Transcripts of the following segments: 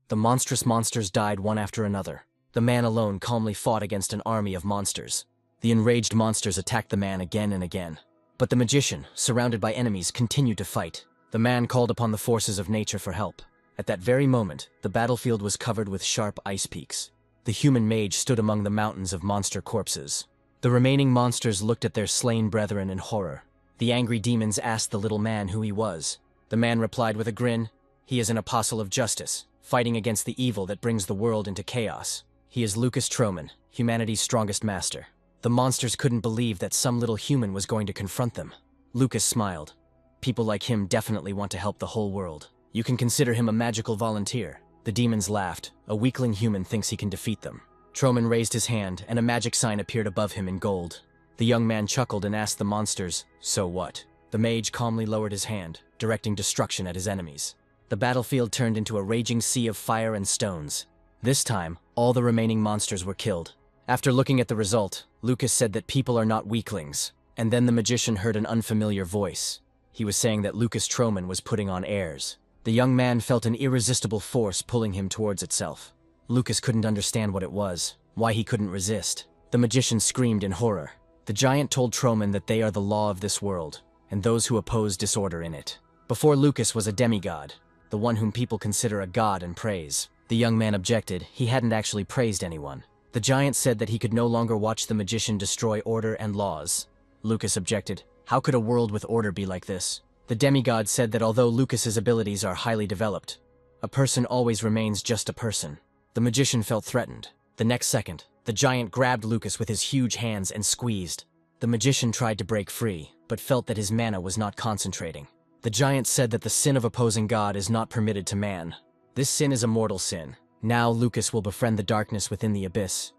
The monstrous monsters died one after another. The man alone calmly fought against an army of monsters. The enraged monsters attacked the man again and again. But the magician, surrounded by enemies, continued to fight. The man called upon the forces of nature for help. At that very moment, the battlefield was covered with sharp ice peaks. The human mage stood among the mountains of monster corpses. The remaining monsters looked at their slain brethren in horror. The angry demons asked the little man who he was. The man replied with a grin, "He is an apostle of justice, fighting against the evil that brings the world into chaos. He is Lucas Troman, humanity's strongest master." The monsters couldn't believe that some little human was going to confront them. Lucas smiled. "People like him definitely want to help the whole world. You can consider him a magical volunteer." The demons laughed. A weakling human thinks he can defeat them. Troman raised his hand, and a magic sign appeared above him in gold. The young man chuckled and asked the monsters, "So what?" The mage calmly lowered his hand, directing destruction at his enemies. The battlefield turned into a raging sea of fire and stones. This time, all the remaining monsters were killed. After looking at the result, Lucas said that people are not weaklings, and then the magician heard an unfamiliar voice. He was saying that Lucas Troman was putting on airs. The young man felt an irresistible force pulling him towards itself. Lucas couldn't understand what it was, why he couldn't resist. The magician screamed in horror. The giant told Troman that they are the law of this world, and those who oppose disorder in it. Before Lucas was a demigod, the one whom people consider a god and praise. The young man objected. He hadn't actually praised anyone. The giant said that he could no longer watch the magician destroy order and laws. Lucas objected. How could a world with order be like this? The demigod said that although Lucas's abilities are highly developed, a person always remains just a person. The magician felt threatened. The next second, the giant grabbed Lucas with his huge hands and squeezed. The magician tried to break free, but felt that his mana was not concentrating. The giant said that the sin of opposing God is not permitted to man. This sin is a mortal sin. Now Lucas will befriend the darkness within the abyss.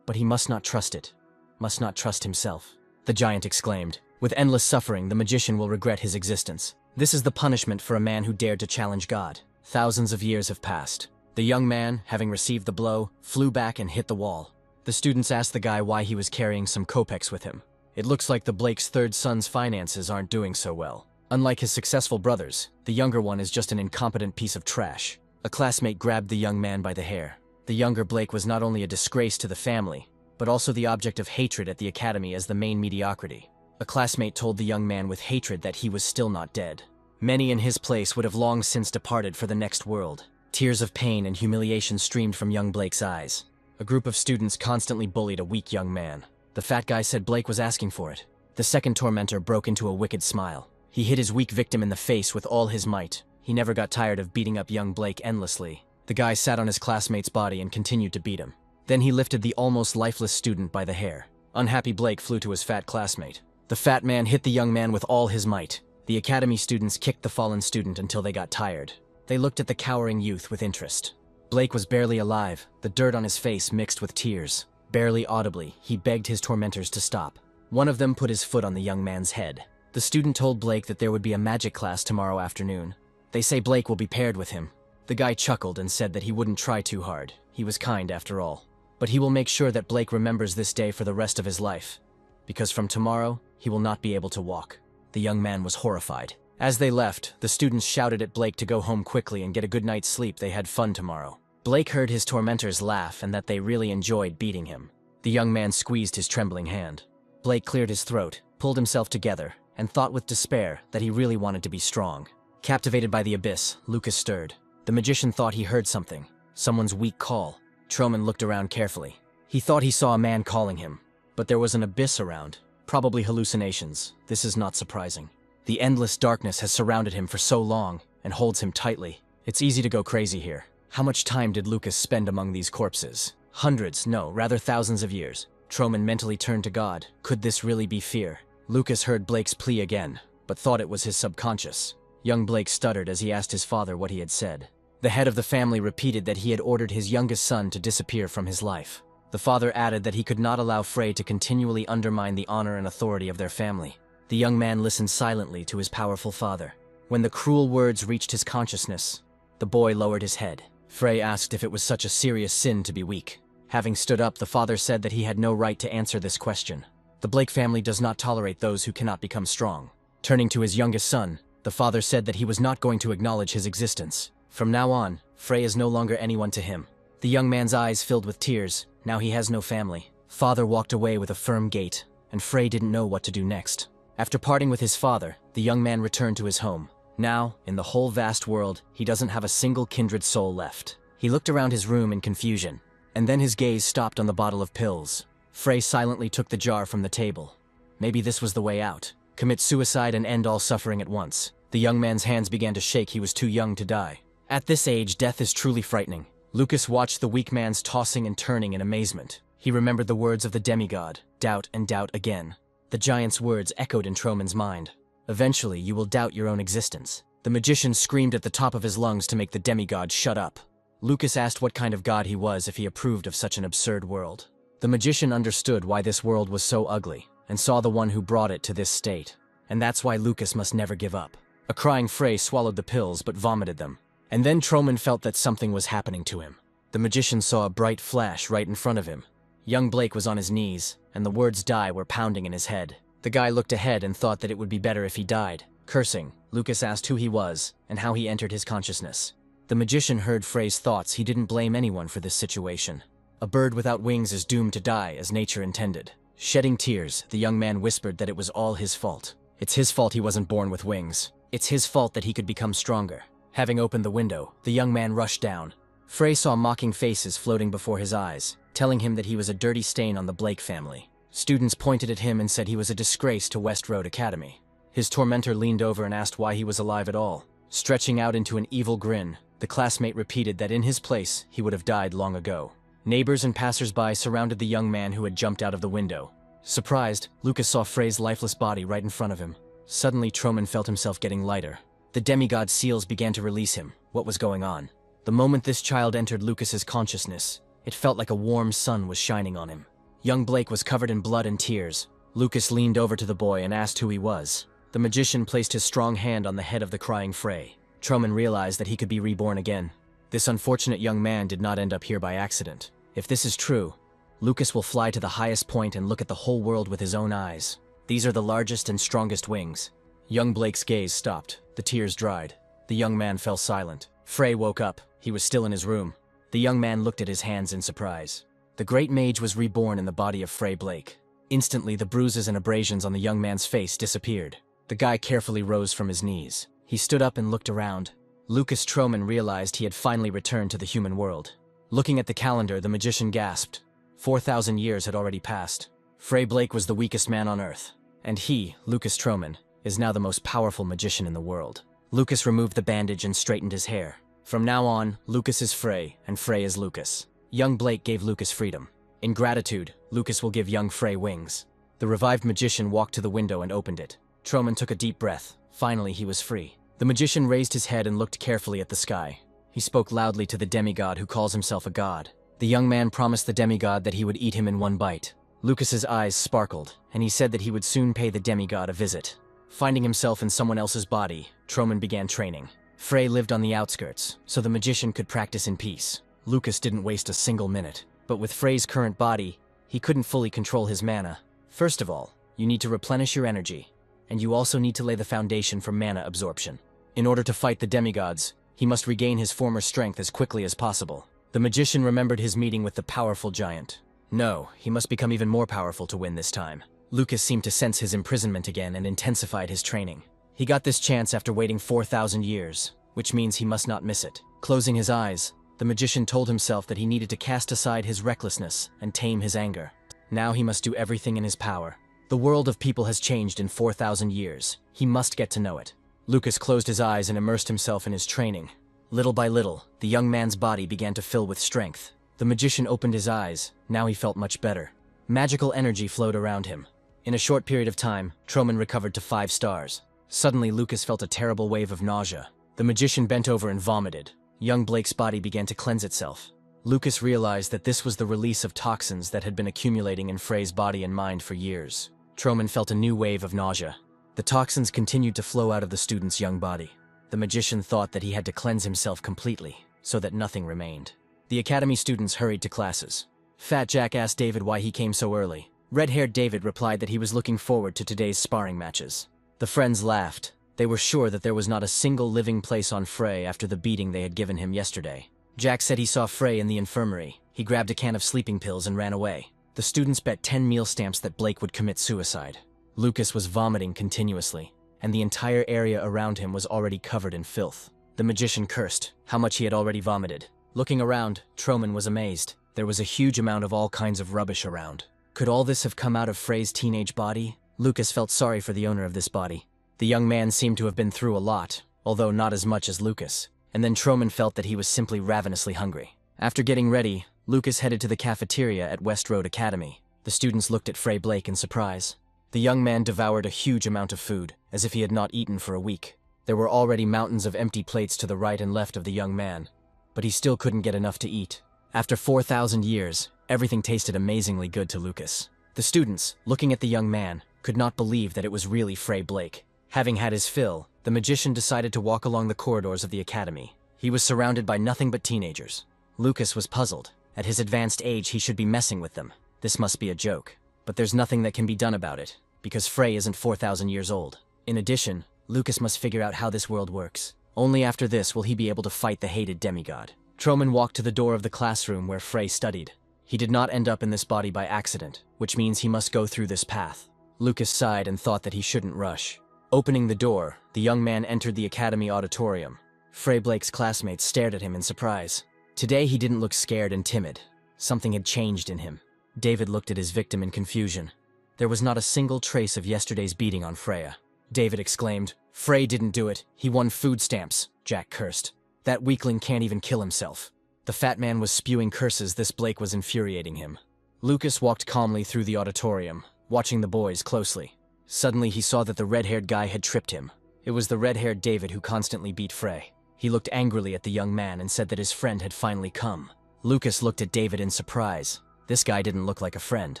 But he must not trust it. Must not trust himself. The giant exclaimed. With endless suffering, the magician will regret his existence. This is the punishment for a man who dared to challenge God. Thousands of years have passed. The young man, having received the blow, flew back and hit the wall. The students asked the guy why he was carrying some kopecks with him. It looks like the Blake's third son's finances aren't doing so well. Unlike his successful brothers, the younger one is just an incompetent piece of trash. A classmate grabbed the young man by the hair. The younger Blake was not only a disgrace to the family, but also the object of hatred at the academy as the main mediocrity. A classmate told the young man with hatred that he was still not dead. Many in his place would have long since departed for the next world. Tears of pain and humiliation streamed from young Blake's eyes. A group of students constantly bullied a weak young man. The fat guy said Blake was asking for it. The second tormentor broke into a wicked smile. He hit his weak victim in the face with all his might. He never got tired of beating up young Blake endlessly. The guy sat on his classmate's body and continued to beat him. Then he lifted the almost lifeless student by the hair. Unhappy Blake flew to his fat classmate. The fat man hit the young man with all his might. The academy students kicked the fallen student until they got tired. They looked at the cowering youth with interest. Blake was barely alive, the dirt on his face mixed with tears. Barely audibly, he begged his tormentors to stop. One of them put his foot on the young man's head. The student told Blake that there would be a magic class tomorrow afternoon. They say Blake will be paired with him. The guy chuckled and said that he wouldn't try too hard. He was kind after all. But he will make sure that Blake remembers this day for the rest of his life. Because from tomorrow, he will not be able to walk. The young man was horrified. As they left, the students shouted at Blake to go home quickly and get a good night's sleep. They had fun tomorrow. Blake heard his tormentors laugh and that they really enjoyed beating him. The young man squeezed his trembling hand. Blake cleared his throat, pulled himself together, and thought with despair that he really wanted to be strong. Captivated by the abyss, Lucas stirred. The magician thought he heard something. Someone's weak call. Troman looked around carefully. He thought he saw a man calling him. But there was an abyss around. Probably hallucinations. This is not surprising. The endless darkness has surrounded him for so long and holds him tightly. It's easy to go crazy here. How much time did Lucas spend among these corpses? Hundreds, no, rather thousands of years. Troman mentally turned to God. Could this really be fear? Lucas heard Blake's plea again, but thought it was his subconscious. Young Blake stuttered as he asked his father what he had said. The head of the family repeated that he had ordered his youngest son to disappear from his life. The father added that he could not allow Frey to continually undermine the honor and authority of their family. The young man listened silently to his powerful father. When the cruel words reached his consciousness, the boy lowered his head. Frey asked if it was such a serious sin to be weak. Having stood up, the father said that he had no right to answer this question. The Blake family does not tolerate those who cannot become strong. Turning to his youngest son, the father said that he was not going to acknowledge his existence. From now on, Frey is no longer anyone to him. The young man's eyes filled with tears. Now he has no family. Father walked away with a firm gait, and Frey didn't know what to do next. After parting with his father, the young man returned to his home. Now, in the whole vast world, he doesn't have a single kindred soul left. He looked around his room in confusion, and then his gaze stopped on the bottle of pills. Frey silently took the jar from the table. Maybe this was the way out. Commit suicide and end all suffering at once. The young man's hands began to shake. He was too young to die. At this age, death is truly frightening. Lucas watched the weak man's tossing and turning in amazement. He remembered the words of the demigod, doubt and doubt again. The giant's words echoed in Troman's mind. Eventually, you will doubt your own existence. The magician screamed at the top of his lungs to make the demigod shut up. Lucas asked what kind of god he was if he approved of such an absurd world. The magician understood why this world was so ugly, and saw the one who brought it to this state. And that's why Lucas must never give up. A crying Frey swallowed the pills but vomited them. And then Troman felt that something was happening to him. The magician saw a bright flash right in front of him. Young Blake was on his knees, and the words die were pounding in his head. The guy looked ahead and thought that it would be better if he died. Cursing, Lucas asked who he was and how he entered his consciousness. The magician heard Frey's thoughts. He didn't blame anyone for this situation. A bird without wings is doomed to die as nature intended. Shedding tears, the young man whispered that it was all his fault. It's his fault he wasn't born with wings. It's his fault that he could become stronger. Having opened the window, the young man rushed down. Frey saw mocking faces floating before his eyes, telling him that he was a dirty stain on the Blake family. Students pointed at him and said he was a disgrace to West Road Academy. His tormentor leaned over and asked why he was alive at all. Stretching out into an evil grin, the classmate repeated that in his place, he would have died long ago. Neighbors and passers-by surrounded the young man who had jumped out of the window. Surprised, Lucas saw Frey's lifeless body right in front of him. Suddenly, Troman felt himself getting lighter. The demigod seals began to release him. What was going on? The moment this child entered Lucas's consciousness, it felt like a warm sun was shining on him. Young Blake was covered in blood and tears. Lucas leaned over to the boy and asked who he was. The magician placed his strong hand on the head of the crying Frey. Troman realized that he could be reborn again. This unfortunate young man did not end up here by accident. If this is true, Lucas will fly to the highest point and look at the whole world with his own eyes. These are the largest and strongest wings. Young Blake's gaze stopped. The tears dried. The young man fell silent. Frey woke up. He was still in his room. The young man looked at his hands in surprise. The great mage was reborn in the body of Frey Blake. Instantly, the bruises and abrasions on the young man's face disappeared. The guy carefully rose from his knees. He stood up and looked around. Lucas Troman realized he had finally returned to the human world. Looking at the calendar, the magician gasped. 4,000 years had already passed. Frey Blake was the weakest man on Earth, and he, Lucas Troman, is now the most powerful magician in the world. Lucas removed the bandage and straightened his hair. From now on, Lucas is Frey, and Frey is Lucas. Young Blake gave Lucas freedom. In gratitude, Lucas will give young Frey wings. The revived magician walked to the window and opened it. Troman took a deep breath. Finally, he was free. The magician raised his head and looked carefully at the sky. He spoke loudly to the demigod who calls himself a god. The young man promised the demigod that he would eat him in one bite. Lucas's eyes sparkled, and he said that he would soon pay the demigod a visit. Finding himself in someone else's body, Troman began training. Frey lived on the outskirts, so the magician could practice in peace. Lucas didn't waste a single minute, but with Frey's current body, he couldn't fully control his mana. First of all, you need to replenish your energy, and you also need to lay the foundation for mana absorption. In order to fight the demigods, he must regain his former strength as quickly as possible. The magician remembered his meeting with the powerful giant. No, he must become even more powerful to win this time. Lucas seemed to sense his imprisonment again and intensified his training. He got this chance after waiting 4,000 years, which means he must not miss it. Closing his eyes, the magician told himself that he needed to cast aside his recklessness and tame his anger. Now he must do everything in his power. The world of people has changed in 4,000 years. He must get to know it. Lucas closed his eyes and immersed himself in his training. Little by little, the young man's body began to fill with strength. The magician opened his eyes. Now he felt much better. Magical energy flowed around him. In a short period of time, Troman recovered to 5 stars. Suddenly, Lucas felt a terrible wave of nausea. The magician bent over and vomited. Young Blake's body began to cleanse itself. Lucas realized that this was the release of toxins that had been accumulating in Frey's body and mind for years. Troman felt a new wave of nausea. The toxins continued to flow out of the student's young body. The magician thought that he had to cleanse himself completely, so that nothing remained. The academy students hurried to classes. Fat Jack asked David why he came so early. Red-haired David replied that he was looking forward to today's sparring matches. The friends laughed. They were sure that there was not a single living place on Frey after the beating they had given him yesterday. Jack said he saw Frey in the infirmary. He grabbed a can of sleeping pills and ran away. The students bet 10 meal stamps that Blake would commit suicide. Lucas was vomiting continuously, and the entire area around him was already covered in filth. The magician cursed how much he had already vomited. Looking around, Troman was amazed. There was a huge amount of all kinds of rubbish around. Could all this have come out of Frey's teenage body? Lucas felt sorry for the owner of this body. The young man seemed to have been through a lot, although not as much as Lucas. And then Troman felt that he was simply ravenously hungry. After getting ready, Lucas headed to the cafeteria at West Road Academy. The students looked at Frey Blake in surprise. The young man devoured a huge amount of food, as if he had not eaten for a week. There were already mountains of empty plates to the right and left of the young man, but he still couldn't get enough to eat. After 4,000 years, everything tasted amazingly good to Lucas. The students, looking at the young man, could not believe that it was really Frey Blake. Having had his fill, the magician decided to walk along the corridors of the academy. He was surrounded by nothing but teenagers. Lucas was puzzled. At his advanced age, he should be messing with them. This must be a joke. But there's nothing that can be done about it, because Frey isn't 4,000 years old. In addition, Lucas must figure out how this world works. Only after this will he be able to fight the hated demigod. Troman walked to the door of the classroom where Frey studied. He did not end up in this body by accident, which means he must go through this path. Lucas sighed and thought that he shouldn't rush. Opening the door, the young man entered the academy auditorium. Frey Blake's classmates stared at him in surprise. Today he didn't look scared and timid. Something had changed in him. David looked at his victim in confusion. There was not a single trace of yesterday's beating on Freya. David exclaimed, "Frey didn't do it. He won food stamps," Jack cursed. "That weakling can't even kill himself." The fat man was spewing curses. This Blake was infuriating him. Lucas walked calmly through the auditorium, watching the boys closely. Suddenly he saw that the red-haired guy had tripped him. It was the red-haired David who constantly beat Frey. He looked angrily at the young man and said that his friend had finally come. Lucas looked at David in surprise. This guy didn't look like a friend.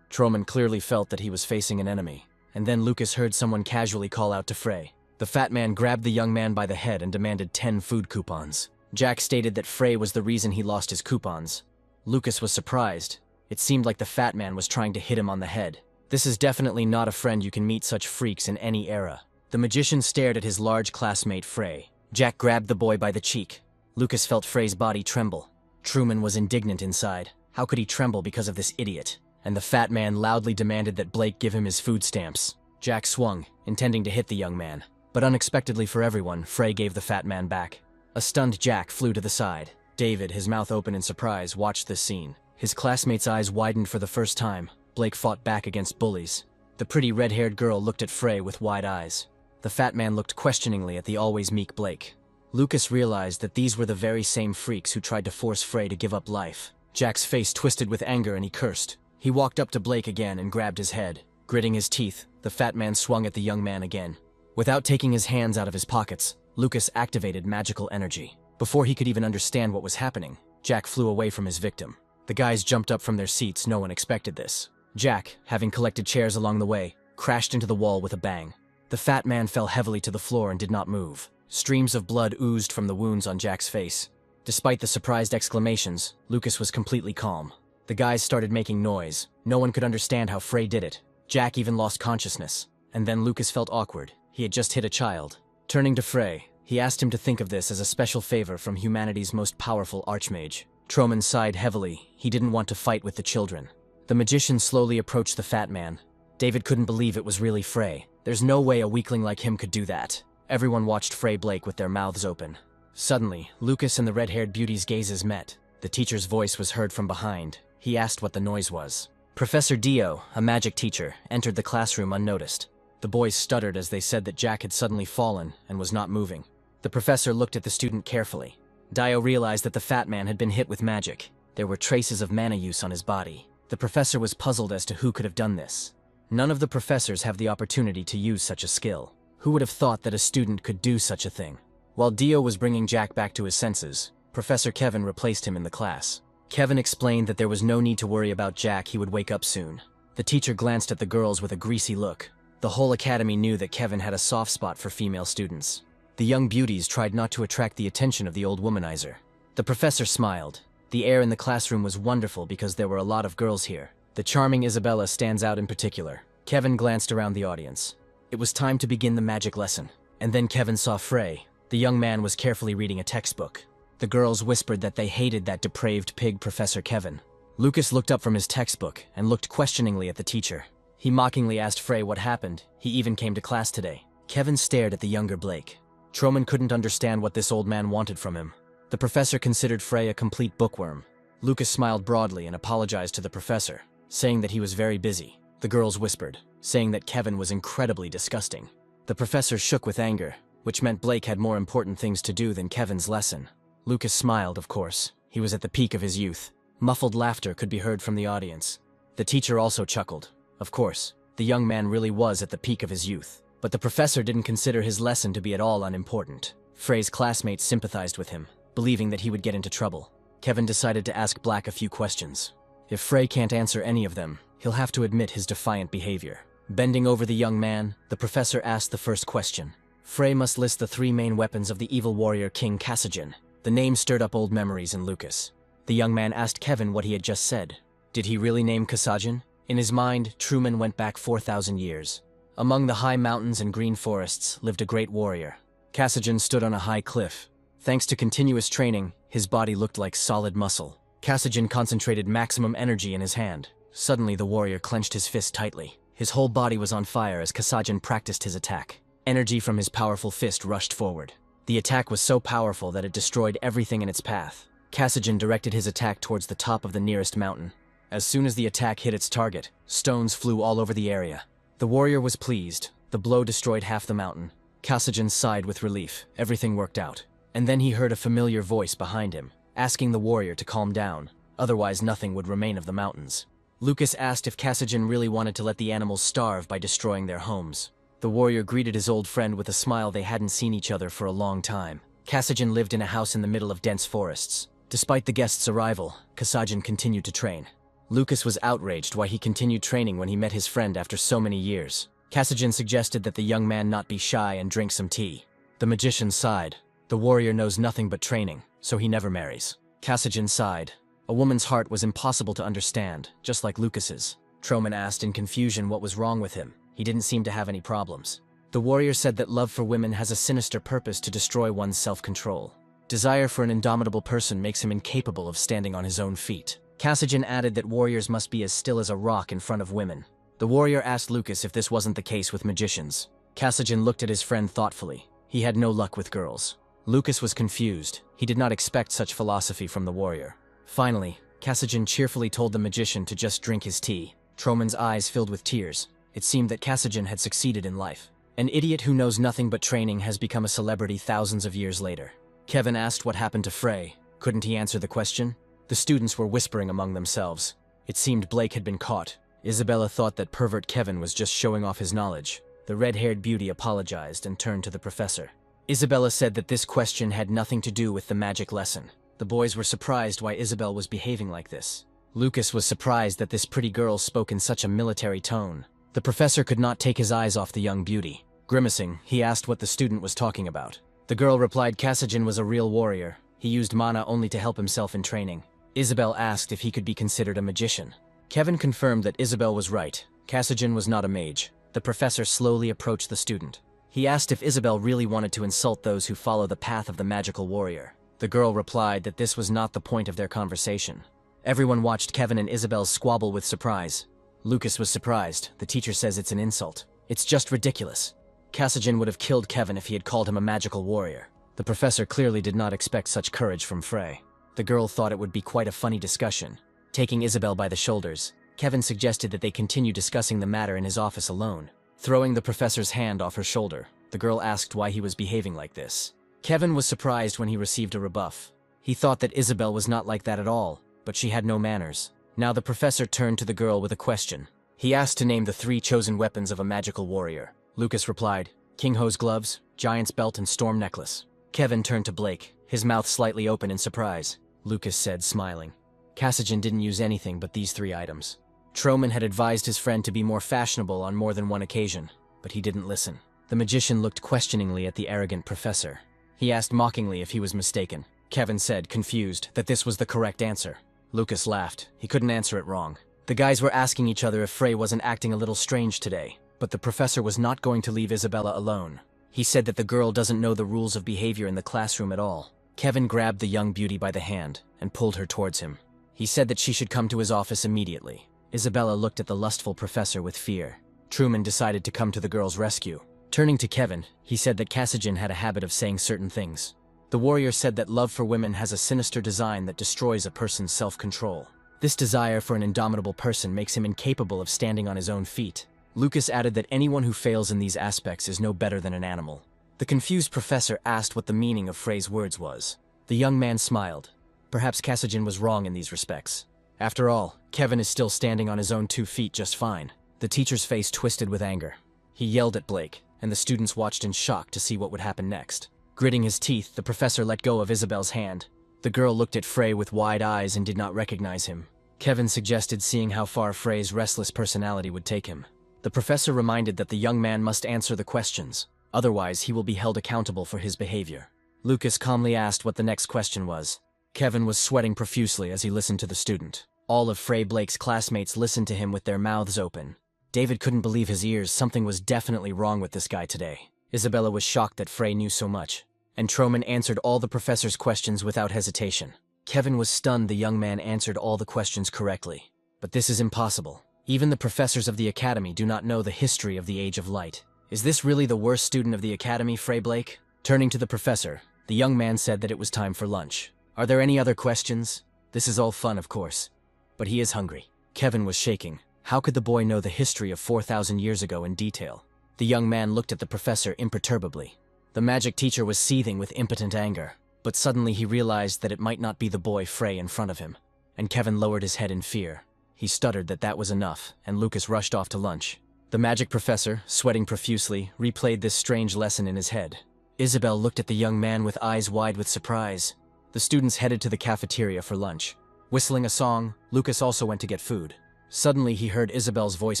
Troman clearly felt that he was facing an enemy. And then Lucas heard someone casually call out to Frey. The fat man grabbed the young man by the head and demanded 10 food coupons. Jack stated that Frey was the reason he lost his coupons. Lucas was surprised. It seemed like the fat man was trying to hit him on the head. This is definitely not a friend. You can meet such freaks in any era. The magician stared at his large classmate Frey. Jack grabbed the boy by the cheek. Lucas felt Frey's body tremble. Truman was indignant inside. How could he tremble because of this idiot? And the fat man loudly demanded that Blake give him his food stamps. Jack swung, intending to hit the young man. But unexpectedly for everyone, Frey gave the fat man back. A stunned Jack flew to the side. David, his mouth open in surprise, watched this scene. His classmates' eyes widened for the first time. Blake fought back against bullies. The pretty red-haired girl looked at Frey with wide eyes. The fat man looked questioningly at the always meek Blake. Lucas realized that these were the very same freaks who tried to force Frey to give up life. Jack's face twisted with anger and he cursed. He walked up to Blake again and grabbed his head. Gritting his teeth, the fat man swung at the young man again. Without taking his hands out of his pockets, Lucas activated magical energy. Before he could even understand what was happening, Jack flew away from his victim. The guys jumped up from their seats. No one expected this. Jack, having collected chairs along the way, crashed into the wall with a bang. The fat man fell heavily to the floor and did not move. Streams of blood oozed from the wounds on Jack's face. Despite the surprised exclamations, Lucas was completely calm. The guys started making noise. No one could understand how Frey did it. Jack even lost consciousness. And then Lucas felt awkward. He had just hit a child. Turning to Frey, he asked him to think of this as a special favor from humanity's most powerful Archmage. Troman sighed heavily. He didn't want to fight with the children. The magician slowly approached the fat man. David couldn't believe it was really Frey. There's no way a weakling like him could do that. Everyone watched Frey Blake with their mouths open. Suddenly, Lucas and the red-haired beauty's gazes met. The teacher's voice was heard from behind. He asked what the noise was. Professor Dio, a magic teacher, entered the classroom unnoticed. The boys stuttered as they said that Jack had suddenly fallen and was not moving. The professor looked at the student carefully. Dio realized that the fat man had been hit with magic. There were traces of mana use on his body. The professor was puzzled as to who could have done this. None of the professors have the opportunity to use such a skill. Who would have thought that a student could do such a thing? While Dio was bringing Jack back to his senses, Professor Kevin replaced him in the class. Kevin explained that there was no need to worry about Jack. He would wake up soon. The teacher glanced at the girls with a greasy look. The whole academy knew that Kevin had a soft spot for female students. The young beauties tried not to attract the attention of the old womanizer. The professor smiled. The air in the classroom was wonderful because there were a lot of girls here. The charming Isabella stands out in particular. Kevin glanced around the audience. It was time to begin the magic lesson. And then Kevin saw Frey. The young man was carefully reading a textbook. The girls whispered that they hated that depraved pig Professor Kevin. Lucas looked up from his textbook and looked questioningly at the teacher. He mockingly asked Frey what happened. He even came to class today. Kevin stared at the younger Blake. Truman couldn't understand what this old man wanted from him. The professor considered Frey a complete bookworm. Lucas smiled broadly and apologized to the professor, saying that he was very busy. The girls whispered, saying that Kevin was incredibly disgusting. The professor shook with anger, which meant Blake had more important things to do than Kevin's lesson. Lucas smiled, of course. He was at the peak of his youth. Muffled laughter could be heard from the audience. The teacher also chuckled. Of course, the young man really was at the peak of his youth. But the professor didn't consider his lesson to be at all unimportant. Frey's classmates sympathized with him, believing that he would get into trouble. Kevin decided to ask Black a few questions. If Frey can't answer any of them, he'll have to admit his defiant behavior. Bending over the young man, the professor asked the first question. Frey must list the 3 main weapons of the evil warrior King Kassajan. The name stirred up old memories in Lucas. The young man asked Kevin what he had just said. Did he really name Kassajan? In his mind, Truman went back 4,000 years. Among the high mountains and green forests lived a great warrior. Kassajan stood on a high cliff. Thanks to continuous training, his body looked like solid muscle. Kassajan concentrated maximum energy in his hand. Suddenly, the warrior clenched his fist tightly. His whole body was on fire as Kassajan practiced his attack. Energy from his powerful fist rushed forward. The attack was so powerful that it destroyed everything in its path. Kassajan directed his attack towards the top of the nearest mountain. As soon as the attack hit its target, stones flew all over the area. The warrior was pleased. The blow destroyed half the mountain. Kassajan sighed with relief. Everything worked out. And then he heard a familiar voice behind him, asking the warrior to calm down. Otherwise, nothing would remain of the mountains. Lucas asked if Kassajan really wanted to let the animals starve by destroying their homes. The warrior greeted his old friend with a smile. They hadn't seen each other for a long time. Kassajan lived in a house in the middle of dense forests. Despite the guests' arrival, Kassajan continued to train. Lucas was outraged why he continued training when he met his friend after so many years. Kassajan suggested that the young man not be shy and drink some tea. The magician sighed. The warrior knows nothing but training, so he never marries. Kassajan sighed. A woman's heart was impossible to understand, just like Lucas's. Truman asked in confusion what was wrong with him. He didn't seem to have any problems. The warrior said that love for women has a sinister purpose to destroy one's self-control. Desire for an indomitable person makes him incapable of standing on his own feet. Kassajan added that warriors must be as still as a rock in front of women. The warrior asked Lucas if this wasn't the case with magicians. Kassajan looked at his friend thoughtfully. He had no luck with girls. Lucas was confused. He did not expect such philosophy from the warrior. Finally, Kassajan cheerfully told the magician to just drink his tea. Truman's eyes filled with tears. It seemed that Kassajan had succeeded in life. An idiot who knows nothing but training has become a celebrity thousands of years later. Kevin asked what happened to Frey. Couldn't he answer the question? The students were whispering among themselves. It seemed Blake had been caught. Isabella thought that pervert Kevin was just showing off his knowledge. The red-haired beauty apologized and turned to the professor. Isabella said that this question had nothing to do with the magic lesson. The boys were surprised why Isabel was behaving like this. Lucas was surprised that this pretty girl spoke in such a military tone. The professor could not take his eyes off the young beauty. Grimacing, he asked what the student was talking about. The girl replied Kassajan was a real warrior. He used mana only to help himself in training. Isabel asked if he could be considered a magician. Kevin confirmed that Isabel was right. Kassajan was not a mage. The professor slowly approached the student. He asked if Isabel really wanted to insult those who follow the path of the magical warrior. The girl replied that this was not the point of their conversation. Everyone watched Kevin and Isabel squabble with surprise. Lucas was surprised. The teacher says it's an insult. It's just ridiculous. Kassajan would have killed Kevin if he had called him a magical warrior. The professor clearly did not expect such courage from Frey. The girl thought it would be quite a funny discussion. Taking Isabel by the shoulders, Kevin suggested that they continue discussing the matter in his office alone. Throwing the professor's hand off her shoulder, the girl asked why he was behaving like this. Kevin was surprised when he received a rebuff. He thought that Isabel was not like that at all, but she had no manners. Now the professor turned to the girl with a question. He asked to name the 3 chosen weapons of a magical warrior. Lucas replied, King Ho's gloves, Giant's belt, and storm necklace. Kevin turned to Blake, his mouth slightly open in surprise. Lucas said, smiling. Kassajan didn't use anything but these 3 items. Truman had advised his friend to be more fashionable on more than one occasion, but he didn't listen. The magician looked questioningly at the arrogant professor. He asked mockingly if he was mistaken. Kevin said, confused, that this was the correct answer. Lucas laughed. He couldn't answer it wrong. The guys were asking each other if Frey wasn't acting a little strange today, but the professor was not going to leave Isabella alone. He said that the girl doesn't know the rules of behavior in the classroom at all. Kevin grabbed the young beauty by the hand and pulled her towards him. He said that she should come to his office immediately. Isabella looked at the lustful professor with fear. Truman decided to come to the girl's rescue. Turning to Kevin, he said that Kasajin had a habit of saying certain things. The warrior said that love for women has a sinister design that destroys a person's self-control. This desire for an indomitable person makes him incapable of standing on his own feet. Lucas added that anyone who fails in these aspects is no better than an animal. The confused professor asked what the meaning of Frey's words was. The young man smiled. Perhaps Kasajin was wrong in these respects. After all, Kevin is still standing on his own 2 feet just fine. The teacher's face twisted with anger. He yelled at Blake, and the students watched in shock to see what would happen next. Gritting his teeth, the professor let go of Isabel's hand. The girl looked at Frey with wide eyes and did not recognize him. Kevin suggested seeing how far Frey's restless personality would take him. The professor reminded that the young man must answer the questions, otherwise he will be held accountable for his behavior. Lucas calmly asked what the next question was. Kevin was sweating profusely as he listened to the student. All of Frey Blake's classmates listened to him with their mouths open. David couldn't believe his ears. Something was definitely wrong with this guy today. Isabella was shocked that Frey knew so much, and Truman answered all the professor's questions without hesitation. Kevin was stunned the young man answered all the questions correctly. But this is impossible. Even the professors of the academy do not know the history of the Age of Light. Is this really the worst student of the academy, Frey Blake? Turning to the professor, the young man said that it was time for lunch. Are there any other questions? This is all fun, of course. But he is hungry. Kevin was shaking. How could the boy know the history of 4,000 years ago in detail? The young man looked at the professor imperturbably. The magic teacher was seething with impotent anger, but suddenly he realized that it might not be the boy Frey in front of him, and Kevin lowered his head in fear. He stuttered that was enough, and Lucas rushed off to lunch. The magic professor, sweating profusely, replayed this strange lesson in his head. Isabel looked at the young man with eyes wide with surprise. The students headed to the cafeteria for lunch. Whistling a song, Lucas also went to get food. Suddenly he heard Isabel's voice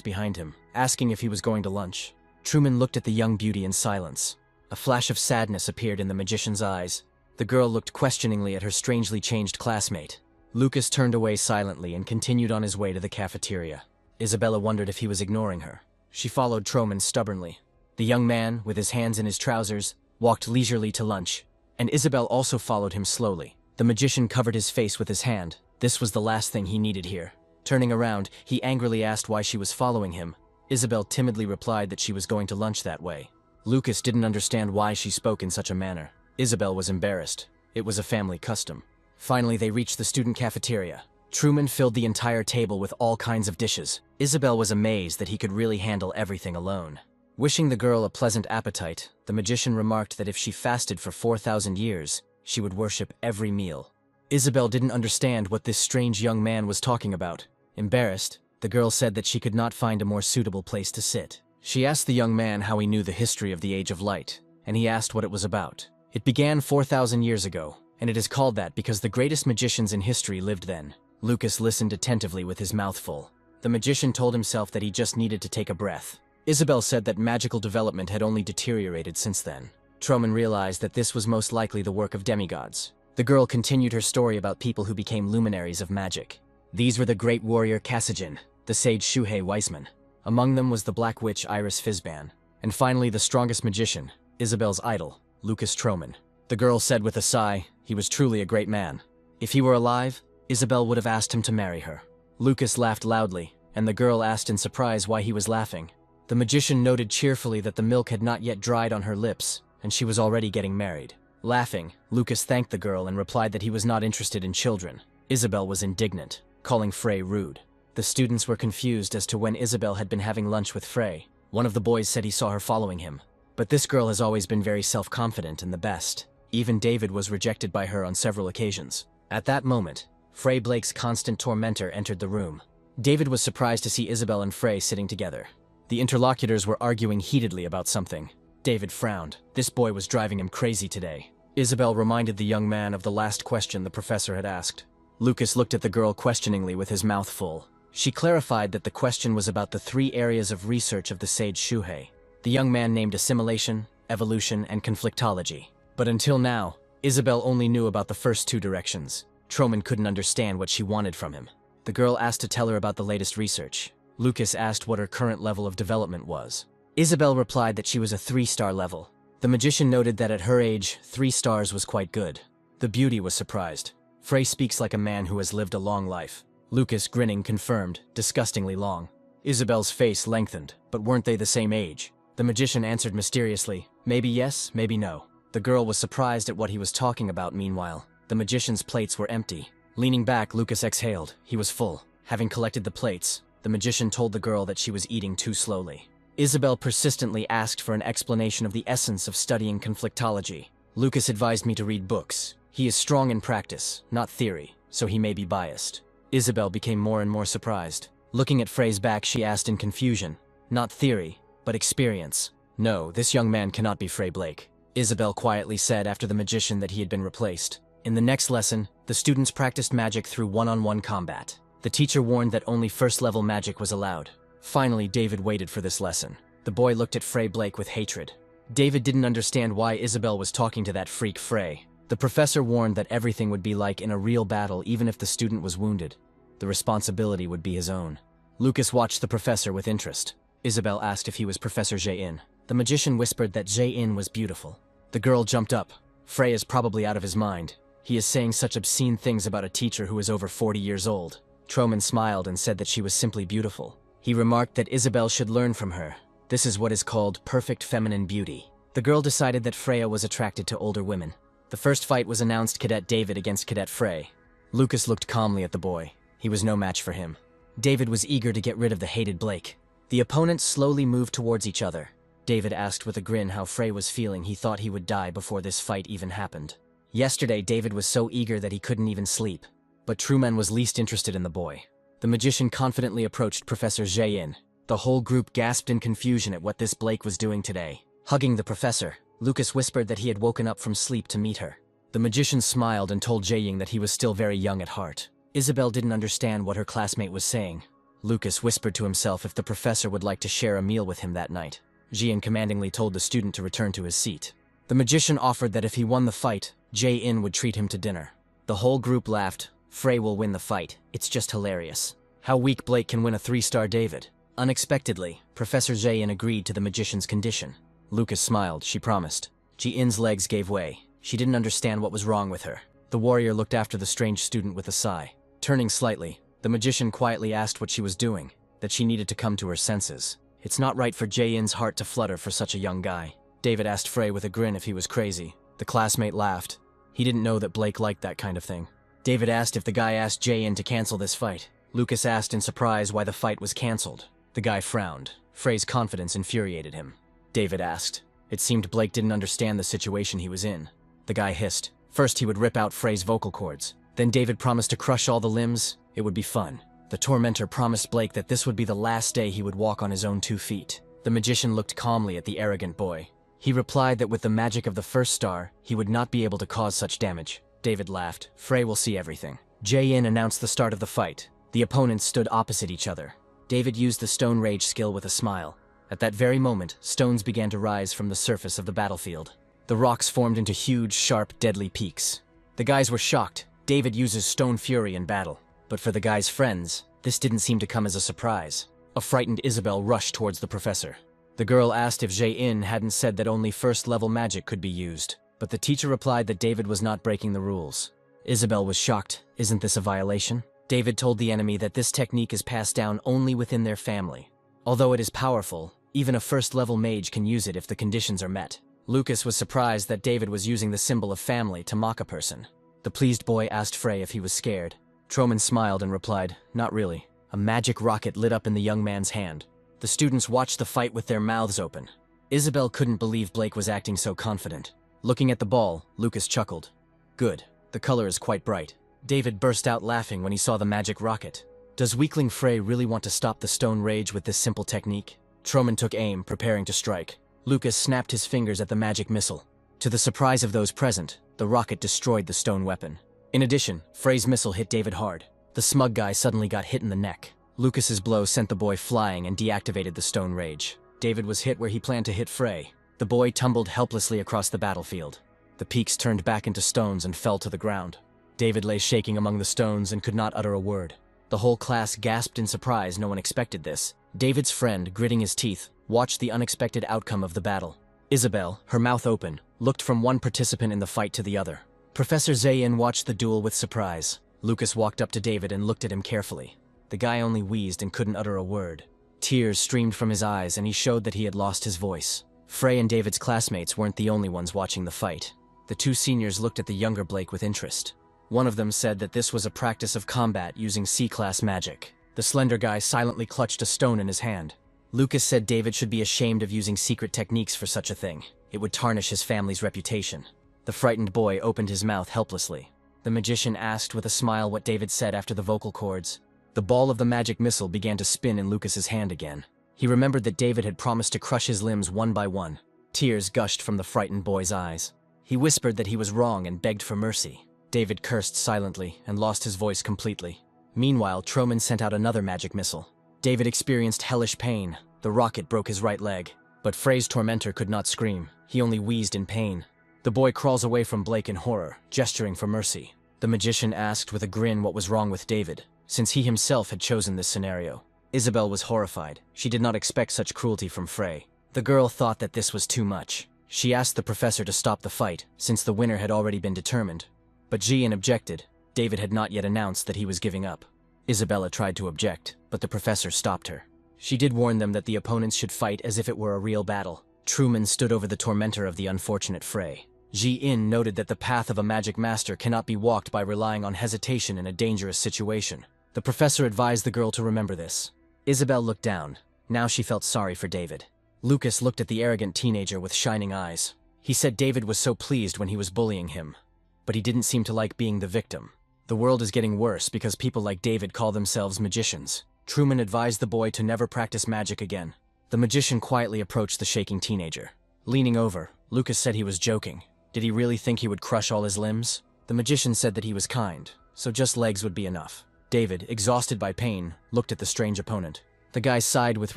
behind him, asking if he was going to lunch. Truman looked at the young beauty in silence. A flash of sadness appeared in the magician's eyes. The girl looked questioningly at her strangely changed classmate. Lucas turned away silently and continued on his way to the cafeteria. Isabella wondered if he was ignoring her. She followed Truman stubbornly. The young man, with his hands in his trousers, walked leisurely to lunch, and Isabel also followed him slowly. The magician covered his face with his hand. This was the last thing he needed here. Turning around, he angrily asked why she was following him. Isabel timidly replied that she was going to lunch that way. Lucas didn't understand why she spoke in such a manner. Isabel was embarrassed. It was a family custom. Finally, they reached the student cafeteria. Truman filled the entire table with all kinds of dishes. Isabel was amazed that he could really handle everything alone. Wishing the girl a pleasant appetite, the magician remarked that if she fasted for 4,000 years, she would worship every meal. Isabel didn't understand what this strange young man was talking about. Embarrassed, the girl said that she could not find a more suitable place to sit. She asked the young man how he knew the history of the Age of Light, and he asked what it was about. It began 4,000 years ago, and it is called that because the greatest magicians in history lived then. Lucas listened attentively with his mouth full. The magician told himself that he just needed to take a breath. Isabel said that magical development had only deteriorated since then. Truman realized that this was most likely the work of demigods. The girl continued her story about people who became luminaries of magic. These were the great warrior Kasajin, the sage Shuhei Weisman. Among them was the black witch Iris Fizban, and finally the strongest magician, Isabel's idol, Lucas Truman. The girl said with a sigh, he was truly a great man. If he were alive, Isabel would have asked him to marry her. Lucas laughed loudly, and the girl asked in surprise why he was laughing. The magician noted cheerfully that the milk had not yet dried on her lips, and she was already getting married. Laughing, Lucas thanked the girl and replied that he was not interested in children. Isabel was indignant, calling Frey rude. The students were confused as to when Isabel had been having lunch with Frey. One of the boys said he saw her following him. But this girl has always been very self-confident and the best. Even David was rejected by her on several occasions. At that moment, Frey Blake's constant tormentor entered the room. David was surprised to see Isabel and Frey sitting together. The interlocutors were arguing heatedly about something. David frowned. This boy was driving him crazy today. Isabel reminded the young man of the last question the professor had asked. Lucas looked at the girl questioningly with his mouth full. She clarified that the question was about the 3 areas of research of the sage Shuhei. The young man named assimilation, evolution, and conflictology. But until now, Isabel only knew about the first 2 directions. Truman couldn't understand what she wanted from him. The girl asked to tell her about the latest research. Lucas asked what her current level of development was. Isabel replied that she was a 3-star level. The magician noted that at her age, 3 stars was quite good. The beauty was surprised. Frey speaks like a man who has lived a long life. Lucas, grinning, confirmed, disgustingly long. Isabel's face lengthened, but weren't they the same age? The magician answered mysteriously, maybe yes, maybe no. The girl was surprised at what he was talking about meanwhile. The magician's plates were empty. Leaning back, Lucas exhaled. He was full. Having collected the plates, the magician told the girl that she was eating too slowly. Isabel persistently asked for an explanation of the essence of studying conflictology. Lucas advised me to read books. He is strong in practice, not theory, so he may be biased. Isabel became more and more surprised. Looking at Frey's back, she asked in confusion, not theory, but experience. No, this young man cannot be Frey Blake. Isabel quietly said after the magician that he had been replaced. In the next lesson, the students practiced magic through one-on-one combat. The teacher warned that only first-level magic was allowed. Finally, David waited for this lesson. The boy looked at Frey Blake with hatred. David didn't understand why Isabel was talking to that freak Frey. The professor warned that everything would be like in a real battle even if the student was wounded. The responsibility would be his own. Lucas watched the professor with interest. Isabel asked if he was Professor Jae-in. The magician whispered that Jae-in was beautiful. The girl jumped up. Frey is probably out of his mind. He is saying such obscene things about a teacher who is over 40 years old. Troman smiled and said that she was simply beautiful. He remarked that Isabel should learn from her. This is what is called perfect feminine beauty. The girl decided that Freya was attracted to older women. The first fight was announced Cadet David against Cadet Frey. Lucas looked calmly at the boy. He was no match for him. David was eager to get rid of the hated Blake. The opponents slowly moved towards each other. David asked with a grin how Frey was feeling. He thought he would die before this fight even happened. Yesterday, David was so eager that he couldn't even sleep. But Truman was least interested in the boy. The magician confidently approached Professor Jae-in. The whole group gasped in confusion at what this Blake was doing today. Hugging the professor, Lucas whispered that he had woken up from sleep to meet her. The magician smiled and told Jae-in that he was still very young at heart. Isabel didn't understand what her classmate was saying. Lucas whispered to himself if the professor would like to share a meal with him that night. Jae-in commandingly told the student to return to his seat. The magician offered that if he won the fight, Jae-in would treat him to dinner. The whole group laughed. Frey will win the fight. It's just hilarious. How weak Blake can win a 3-star David. Unexpectedly, Professor Jae-in agreed to the magician's condition. Lucas smiled. She promised. Ji-in's legs gave way. She didn't understand what was wrong with her. The warrior looked after the strange student with a sigh. Turning slightly, the magician quietly asked what she was doing, that she needed to come to her senses. It's not right for Jae-in's heart to flutter for such a young guy. David asked Frey with a grin if he was crazy. The classmate laughed. He didn't know that Blake liked that kind of thing. David asked if the guy asked Jae-in to cancel this fight. Lucas asked in surprise why the fight was canceled. The guy frowned. Frey's confidence infuriated him. David asked. It seemed Blake didn't understand the situation he was in. The guy hissed. First he would rip out Frey's vocal cords. Then David promised to crush all the limbs. It would be fun. The tormentor promised Blake that this would be the last day he would walk on his own 2 feet. The magician looked calmly at the arrogant boy. He replied that with the magic of the 1st star, he would not be able to cause such damage. David laughed. Frey will see everything. Jae-in announced the start of the fight. The opponents stood opposite each other. David used the Stone Rage skill with a smile. At that very moment, stones began to rise from the surface of the battlefield. The rocks formed into huge, sharp, deadly peaks. The guys were shocked. David uses Stone Fury in battle. But for the guy's friends, this didn't seem to come as a surprise. A frightened Isabel rushed towards the professor. The girl asked if Jae-in hadn't said that only 1st-level magic could be used, but the teacher replied that David was not breaking the rules. Isabel was shocked. Isn't this a violation? David told the enemy that this technique is passed down only within their family. Although it is powerful, even a 1st-level mage can use it if the conditions are met. Lucas was surprised that David was using the symbol of family to mock a person. The pleased boy asked Frey if he was scared. Troman smiled and replied, not really. A magic rocket lit up in the young man's hand. The students watched the fight with their mouths open. Isabel couldn't believe Blake was acting so confident. Looking at the ball, Lucas chuckled. Good. The color is quite bright. David burst out laughing when he saw the magic rocket. Does weakling Frey really want to stop the Stone Rage with this simple technique? Troman took aim, preparing to strike. Lucas snapped his fingers at the magic missile. To the surprise of those present, the rocket destroyed the stone weapon. In addition, Frey's missile hit David hard. The smug guy suddenly got hit in the neck. Lucas's blow sent the boy flying and deactivated the Stone Rage. David was hit where he planned to hit Frey. The boy tumbled helplessly across the battlefield. The peaks turned back into stones and fell to the ground. David lay shaking among the stones and could not utter a word. The whole class gasped in surprise. No one expected this. David's friend, gritting his teeth, watched the unexpected outcome of the battle. Isabel, her mouth open, looked from one participant in the fight to the other. Professor Zayn watched the duel with surprise. Lucas walked up to David and looked at him carefully. The guy only wheezed and couldn't utter a word. Tears streamed from his eyes and he showed that he had lost his voice. Frey and David's classmates weren't the only ones watching the fight. The two seniors looked at the younger Blake with interest. One of them said that this was a practice of combat using C-class magic. The slender guy silently clutched a stone in his hand. Lucas said David should be ashamed of using secret techniques for such a thing. It would tarnish his family's reputation. The frightened boy opened his mouth helplessly. The magician asked with a smile what David said after the vocal cords. The ball of the magic missile began to spin in Lucas's hand again. He remembered that David had promised to crush his limbs one by one. Tears gushed from the frightened boy's eyes. He whispered that he was wrong and begged for mercy. David cursed silently and lost his voice completely. Meanwhile, Troman sent out another magic missile. David experienced hellish pain. The rocket broke his right leg. But Frey's tormentor could not scream. He only wheezed in pain. The boy crawls away from Blake in horror, gesturing for mercy. The magician asked with a grin what was wrong with David, since he himself had chosen this scenario. Isabel was horrified. She did not expect such cruelty from Frey. The girl thought that this was too much. She asked the professor to stop the fight, since the winner had already been determined. But Jian objected. David had not yet announced that he was giving up. Isabella tried to object, but the professor stopped her. She did warn them that the opponents should fight as if it were a real battle. Truman stood over the tormentor of the unfortunate Frey. Ji-in noted that the path of a magic master cannot be walked by relying on hesitation in a dangerous situation. The professor advised the girl to remember this. Isabel looked down. Now she felt sorry for David. Lucas looked at the arrogant teenager with shining eyes. He said David was so pleased when he was bullying him. But he didn't seem to like being the victim. The world is getting worse because people like David call themselves magicians. Truman advised the boy to never practice magic again. The magician quietly approached the shaking teenager. Leaning over, Lucas said he was joking. Did he really think he would crush all his limbs? The magician said that he was kind, so just legs would be enough. David, exhausted by pain, looked at the strange opponent. The guy sighed with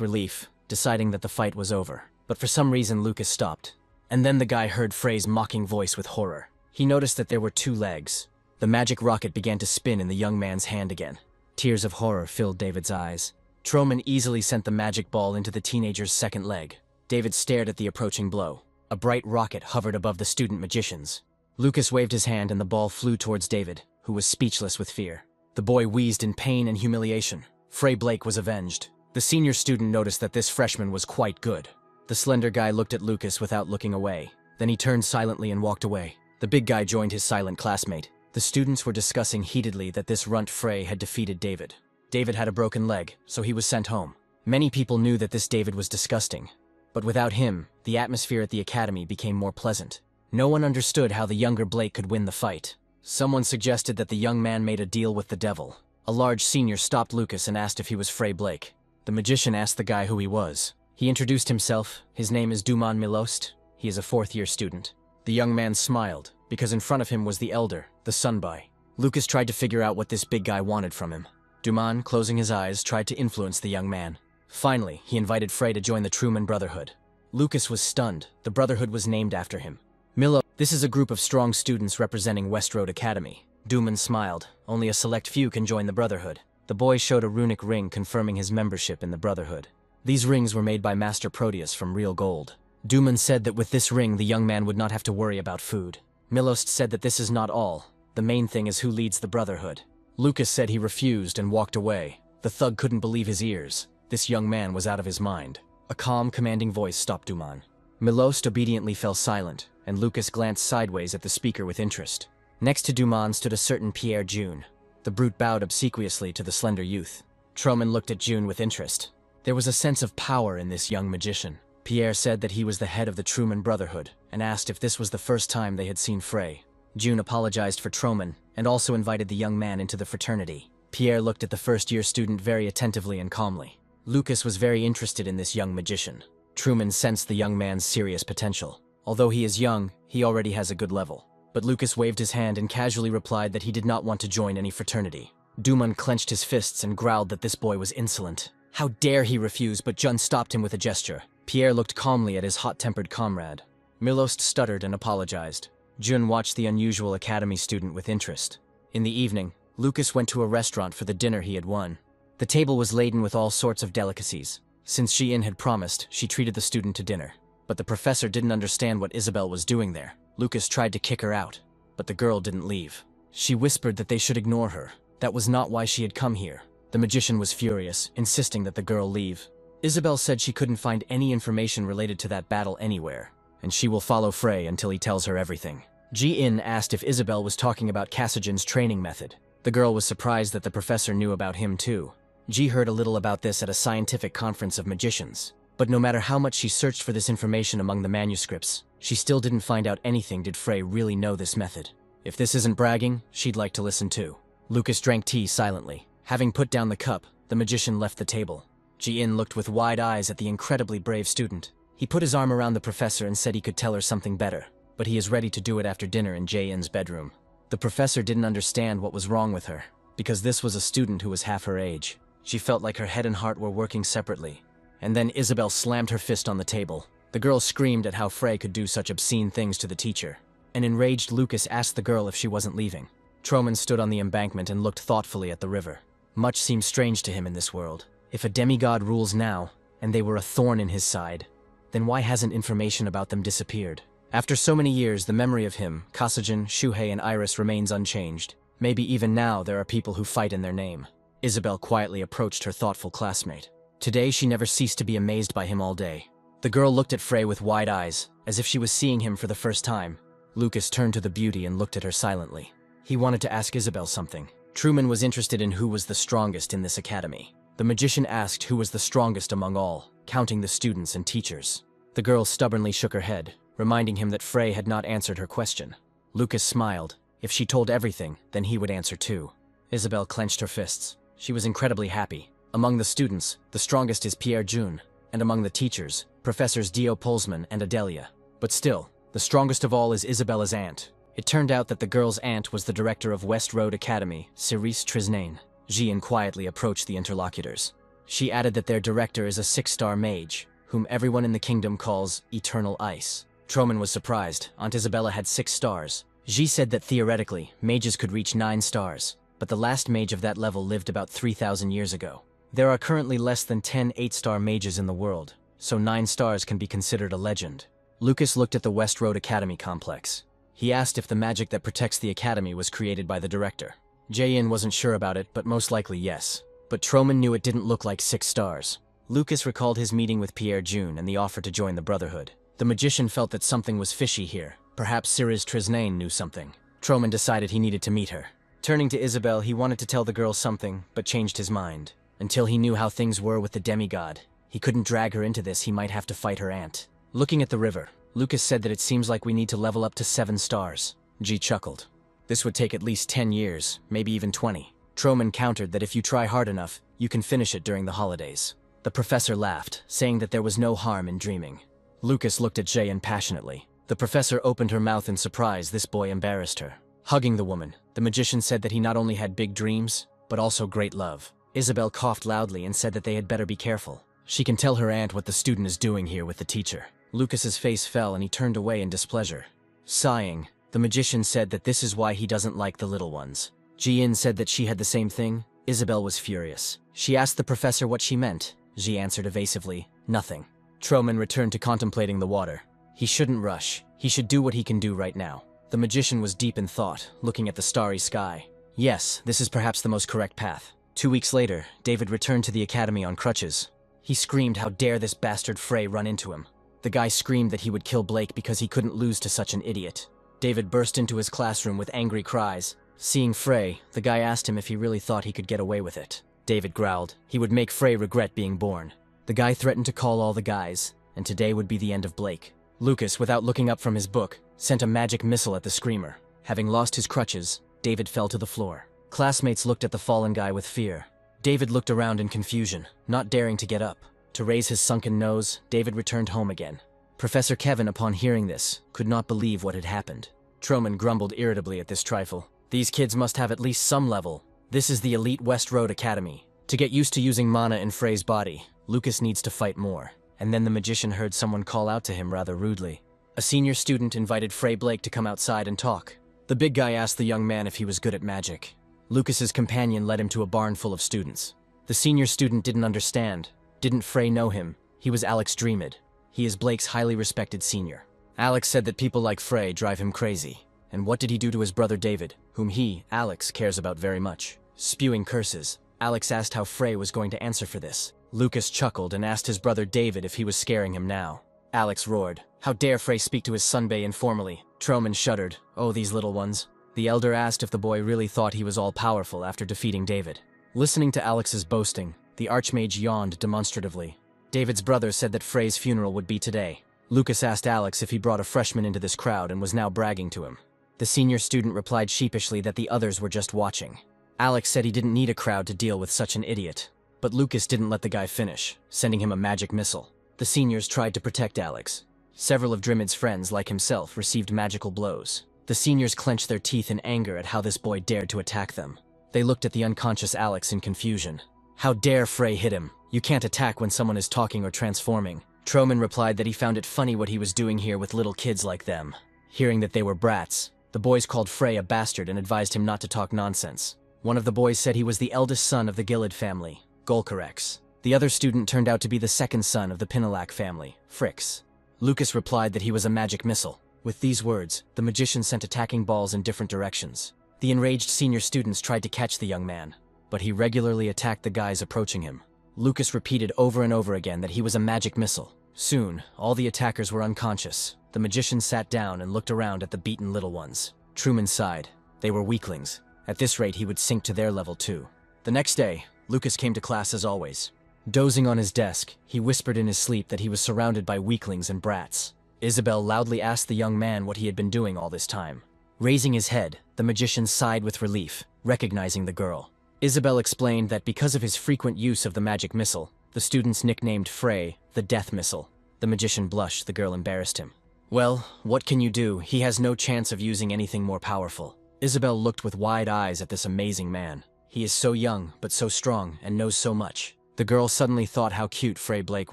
relief, deciding that the fight was over. But for some reason, Lucas stopped. And then the guy heard Frey's mocking voice with horror. He noticed that there were two legs. The magic rocket began to spin in the young man's hand again. Tears of horror filled David's eyes. Troman easily sent the magic ball into the teenager's second leg. David stared at the approaching blow. A bright rocket hovered above the student magicians. Lucas waved his hand and the ball flew towards David, who was speechless with fear. The boy wheezed in pain and humiliation. Frey Blake was avenged. The senior student noticed that this freshman was quite good. The slender guy looked at Lucas without looking away. Then he turned silently and walked away. The big guy joined his silent classmate. The students were discussing heatedly that this runt Frey had defeated David. David had a broken leg, so he was sent home. Many people knew that this David was disgusting. But without him, the atmosphere at the academy became more pleasant. No one understood how the younger Blake could win the fight. Someone suggested that the young man made a deal with the devil. A large senior stopped Lucas and asked if he was Frey Blake. The magician asked the guy who he was. He introduced himself. His name is Duman Milost. He is a fourth-year student. The young man smiled, because in front of him was the elder, the Sunbai. Lucas tried to figure out what this big guy wanted from him. Duman, closing his eyes, tried to influence the young man. Finally, he invited Frey to join the Truman Brotherhood. Lucas was stunned. The Brotherhood was named after him. Milo, this is a group of strong students representing West Road Academy. Duman smiled. Only a select few can join the Brotherhood. The boy showed a runic ring confirming his membership in the Brotherhood. These rings were made by Master Proteus from real gold. Duman said that with this ring, the young man would not have to worry about food. Milost said that this is not all. The main thing is who leads the Brotherhood. Lucas said he refused and walked away. The thug couldn't believe his ears. This young man was out of his mind. A calm, commanding voice stopped Duman. Milost obediently fell silent, and Lucas glanced sideways at the speaker with interest. Next to Duman stood a certain Pierre June. The brute bowed obsequiously to the slender youth. Troman looked at June with interest. There was a sense of power in this young magician. Pierre said that he was the head of the Truman Brotherhood, and asked if this was the first time they had seen Frey. June apologized for Troman, and also invited the young man into the fraternity. Pierre looked at the first-year student very attentively and calmly. Lucas was very interested in this young magician. Truman sensed the young man's serious potential. Although he is young, he already has a good level. But Lucas waved his hand and casually replied that he did not want to join any fraternity. Duman clenched his fists and growled that this boy was insolent. How dare he refuse, but Jun stopped him with a gesture. Pierre looked calmly at his hot-tempered comrade. Milost stuttered and apologized. Jun watched the unusual academy student with interest. In the evening, Lucas went to a restaurant for the dinner he had won. The table was laden with all sorts of delicacies. Since Shi-In had promised, she treated the student to dinner. But the professor didn't understand what Isabel was doing there. Lucas tried to kick her out, but the girl didn't leave. She whispered that they should ignore her. That was not why she had come here. The magician was furious, insisting that the girl leave. Isabel said she couldn't find any information related to that battle anywhere, and she will follow Frey until he tells her everything. Ji-in asked if Isabel was talking about Kasajan's training method. The girl was surprised that the professor knew about him too. Ji heard a little about this at a scientific conference of magicians. But no matter how much she searched for this information among the manuscripts, she still didn't find out anything. Did Frey really know this method? If this isn't bragging, she'd like to listen too. Lucas drank tea silently. Having put down the cup, the magician left the table. Ji-in looked with wide eyes at the incredibly brave student. He put his arm around the professor and said he could tell her something better, but he is ready to do it after dinner in Ji-in's bedroom. The professor didn't understand what was wrong with her, because this was a student who was half her age. She felt like her head and heart were working separately. And then Isabel slammed her fist on the table. The girl screamed at how Frey could do such obscene things to the teacher. An enraged Lucas asked the girl if she wasn't leaving. Troman stood on the embankment and looked thoughtfully at the river. Much seemed strange to him in this world. If a demigod rules now, and they were a thorn in his side, then why hasn't information about them disappeared? After so many years, the memory of him, Kasajan, Shuhei, and Iris remains unchanged. Maybe even now there are people who fight in their name. Isabel quietly approached her thoughtful classmate. Today she never ceased to be amazed by him all day. The girl looked at Frey with wide eyes, as if she was seeing him for the first time. Lucas turned to the beauty and looked at her silently. He wanted to ask Isabel something. Truman was interested in who was the strongest in this academy. The magician asked who was the strongest among all, counting the students and teachers. The girl stubbornly shook her head, reminding him that Frey had not answered her question. Lucas smiled. If she told everything, then he would answer too. Isabel clenched her fists. She was incredibly happy. Among the students, the strongest is Pierre June, and among the teachers, Professors Dio Polsman and Adelia. But still, the strongest of all is Isabella's aunt. It turned out that the girl's aunt was the director of West Road Academy, Cerise Trisnain. Ji-in quietly approached the interlocutors. She added that their director is a 6-star mage, whom everyone in the kingdom calls Eternal Ice. Troman was surprised. Aunt Isabella had 6 stars. Ji said that theoretically, mages could reach 9 stars, but the last mage of that level lived about 3,000 years ago. There are currently less than 10 8-star mages in the world, so 9 stars can be considered a legend. Lucas looked at the West Road Academy complex. He asked if the magic that protects the academy was created by the director. Jae-in wasn't sure about it, but most likely yes. But Troman knew it didn't look like 6 stars. Lucas recalled his meeting with Pierre June and the offer to join the Brotherhood. The magician felt that something was fishy here. Perhaps Cerise Trisnain knew something. Troman decided he needed to meet her. Turning to Isabel, he wanted to tell the girl something, but changed his mind. Until he knew how things were with the demigod, he couldn't drag her into this. He might have to fight her aunt. Looking at the river, Lucas said that it seems like we need to level up to 7 stars. G chuckled. This would take at least 10 years, maybe even 20. Troman countered that if you try hard enough, you can finish it during the holidays. The professor laughed, saying that there was no harm in dreaming. Lucas looked at Jae-in passionately. The professor opened her mouth in surprise. This boy embarrassed her. Hugging the woman, the magician said that he not only had big dreams, but also great love. Isabel coughed loudly and said that they had better be careful. She can tell her aunt what the student is doing here with the teacher. Lucas's face fell and he turned away in displeasure. Sighing, the magician said that this is why he doesn't like the little ones. Ji-in said that she had the same thing. Isabel was furious. She asked the professor what she meant. Ji answered evasively, nothing. Troman returned to contemplating the water. He shouldn't rush. He should do what he can do right now. The magician was deep in thought, looking at the starry sky. Yes, this is perhaps the most correct path. 2 weeks later, David returned to the academy on crutches. He screamed, how dare this bastard Frey run into him. The guy screamed that he would kill Blake because he couldn't lose to such an idiot. David burst into his classroom with angry cries. Seeing Frey, the guy asked him if he really thought he could get away with it. David growled. He would make Frey regret being born. The guy threatened to call all the guys, and today would be the end of Blake. Lucas, without looking up from his book, sent a magic missile at the screamer. Having lost his crutches, David fell to the floor. Classmates looked at the fallen guy with fear. David looked around in confusion, not daring to get up. To raise his sunken nose, David returned home again. Professor Kevin, upon hearing this, could not believe what had happened. Troman grumbled irritably at this trifle. These kids must have at least some level. This is the elite West Road Academy. To get used to using mana in Frey's body, Lucas needs to fight more. And then the magician heard someone call out to him rather rudely. A senior student invited Frey Blake to come outside and talk. The big guy asked the young man if he was good at magic. Lucas's companion led him to a barn full of students. The senior student didn't understand. Didn't Frey know him? He was Alex Dreamed. He is Blake's highly respected senior. Alex said that people like Frey drive him crazy. And what did he do to his brother David, whom he, Alex, cares about very much? Spewing curses, Alex asked how Frey was going to answer for this. Lucas chuckled and asked his brother David if he was scaring him now. Alex roared, "How dare Frey speak to his sunbae informally?" Troman shuddered, "Oh, these little ones." The elder asked if the boy really thought he was all-powerful after defeating David. Listening to Alex's boasting, the Archmage yawned demonstratively. David's brother said that Frey's funeral would be today. Lucas asked Alex if he brought a freshman into this crowd and was now bragging to him. The senior student replied sheepishly that the others were just watching. Alex said he didn't need a crowd to deal with such an idiot. But Lucas didn't let the guy finish, sending him a magic missile. The seniors tried to protect Alex. Several of Drimid's friends, like himself, received magical blows. The seniors clenched their teeth in anger at how this boy dared to attack them. They looked at the unconscious Alex in confusion. "How dare Frey hit him? You can't attack when someone is talking or transforming." Troman replied that he found it funny what he was doing here with little kids like them. Hearing that they were brats, the boys called Frey a bastard and advised him not to talk nonsense. One of the boys said he was the eldest son of the Gillid family, Golcarex. The other student turned out to be the second son of the Pinalac family, Frix. Lucas replied that he was a magic missile. With these words, the magician sent attacking balls in different directions. The enraged senior students tried to catch the young man, but he regularly attacked the guys approaching him. Lucas repeated over and over again that he was a magic missile. Soon, all the attackers were unconscious. The magician sat down and looked around at the beaten little ones. Truman sighed. They were weaklings. At this rate, he would sink to their level too. The next day, Lucas came to class as always. Dozing on his desk, he whispered in his sleep that he was surrounded by weaklings and brats. Isabel loudly asked the young man what he had been doing all this time. Raising his head, the magician sighed with relief, recognizing the girl. Isabel explained that because of his frequent use of the magic missile, the students nicknamed Frey the Death Missile. The magician blushed. The girl embarrassed him. "Well, what can you do? He has no chance of using anything more powerful." Isabel looked with wide eyes at this amazing man. He is so young, but so strong, and knows so much. The girl suddenly thought how cute Frey Blake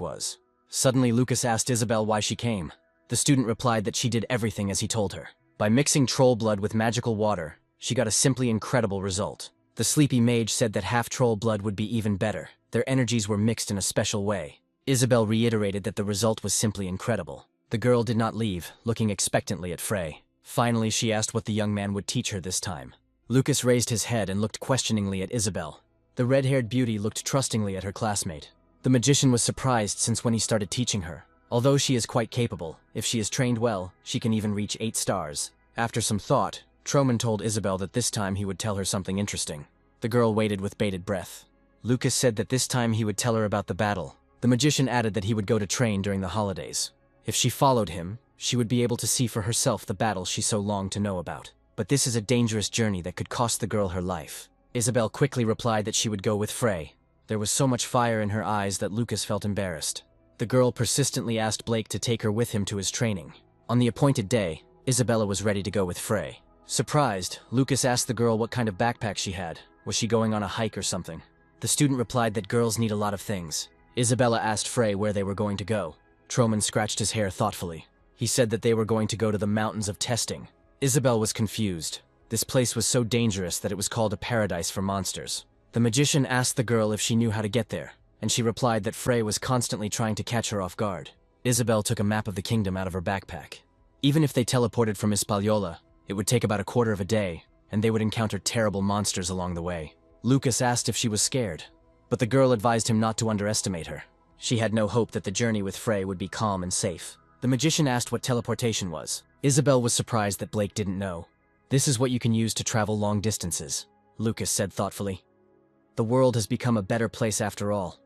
was. Suddenly, Lucas asked Isabel why she came. The student replied that she did everything as he told her. By mixing troll blood with magical water, she got a simply incredible result. The sleepy mage said that half troll blood would be even better. Their energies were mixed in a special way. Isabel reiterated that the result was simply incredible. The girl did not leave, looking expectantly at Frey. Finally, she asked what the young man would teach her this time. Lucas raised his head and looked questioningly at Isabel. The red-haired beauty looked trustingly at her classmate. The magician was surprised since when he started teaching her. Although she is quite capable, if she is trained well, she can even reach 8 stars. After some thought, Troman told Isabel that this time he would tell her something interesting. The girl waited with bated breath. Lucas said that this time he would tell her about the battle. The magician added that he would go to train during the holidays. If she followed him, she would be able to see for herself the battle she so longed to know about. But this is a dangerous journey that could cost the girl her life. Isabel quickly replied that she would go with Frey. There was so much fire in her eyes that Lucas felt embarrassed. The girl persistently asked Blake to take her with him to his training. On the appointed day, Isabella was ready to go with Frey. Surprised, Lucas asked the girl what kind of backpack she had. Was she going on a hike or something? The student replied that girls need a lot of things. Isabella asked Frey where they were going to go. Troman scratched his hair thoughtfully. He said that they were going to go to the Mountains of Testing. Isabel was confused. This place was so dangerous that it was called a paradise for monsters. The magician asked the girl if she knew how to get there, and she replied that Frey was constantly trying to catch her off guard. Isabel took a map of the kingdom out of her backpack. Even if they teleported from Hispaniola, it would take about a quarter of a day, and they would encounter terrible monsters along the way. Lucas asked if she was scared, but the girl advised him not to underestimate her. She had no hope that the journey with Frey would be calm and safe. The magician asked what teleportation was. Isabel was surprised that Blake didn't know. "This is what you can use to travel long distances," Lucas said thoughtfully. "The world has become a better place after all.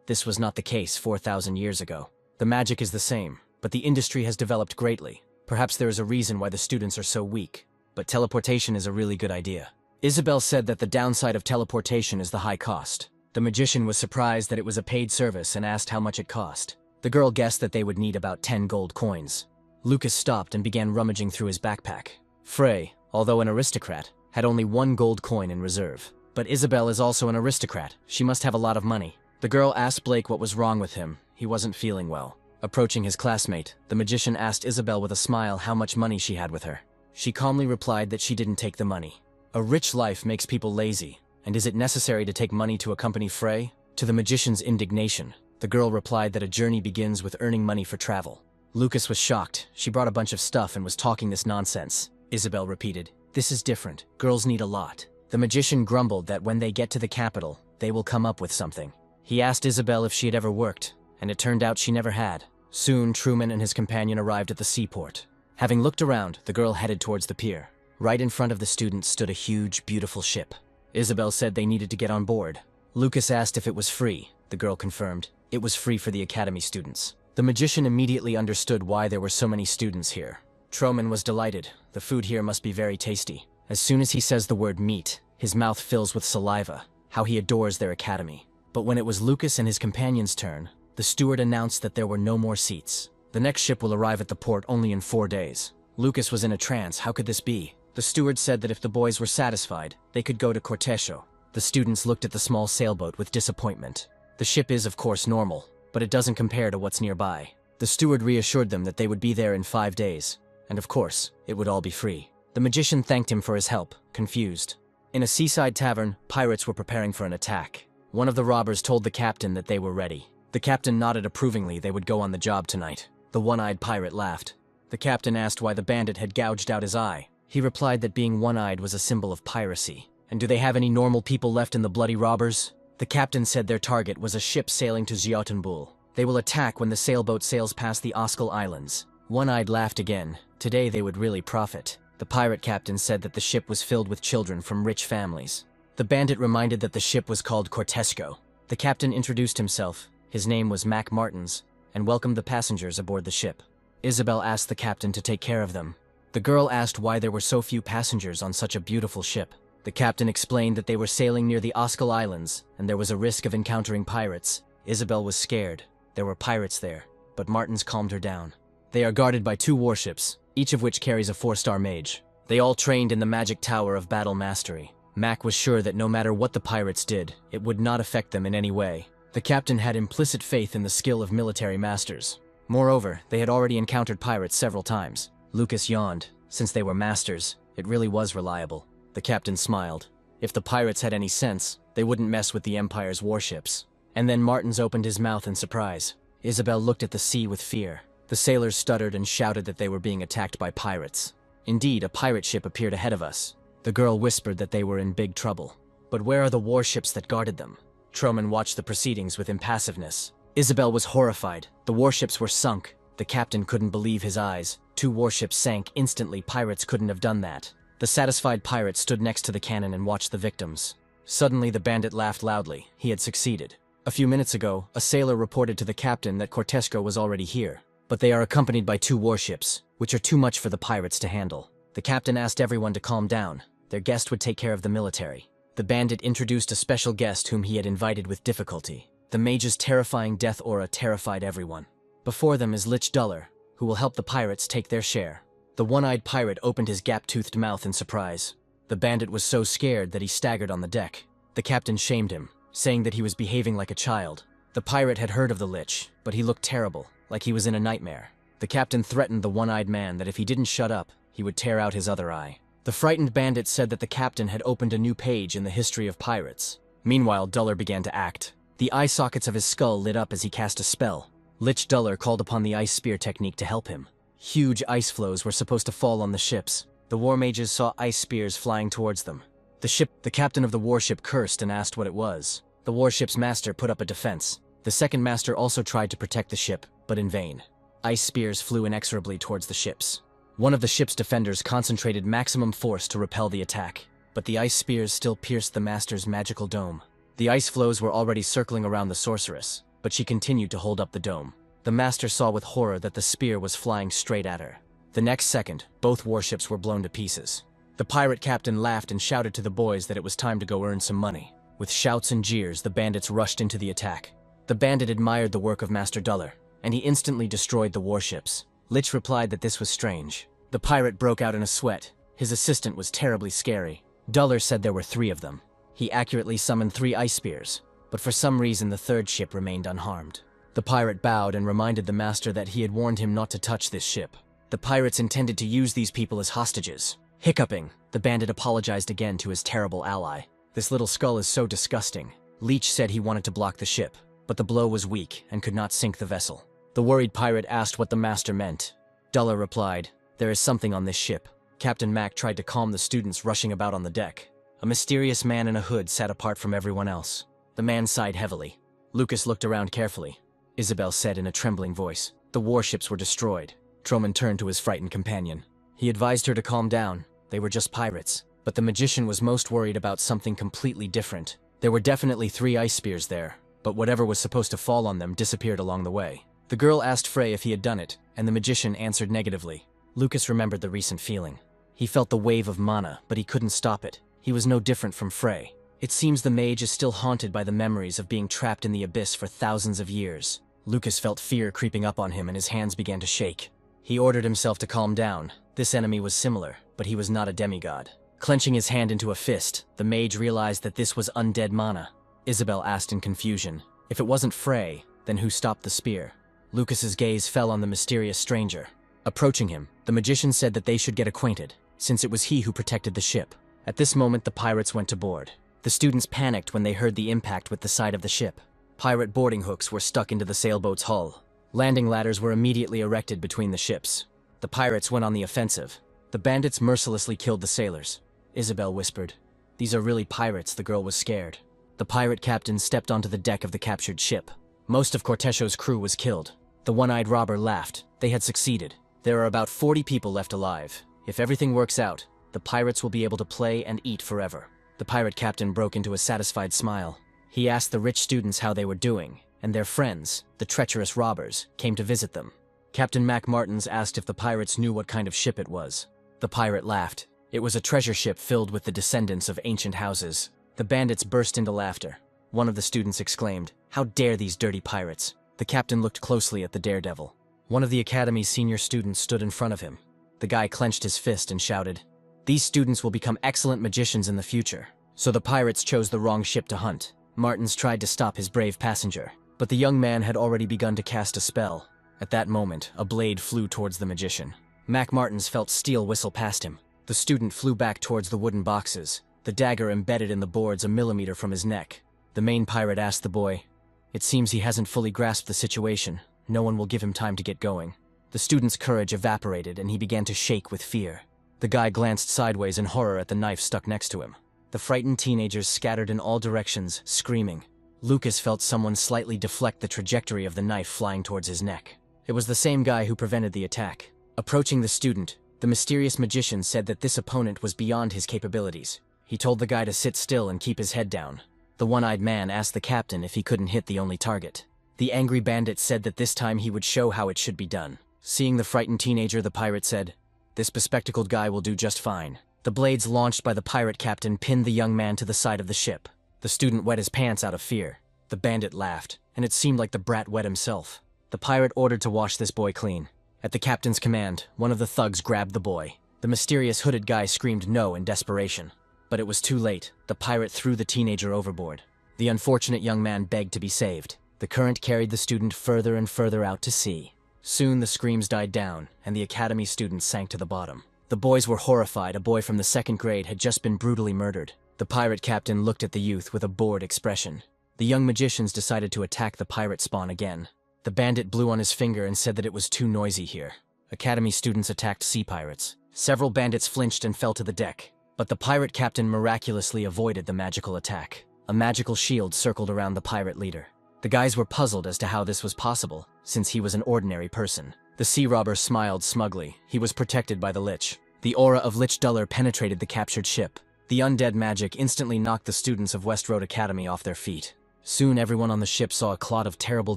This was not the case 4,000 years ago. The magic is the same, but the industry has developed greatly. Perhaps there is a reason why the students are so weak, but teleportation is a really good idea." Isabel said that the downside of teleportation is the high cost. The magician was surprised that it was a paid service and asked how much it cost. The girl guessed that they would need about 10 gold coins. Lucas stopped and began rummaging through his backpack. Frey, although an aristocrat, had only 1 gold coin in reserve. But Isabel is also an aristocrat. She must have a lot of money. The girl asked Blake what was wrong with him. He wasn't feeling well. Approaching his classmate, the magician asked Isabel with a smile how much money she had with her. She calmly replied that she didn't take the money. A rich life makes people lazy, and is it necessary to take money to accompany Frey? To the magician's indignation, The girl replied that a journey begins with earning money for travel. Lucas was shocked. She brought a bunch of stuff and was talking this nonsense. Isabel repeated, "This is different. Girls need a lot." The magician grumbled that when they get to the capital, they will come up with something. He asked Isabel if she had ever worked, and it turned out she never had. Soon, Truman and his companion arrived at the seaport. Having looked around, the girl headed towards the pier. Right in front of the students stood a huge, beautiful ship. Isabel said they needed to get on board. Lucas asked if it was free. The girl confirmed. It was free for the academy students. The magician immediately understood why there were so many students here. Truman was delighted. The food here must be very tasty. As soon as he says the word meat, his mouth fills with saliva. How he adores their academy. But when it was Lucas and his companion's turn, the steward announced that there were no more seats. The next ship will arrive at the port only in 4 days. Lucas was in a trance. How could this be? The steward said that if the boys were satisfied, they could go to Cortesio. The students looked at the small sailboat with disappointment. The ship is, of course, normal, but it doesn't compare to what's nearby. The steward reassured them that they would be there in 5 days, and of course, it would all be free. The magician thanked him for his help, confused. In a seaside tavern, pirates were preparing for an attack. One of the robbers told the captain that they were ready. The captain nodded approvingly. They would go on the job tonight. The one-eyed pirate laughed. The captain asked why the bandit had gouged out his eye. He replied that being one-eyed was a symbol of piracy. And do they have any normal people left in the bloody robbers? The captain said their target was a ship sailing to Xiaotenbul. They will attack when the sailboat sails past the Oskal Islands. One-eyed laughed again. Today they would really profit. The pirate captain said that the ship was filled with children from rich families. The bandit reminded that the ship was called Cortesco. The captain introduced himself. His name was Mac Martins, and welcomed the passengers aboard the ship. Isabel asked the captain to take care of them. The girl asked why there were so few passengers on such a beautiful ship. The captain explained that they were sailing near the Oskal Islands, and there was a risk of encountering pirates. Isabel was scared. There were pirates there, but Martins calmed her down. They are guarded by 2 warships, each of which carries a 4-star mage. They all trained in the magic tower of battle mastery. Mac was sure that no matter what the pirates did, it would not affect them in any way. The captain had implicit faith in the skill of military masters. Moreover, they had already encountered pirates several times. Lucas yawned. Since they were masters, it really was reliable. The captain smiled. If the pirates had any sense, they wouldn't mess with the Empire's warships. And then Martins opened his mouth in surprise. Isabel looked at the sea with fear. The sailors stuttered and shouted that they were being attacked by pirates. Indeed, a pirate ship appeared ahead of us. The girl whispered that they were in big trouble. But where are the warships that guarded them? Truman watched the proceedings with impassiveness. Isabel was horrified. The warships were sunk. The captain couldn't believe his eyes. 2 warships sank instantly. Pirates couldn't have done that. The satisfied pirate stood next to the cannon and watched the victims. Suddenly, the bandit laughed loudly. He had succeeded. A few minutes ago, a sailor reported to the captain that Cortesco was already here. But they are accompanied by 2 warships, which are too much for the pirates to handle. The captain asked everyone to calm down. Their guest would take care of the military. The bandit introduced a special guest whom he had invited with difficulty. The mage's terrifying death aura terrified everyone. Before them is Lich Duller, who will help the pirates take their share. The one-eyed pirate opened his gap-toothed mouth in surprise. The bandit was so scared that he staggered on the deck. The captain shamed him, saying that he was behaving like a child. The pirate had heard of the Lich, but he looked terrible, like he was in a nightmare. The captain threatened the one-eyed man that if he didn't shut up, he would tear out his other eye. The frightened bandit said that the captain had opened a new page in the history of pirates. Meanwhile, Duller began to act. The eye sockets of his skull lit up as he cast a spell. Lich Duller called upon the ice spear technique to help him. Huge ice floes were supposed to fall on the ships. The war mages saw ice spears flying towards them. The captain of the warship cursed and asked what it was. The warship's master put up a defense. The second master also tried to protect the ship, but in vain. Ice spears flew inexorably towards the ships. One of the ship's defenders concentrated maximum force to repel the attack, but the ice spears still pierced the master's magical dome. The ice floes were already circling around the sorceress, but she continued to hold up the dome. The master saw with horror that the spear was flying straight at her. The next second, both warships were blown to pieces. The pirate captain laughed and shouted to the boys that it was time to go earn some money. With shouts and jeers, the bandits rushed into the attack. The bandit admired the work of Master Duller, and he instantly destroyed the warships. Lich replied that this was strange. The pirate broke out in a sweat. His assistant was terribly scary. Duller said there were 3 of them. He accurately summoned 3 ice spears, but for some reason the third ship remained unharmed. The pirate bowed and reminded the master that he had warned him not to touch this ship. The pirates intended to use these people as hostages. Hiccuping, the bandit apologized again to his terrible ally. This little skull is so disgusting. Leech said he wanted to block the ship, but the blow was weak and could not sink the vessel. The worried pirate asked what the master meant. Duller replied, "There is something on this ship." Captain Mac tried to calm the students rushing about on the deck. A mysterious man in a hood sat apart from everyone else. The man sighed heavily. Lucas looked around carefully. Isabel said in a trembling voice, "The warships were destroyed." Troman turned to his frightened companion. He advised her to calm down. They were just pirates. But the magician was most worried about something completely different. There were definitely 3 ice spears there, but whatever was supposed to fall on them disappeared along the way. The girl asked Frey if he had done it, and the magician answered negatively. Lucas remembered the recent feeling. He felt the wave of mana, but he couldn't stop it. He was no different from Frey. It seems the mage is still haunted by the memories of being trapped in the abyss for thousands of years. Lucas felt fear creeping up on him and his hands began to shake. He ordered himself to calm down. This enemy was similar, but he was not a demigod. Clenching his hand into a fist, the mage realized that this was undead mana. Isabel asked in confusion, if it wasn't Frey, then who stopped the spear? Lucas's gaze fell on the mysterious stranger. Approaching him, the magician said that they should get acquainted, since it was he who protected the ship. At this moment, the pirates went to board. The students panicked when they heard the impact with the side of the ship. Pirate boarding hooks were stuck into the sailboat's hull. Landing ladders were immediately erected between the ships. The pirates went on the offensive. The bandits mercilessly killed the sailors. Isabel whispered, "These are really pirates." The girl was scared. The pirate captain stepped onto the deck of the captured ship. Most of Cortesho's crew was killed. The one-eyed robber laughed. They had succeeded. There are about 40 people left alive. If everything works out, the pirates will be able to play and eat forever. The pirate captain broke into a satisfied smile. He asked the rich students how they were doing, and their friends, the treacherous robbers, came to visit them. Captain Mac Martins asked if the pirates knew what kind of ship it was. The pirate laughed. It was a treasure ship filled with the descendants of ancient houses. The bandits burst into laughter. One of the students exclaimed, "How dare these dirty pirates?" The captain looked closely at the daredevil. One of the academy's senior students stood in front of him. The guy clenched his fist and shouted, "These students will become excellent magicians in the future." So the pirates chose the wrong ship to hunt. Martins tried to stop his brave passenger, but the young man had already begun to cast a spell. At that moment, a blade flew towards the magician. Mac Martins felt steel whistle past him. The student flew back towards the wooden boxes, the dagger embedded in the boards a millimeter from his neck. The main pirate asked the boy, "It seems he hasn't fully grasped the situation. No one will give him time to get going." The student's courage evaporated and he began to shake with fear. The guy glanced sideways in horror at the knife stuck next to him. The frightened teenagers scattered in all directions, screaming. Lucas felt someone slightly deflect the trajectory of the knife flying towards his neck. It was the same guy who prevented the attack. Approaching the student, the mysterious magician said that this opponent was beyond his capabilities. He told the guy to sit still and keep his head down. The one-eyed man asked the captain if he couldn't hit the only target. The angry bandit said that this time he would show how it should be done. Seeing the frightened teenager, the pirate said, "This bespectacled guy will do just fine." The blades launched by the pirate captain pinned the young man to the side of the ship. The student wet his pants out of fear. The bandit laughed, and it seemed like the brat wet himself. The pirate ordered to wash this boy clean. At the captain's command, one of the thugs grabbed the boy. The mysterious hooded guy screamed no in desperation. But it was too late. The pirate threw the teenager overboard. The unfortunate young man begged to be saved. The current carried the student further and further out to sea. Soon the screams died down, and the academy students sank to the bottom. The boys were horrified. A boy from the 2nd grade had just been brutally murdered. The pirate captain looked at the youth with a bored expression. The young magicians decided to attack the pirate spawn again. The bandit blew on his finger and said that it was too noisy here. Academy students attacked sea pirates. Several bandits flinched and fell to the deck. But the pirate captain miraculously avoided the magical attack. A magical shield circled around the pirate leader. The guys were puzzled as to how this was possible, since he was an ordinary person. The sea robber smiled smugly. He was protected by the Lich. The aura of Lich Duller penetrated the captured ship. The undead magic instantly knocked the students of West Road Academy off their feet. Soon everyone on the ship saw a clot of terrible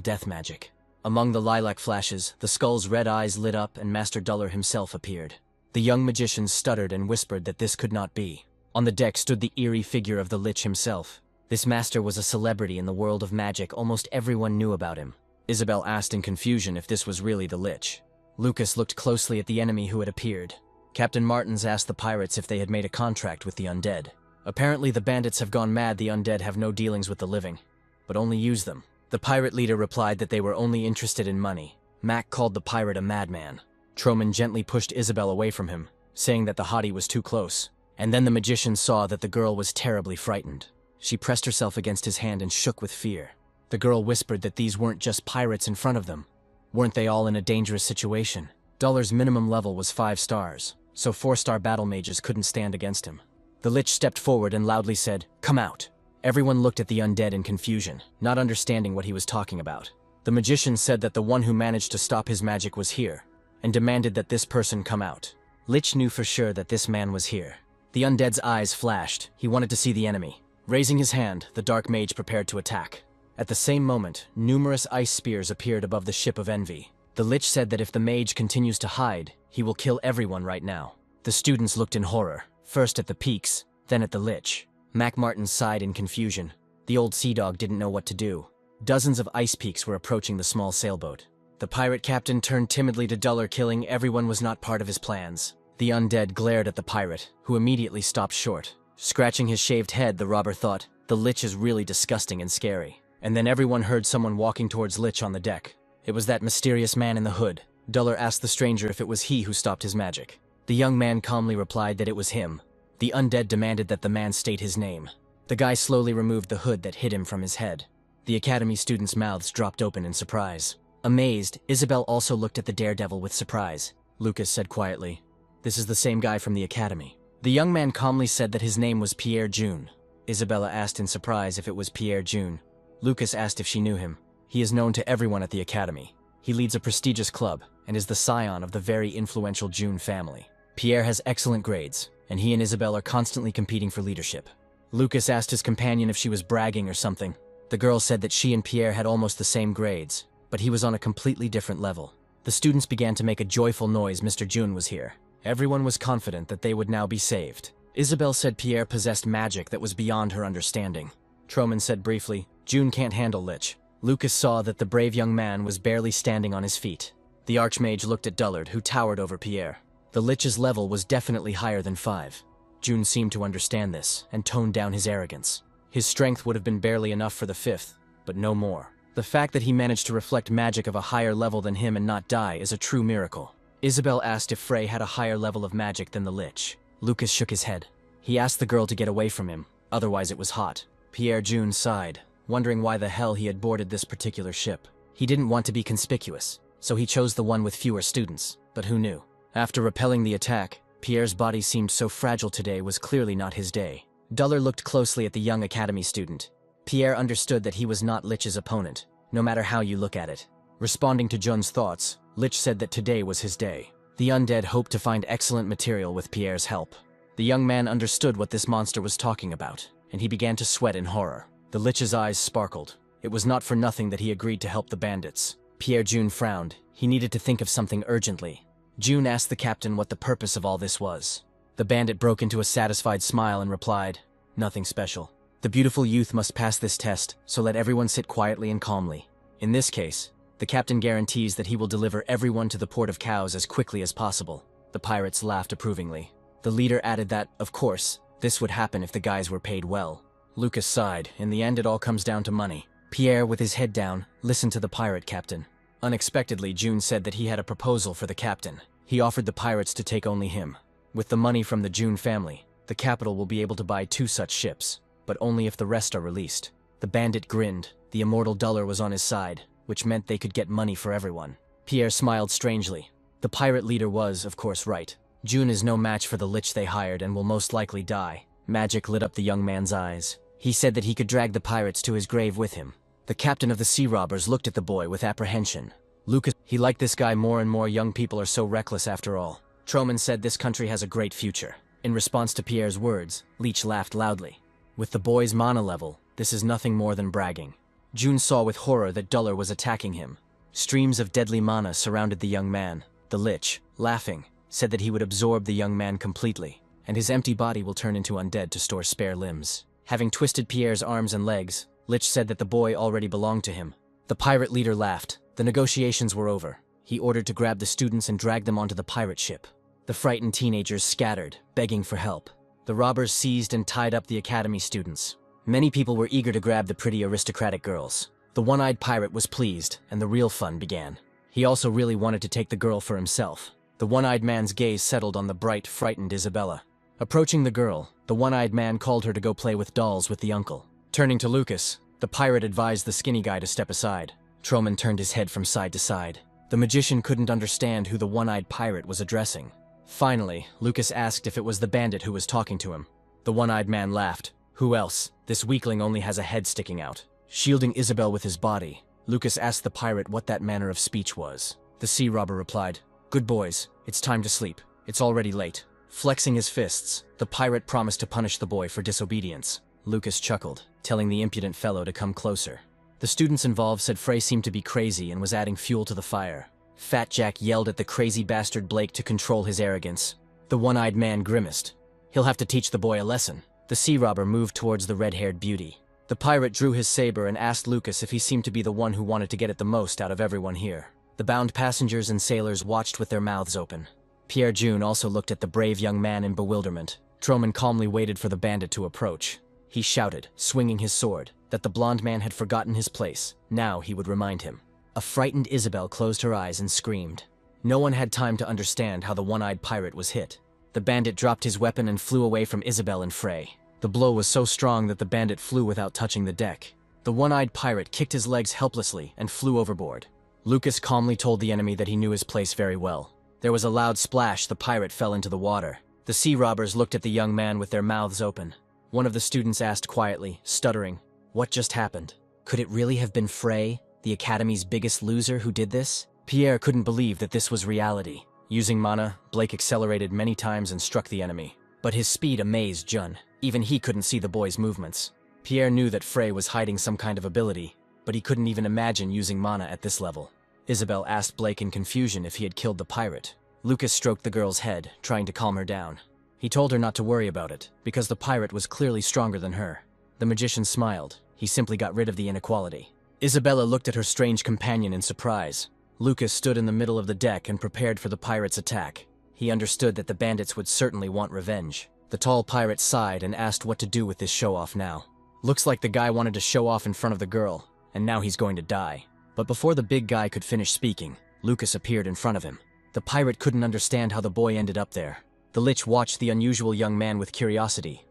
death magic. Among the lilac flashes, the skull's red eyes lit up and Master Duller himself appeared. The young magician stuttered and whispered that this could not be. On the deck stood the eerie figure of the Lich himself. This master was a celebrity in the world of magic. Almost everyone knew about him. Isabel asked in confusion if this was really the Lich. Lucas looked closely at the enemy who had appeared. Captain Martins asked the pirates if they had made a contract with the undead. Apparently the bandits have gone mad. The undead have no dealings with the living, but only use them. The pirate leader replied that they were only interested in money. Mac called the pirate a madman. Troman gently pushed Isabel away from him, saying that the hottie was too close. And then the magician saw that the girl was terribly frightened. She pressed herself against his hand and shook with fear. The girl whispered that these weren't just pirates in front of them. Weren't they all in a dangerous situation? Duller's minimum level was 5 stars, so 4-star battle mages couldn't stand against him. The Lich stepped forward and loudly said, "Come out." Everyone looked at the undead in confusion, not understanding what he was talking about. The magician said that the one who managed to stop his magic was here, and demanded that this person come out. Lich knew for sure that this man was here. The undead's eyes flashed. He wanted to see the enemy. Raising his hand, the dark mage prepared to attack. At the same moment, numerous ice spears appeared above the ship of envy. The Lich said that if the mage continues to hide, he will kill everyone right now. The students looked in horror, first at the peaks, then at the Lich. Mac Martin sighed in confusion. The old sea dog didn't know what to do. Dozens of ice peaks were approaching the small sailboat. The pirate captain turned timidly to Duller, killing everyone was not part of his plans. The undead glared at the pirate, who immediately stopped short. Scratching his shaved head, the robber thought, the Lich is really disgusting and scary. And then everyone heard someone walking towards Lich on the deck. It was that mysterious man in the hood. Duller asked the stranger if it was he who stopped his magic. The young man calmly replied that it was him. The undead demanded that the man state his name. The guy slowly removed the hood that hid him from his head. The academy students' mouths dropped open in surprise. Amazed, Isabel also looked at the daredevil with surprise. Lucas said quietly, "This is the same guy from the academy." The young man calmly said that his name was Pierre June. Isabella asked in surprise if it was Pierre June. Lucas asked if she knew him. He is known to everyone at the academy. He leads a prestigious club and is the scion of the very influential June family. Pierre has excellent grades, and he and Isabel are constantly competing for leadership. Lucas asked his companion if she was bragging or something. The girl said that she and Pierre had almost the same grades, but he was on a completely different level. The students began to make a joyful noise. Mr. June was here. Everyone was confident that they would now be saved. Isabel said Pierre possessed magic that was beyond her understanding. Troman said briefly, "June can't handle Lich." Lucas saw that the brave young man was barely standing on his feet. The Archmage looked at Dullard, who towered over Pierre. The Lich's level was definitely higher than 5. June seemed to understand this, and toned down his arrogance. His strength would have been barely enough for the 5th, but no more. The fact that he managed to reflect magic of a higher level than him and not die is a true miracle. Isabel asked if Frey had a higher level of magic than the Lich. Lucas shook his head. He asked the girl to get away from him, otherwise it was hot. Pierre June sighed, wondering why the hell he had boarded this particular ship. He didn't want to be conspicuous, so he chose the one with fewer students, but who knew? After repelling the attack, Pierre's body seemed so fragile today was clearly not his day. Duller looked closely at the young academy student. Pierre understood that he was not Lich's opponent, no matter how you look at it. Responding to Jun's thoughts, Lich said that today was his day. The undead hoped to find excellent material with Pierre's help. The young man understood what this monster was talking about, and he began to sweat in horror. The Lich's eyes sparkled. It was not for nothing that he agreed to help the bandits. Pierre June frowned. He needed to think of something urgently. June asked the captain what the purpose of all this was. The bandit broke into a satisfied smile and replied, "Nothing special. The beautiful youth must pass this test, so let everyone sit quietly and calmly. In this case, the captain guarantees that he will deliver everyone to the port of Cows as quickly as possible." The pirates laughed approvingly. The leader added that, of course, this would happen if the guys were paid well. Lucas sighed. In the end, it all comes down to money. Pierre, with his head down, listened to the pirate captain. Unexpectedly, June said that he had a proposal for the captain. He offered the pirates to take only him. With the money from the June family, the capital will be able to buy 2 such ships, but only if the rest are released. The bandit grinned. The immortal Duller was on his side, which meant they could get money for everyone. Pierre smiled strangely. The pirate leader was, of course, right. June is no match for the Lich they hired and will most likely die. Magic lit up the young man's eyes. He said that he could drag the pirates to his grave with him. The captain of the sea robbers looked at the boy with apprehension. Lucas, he liked this guy more and more. Young people are so reckless after all. Troman said this country has a great future. In response to Pierre's words, Leech laughed loudly. With the boy's mana level, this is nothing more than bragging. June saw with horror that Duller was attacking him. Streams of deadly mana surrounded the young man. The Lich, laughing, said that he would absorb the young man completely, and his empty body will turn into undead to store spare limbs. Having twisted Pierre's arms and legs, Lich said that the boy already belonged to him. The pirate leader laughed. The negotiations were over. He ordered to grab the students and drag them onto the pirate ship. The frightened teenagers scattered, begging for help. The robbers seized and tied up the academy students. Many people were eager to grab the pretty aristocratic girls. The one-eyed pirate was pleased, and the real fun began. He also really wanted to take the girl for himself. The one-eyed man's gaze settled on the bright, frightened Isabella. Approaching the girl, the one-eyed man called her to go play with dolls with the uncle. Turning to Lucas, The pirate advised the skinny guy to step aside. Troman turned his head from side to side. The magician couldn't understand who the one-eyed pirate was addressing. Finally, Lucas asked if it was the bandit who was talking to him. The one-eyed man laughed. Who else? This weakling only has a head sticking out. Shielding Isabel with his body, Lucas asked the pirate what that manner of speech was. The sea robber replied, "Good boys, it's time to sleep. It's already late." Flexing his fists, the pirate promised to punish the boy for disobedience. Lucas chuckled, telling the impudent fellow to come closer. The students involved said Frey seemed to be crazy and was adding fuel to the fire. Fat Jack yelled at the crazy bastard Blake to control his arrogance. The one-eyed man grimaced. He'll have to teach the boy a lesson. The sea robber moved towards the red-haired beauty. The pirate drew his saber and asked Lucas if he seemed to be the one who wanted to get it the most out of everyone here. The bound passengers and sailors watched with their mouths open. Pierre June also looked at the brave young man in bewilderment. Troman calmly waited for the bandit to approach. He shouted, swinging his sword, that the blond man had forgotten his place. Now he would remind him. A frightened Isabel closed her eyes and screamed. No one had time to understand how the one-eyed pirate was hit. The bandit dropped his weapon and flew away from Isabel and Frey. The blow was so strong that the bandit flew without touching the deck. The one-eyed pirate kicked his legs helplessly and flew overboard. Lucas calmly told the enemy that he knew his place very well. There was a loud splash. The pirate fell into the water. The sea robbers looked at the young man with their mouths open. One of the students asked quietly, stuttering, "What just happened? Could it really have been Frey, the Academy's biggest loser, who did this?" Pierre couldn't believe that this was reality. Using mana, Blake accelerated many times and struck the enemy. But his speed amazed Jun. Even he couldn't see the boy's movements. Pierre knew that Frey was hiding some kind of ability, but he couldn't even imagine using mana at this level. Isabel asked Blake in confusion if he had killed the pirate. Lucas stroked the girl's head, trying to calm her down. He told her not to worry about it, because the pirate was clearly stronger than her. The magician smiled. He simply got rid of the inequality. Isabella looked at her strange companion in surprise. Lucas stood in the middle of the deck and prepared for the pirate's attack. He understood that the bandits would certainly want revenge. The tall pirate sighed and asked what to do with this show-off now. Looks like the guy wanted to show off in front of the girl, and now he's going to die. But before the big guy could finish speaking, Lucas appeared in front of him. The pirate couldn't understand how the boy ended up there. The Lich watched the unusual young man with curiosity.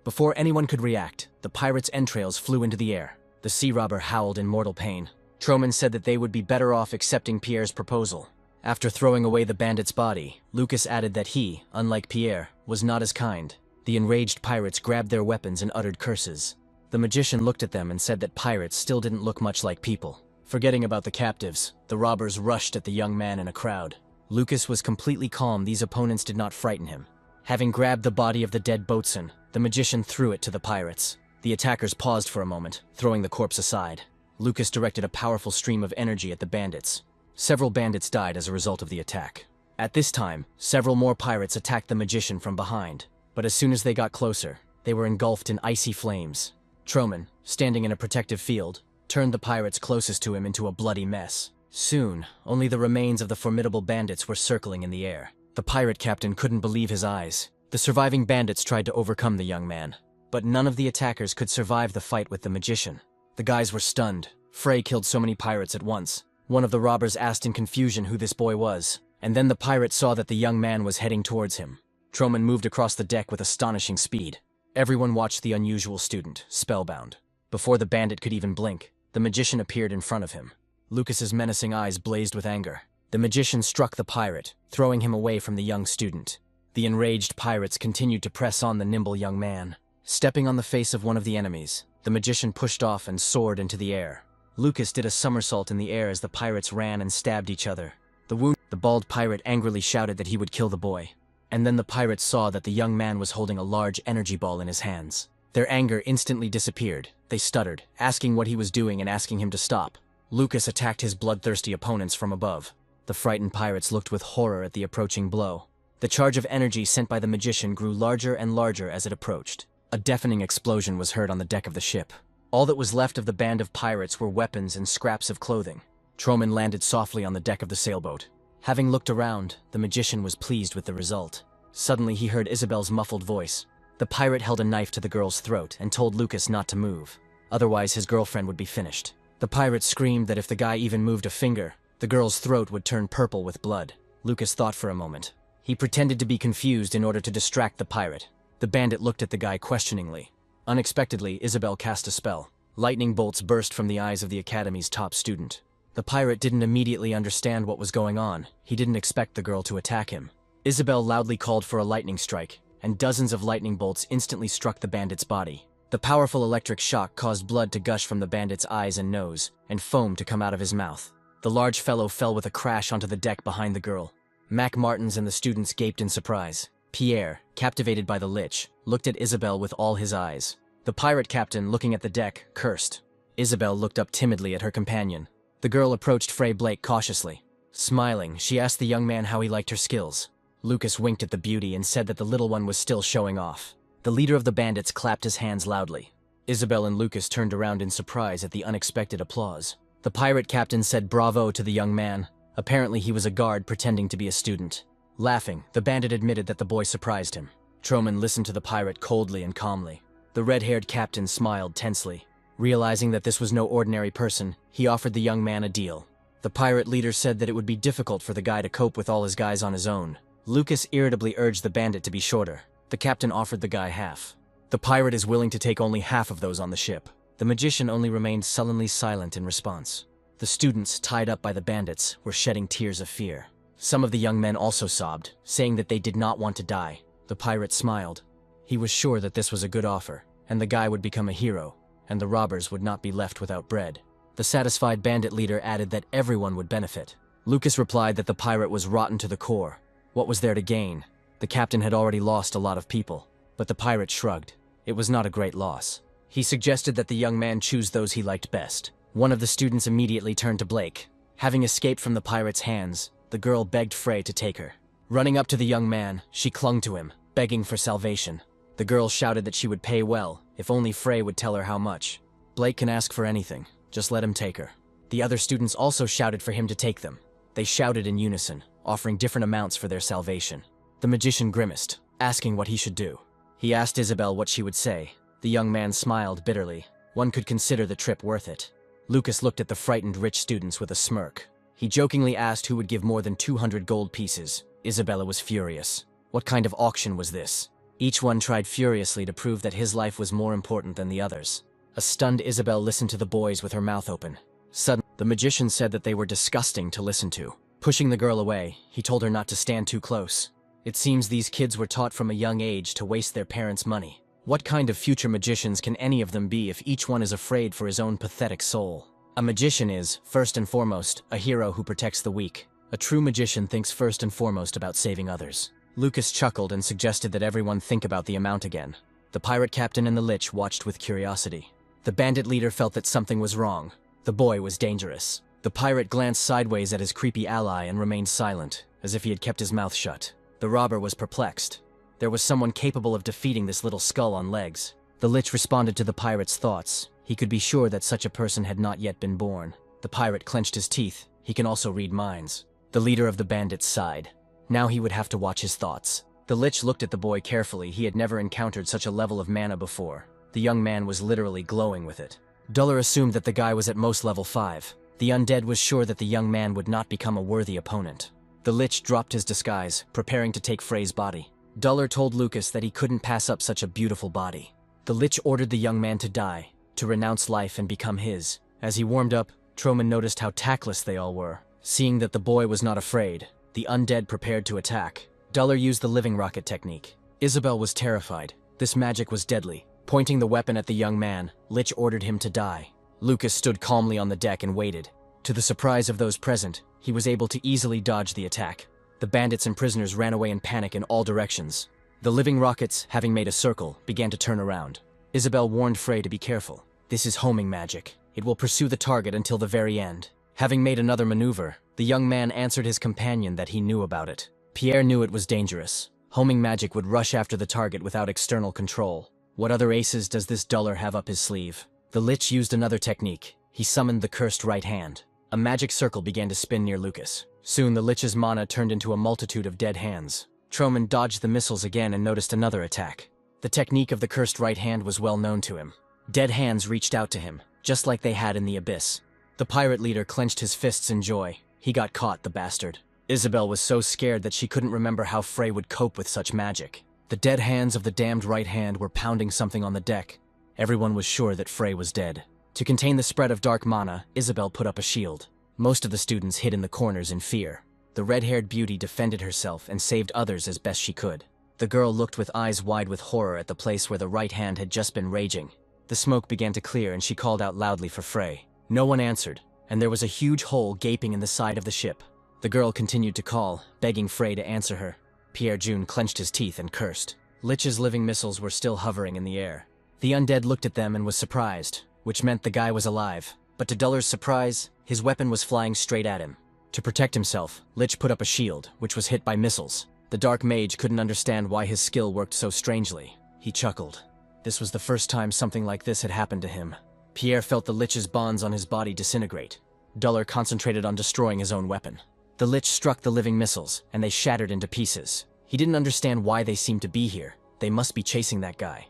Before anyone could react, the pirate's entrails flew into the air. The sea robber howled in mortal pain. Troman said that they would be better off accepting Pierre's proposal. After throwing away the bandit's body, Lucas added that he, unlike Pierre, was not as kind. The enraged pirates grabbed their weapons and uttered curses. The magician looked at them and said that pirates still didn't look much like people. Forgetting about the captives, the robbers rushed at the young man in a crowd. Lucas was completely calm. These opponents did not frighten him. Having grabbed the body of the dead boatswain, the magician threw it to the pirates. The attackers paused for a moment, throwing the corpse aside. Lucas directed a powerful stream of energy at the bandits. Several bandits died as a result of the attack. At this time, several more pirates attacked the magician from behind, but as soon as they got closer, they were engulfed in icy flames. Troman, standing in a protective field, turned the pirates closest to him into a bloody mess. Soon, only the remains of the formidable bandits were circling in the air. The pirate captain couldn't believe his eyes. The surviving bandits tried to overcome the young man, but none of the attackers could survive the fight with the magician. The guys were stunned. Frey killed so many pirates at once. One of the robbers asked in confusion who this boy was, and then the pirate saw that the young man was heading towards him. Troman moved across the deck with astonishing speed. Everyone watched the unusual student, spellbound. Before the bandit could even blink, the magician appeared in front of him. Lucas's menacing eyes blazed with anger. The magician struck the pirate, throwing him away from the young student. The enraged pirates continued to press on the nimble young man. Stepping on the face of one of the enemies, the magician pushed off and soared into the air. Lucas did a somersault in the air as the pirates ran and stabbed each other. The bald pirate angrily shouted that he would kill the boy. And then the pirates saw that the young man was holding a large energy ball in his hands. Their anger instantly disappeared. They stuttered, asking what he was doing and asking him to stop. Lucas attacked his bloodthirsty opponents from above. The frightened pirates looked with horror at the approaching blow. The charge of energy sent by the magician grew larger and larger as it approached. A deafening explosion was heard on the deck of the ship. All that was left of the band of pirates were weapons and scraps of clothing. Troman landed softly on the deck of the sailboat. Having looked around, the magician was pleased with the result. Suddenly he heard Isabel's muffled voice. The pirate held a knife to the girl's throat and told Lucas not to move. Otherwise his girlfriend would be finished. The pirate screamed that if the guy even moved a finger, the girl's throat would turn purple with blood. Lucas thought for a moment. He pretended to be confused in order to distract the pirate. The bandit looked at the guy questioningly. Unexpectedly, Isabel cast a spell. Lightning bolts burst from the eyes of the academy's top student. The pirate didn't immediately understand what was going on. He didn't expect the girl to attack him. Isabel loudly called for a lightning strike, and dozens of lightning bolts instantly struck the bandit's body. The powerful electric shock caused blood to gush from the bandit's eyes and nose, and foam to come out of his mouth. The large fellow fell with a crash onto the deck behind the girl. Mac Martins and the students gaped in surprise. Pierre, captivated by the lich, looked at Isabel with all his eyes. The pirate captain, looking at the deck, cursed. Isabel looked up timidly at her companion. The girl approached Frey Blake cautiously. Smiling, she asked the young man how he liked her skills. Lucas winked at the beauty and said that the little one was still showing off. The leader of the bandits clapped his hands loudly. Isabel and Lucas turned around in surprise at the unexpected applause. The pirate captain said bravo to the young man. Apparently he was a guard pretending to be a student. Laughing, the bandit admitted that the boy surprised him. Troman listened to the pirate coldly and calmly. The red-haired captain smiled tensely. Realizing that this was no ordinary person, he offered the young man a deal. The pirate leader said that it would be difficult for the guy to cope with all his guys on his own. Lucas irritably urged the bandit to be shorter. The captain offered the guy half. The pirate is willing to take only half of those on the ship. The magician only remained sullenly silent in response. The students, tied up by the bandits, were shedding tears of fear. Some of the young men also sobbed, saying that they did not want to die. The pirate smiled. He was sure that this was a good offer, and the guy would become a hero, and the robbers would not be left without bread. The satisfied bandit leader added that everyone would benefit. Lucas replied that the pirate was rotten to the core. What was there to gain? The captain had already lost a lot of people, but the pirate shrugged. It was not a great loss. He suggested that the young man choose those he liked best. One of the students immediately turned to Blake. Having escaped from the pirate's hands, the girl begged Frey to take her. Running up to the young man, she clung to him, begging for salvation. The girl shouted that she would pay well, if only Frey would tell her how much. Blake can ask for anything, just let him take her. The other students also shouted for him to take them. They shouted in unison, offering different amounts for their salvation. The magician grimaced, asking what he should do. He asked Isabel what she would say. The young man smiled bitterly. One could consider the trip worth it. Lucas looked at the frightened rich students with a smirk. He jokingly asked who would give more than 200 gold pieces. Isabella was furious. What kind of auction was this? Each one tried furiously to prove that his life was more important than the others. A stunned Isabel listened to the boys with her mouth open. Suddenly, the magician said that they were disgusting to listen to. Pushing the girl away, he told her not to stand too close. It seems these kids were taught from a young age to waste their parents' money. What kind of future magicians can any of them be if each one is afraid for his own pathetic soul? A magician is, first and foremost, a hero who protects the weak. A true magician thinks first and foremost about saving others. Lucas chuckled and suggested that everyone think about the amount again. The pirate captain and the lich watched with curiosity. The bandit leader felt that something was wrong. The boy was dangerous. The pirate glanced sideways at his creepy ally and remained silent, as if he had kept his mouth shut. The robber was perplexed. There was someone capable of defeating this little skull on legs. The lich responded to the pirate's thoughts. He could be sure that such a person had not yet been born. The pirate clenched his teeth. He can also read minds. The leader of the bandits sighed. Now he would have to watch his thoughts. The lich looked at the boy carefully. He had never encountered such a level of mana before. The young man was literally glowing with it. Duller assumed that the guy was at most level 5. The undead was sure that the young man would not become a worthy opponent. The lich dropped his disguise, preparing to take Frey's body. Duller told Lucas that he couldn't pass up such a beautiful body. The lich ordered the young man to die, to renounce life and become his. As he warmed up, Troman noticed how tactless they all were. Seeing that the boy was not afraid, the undead prepared to attack. Duller used the living rocket technique. Isabel was terrified. This magic was deadly. Pointing the weapon at the young man, Lich ordered him to die. Lucas stood calmly on the deck and waited. To the surprise of those present, he was able to easily dodge the attack. The bandits and prisoners ran away in panic in all directions. The living rockets, having made a circle, began to turn around. Isabel warned Frey to be careful. This is homing magic. It will pursue the target until the very end. Having made another maneuver, the young man answered his companion that he knew about it. Pierre knew it was dangerous. Homing magic would rush after the target without external control. What other aces does this duller have up his sleeve? The lich used another technique. He summoned the cursed right hand. A magic circle began to spin near Lucas. Soon the lich's mana turned into a multitude of dead hands. Troman dodged the missiles again and noticed another attack. The technique of the cursed right hand was well known to him. Dead hands reached out to him, just like they had in the abyss. The pirate leader clenched his fists in joy. He got caught, the bastard. Isabel was so scared that she couldn't remember how Frey would cope with such magic. The dead hands of the damned right hand were pounding something on the deck. Everyone was sure that Frey was dead. To contain the spread of dark mana, Isabel put up a shield. Most of the students hid in the corners in fear. The red-haired beauty defended herself and saved others as best she could. The girl looked with eyes wide with horror at the place where the right hand had just been raging. The smoke began to clear and she called out loudly for Frey. No one answered, and there was a huge hole gaping in the side of the ship. The girl continued to call, begging Frey to answer her. Pierre June clenched his teeth and cursed. Lich's living missiles were still hovering in the air. The undead looked at them and was surprised, which meant the guy was alive. But to Duller's surprise, his weapon was flying straight at him. To protect himself, Lich put up a shield, which was hit by missiles. The dark mage couldn't understand why his skill worked so strangely. He chuckled. This was the first time something like this had happened to him. Pierre felt the Lich's bonds on his body disintegrate. Duller concentrated on destroying his own weapon. The Lich struck the living missiles, and they shattered into pieces. He didn't understand why they seemed to be here. They must be chasing that guy.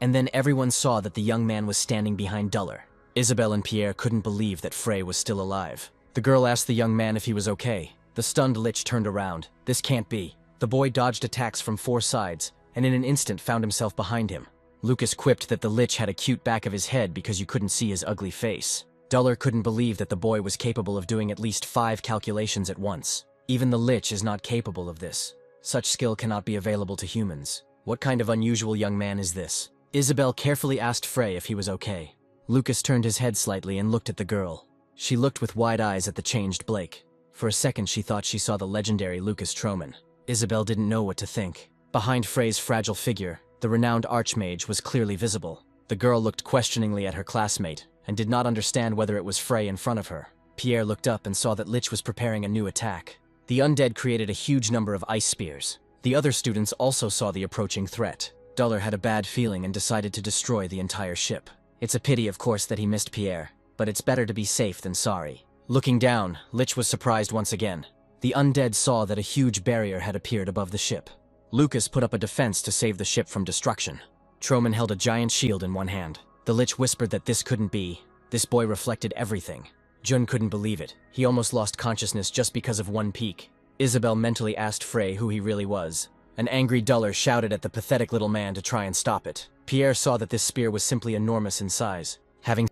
And then everyone saw that the young man was standing behind Duller. Isabel and Pierre couldn't believe that Frey was still alive. The girl asked the young man if he was okay. The stunned Lich turned around. This can't be. The boy dodged attacks from 4 sides, and in an instant found himself behind him. Lucas quipped that the Lich had a cute back of his head because you couldn't see his ugly face. Duller couldn't believe that the boy was capable of doing at least 5 calculations at once. Even the Lich is not capable of this. Such skill cannot be available to humans. What kind of unusual young man is this? Isabel carefully asked Frey if he was okay. Lucas turned his head slightly and looked at the girl. She looked with wide eyes at the changed Blake. For a second she thought she saw the legendary Lucas Troman. Isabel didn't know what to think. Behind Frey's fragile figure, the renowned Archmage was clearly visible. The girl looked questioningly at her classmate, and did not understand whether it was Frey in front of her. Pierre looked up and saw that Lich was preparing a new attack. The undead created a huge number of ice spears. The other students also saw the approaching threat. Duller had a bad feeling and decided to destroy the entire ship. It's a pity, of course, that he missed Pierre, but it's better to be safe than sorry. Looking down, Lich was surprised once again. The undead saw that a huge barrier had appeared above the ship. Lucas put up a defense to save the ship from destruction. Troman held a giant shield in one hand. The Lich whispered that this couldn't be. This boy reflected everything. Jun couldn't believe it. He almost lost consciousness just because of one peek. Isabel mentally asked Frey who he really was. An angry Duller shouted at the pathetic little man to try and stop it. Pierre saw that this spear was simply enormous in size.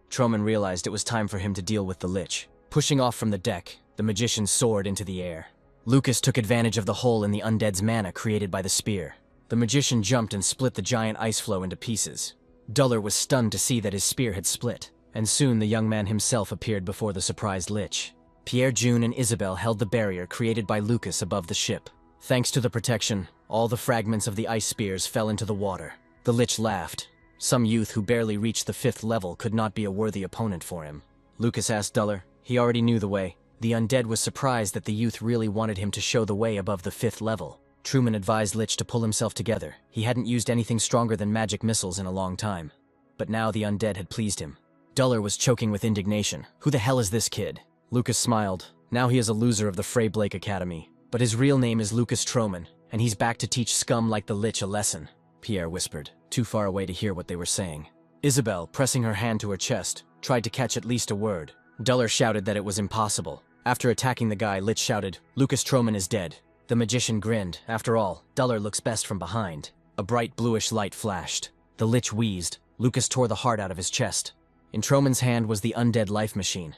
Troman realized it was time for him to deal with the Lich. Pushing off from the deck, the magician soared into the air. Lucas took advantage of the hole in the undead's mana created by the spear. The magician jumped and split the giant ice floe into pieces. Duller was stunned to see that his spear had split, and soon the young man himself appeared before the surprised Lich. Pierre June and Isabel held the barrier created by Lucas above the ship. Thanks to the protection, all the fragments of the ice spears fell into the water. The Lich laughed. Some youth who barely reached the 5th level could not be a worthy opponent for him. Lucas asked Duller. He already knew the way. The undead was surprised that the youth really wanted him to show the way above the 5th level. Truman advised Lich to pull himself together. He hadn't used anything stronger than magic missiles in a long time. But now the undead had pleased him. Duller was choking with indignation. Who the hell is this kid? Lucas smiled. Now he is a loser of the Frey Blake Academy. But his real name is Lucas Troman, and he's back to teach scum like the Lich a lesson. Pierre whispered, too far away to hear what they were saying. Isabel, pressing her hand to her chest, tried to catch at least a word. Duller shouted that it was impossible. After attacking the guy, Lich shouted, Lucas Troman is dead. The magician grinned. After all, Duller looks best from behind. A bright bluish light flashed. The Lich wheezed. Lucas tore the heart out of his chest. In Troman's hand was the undead life machine.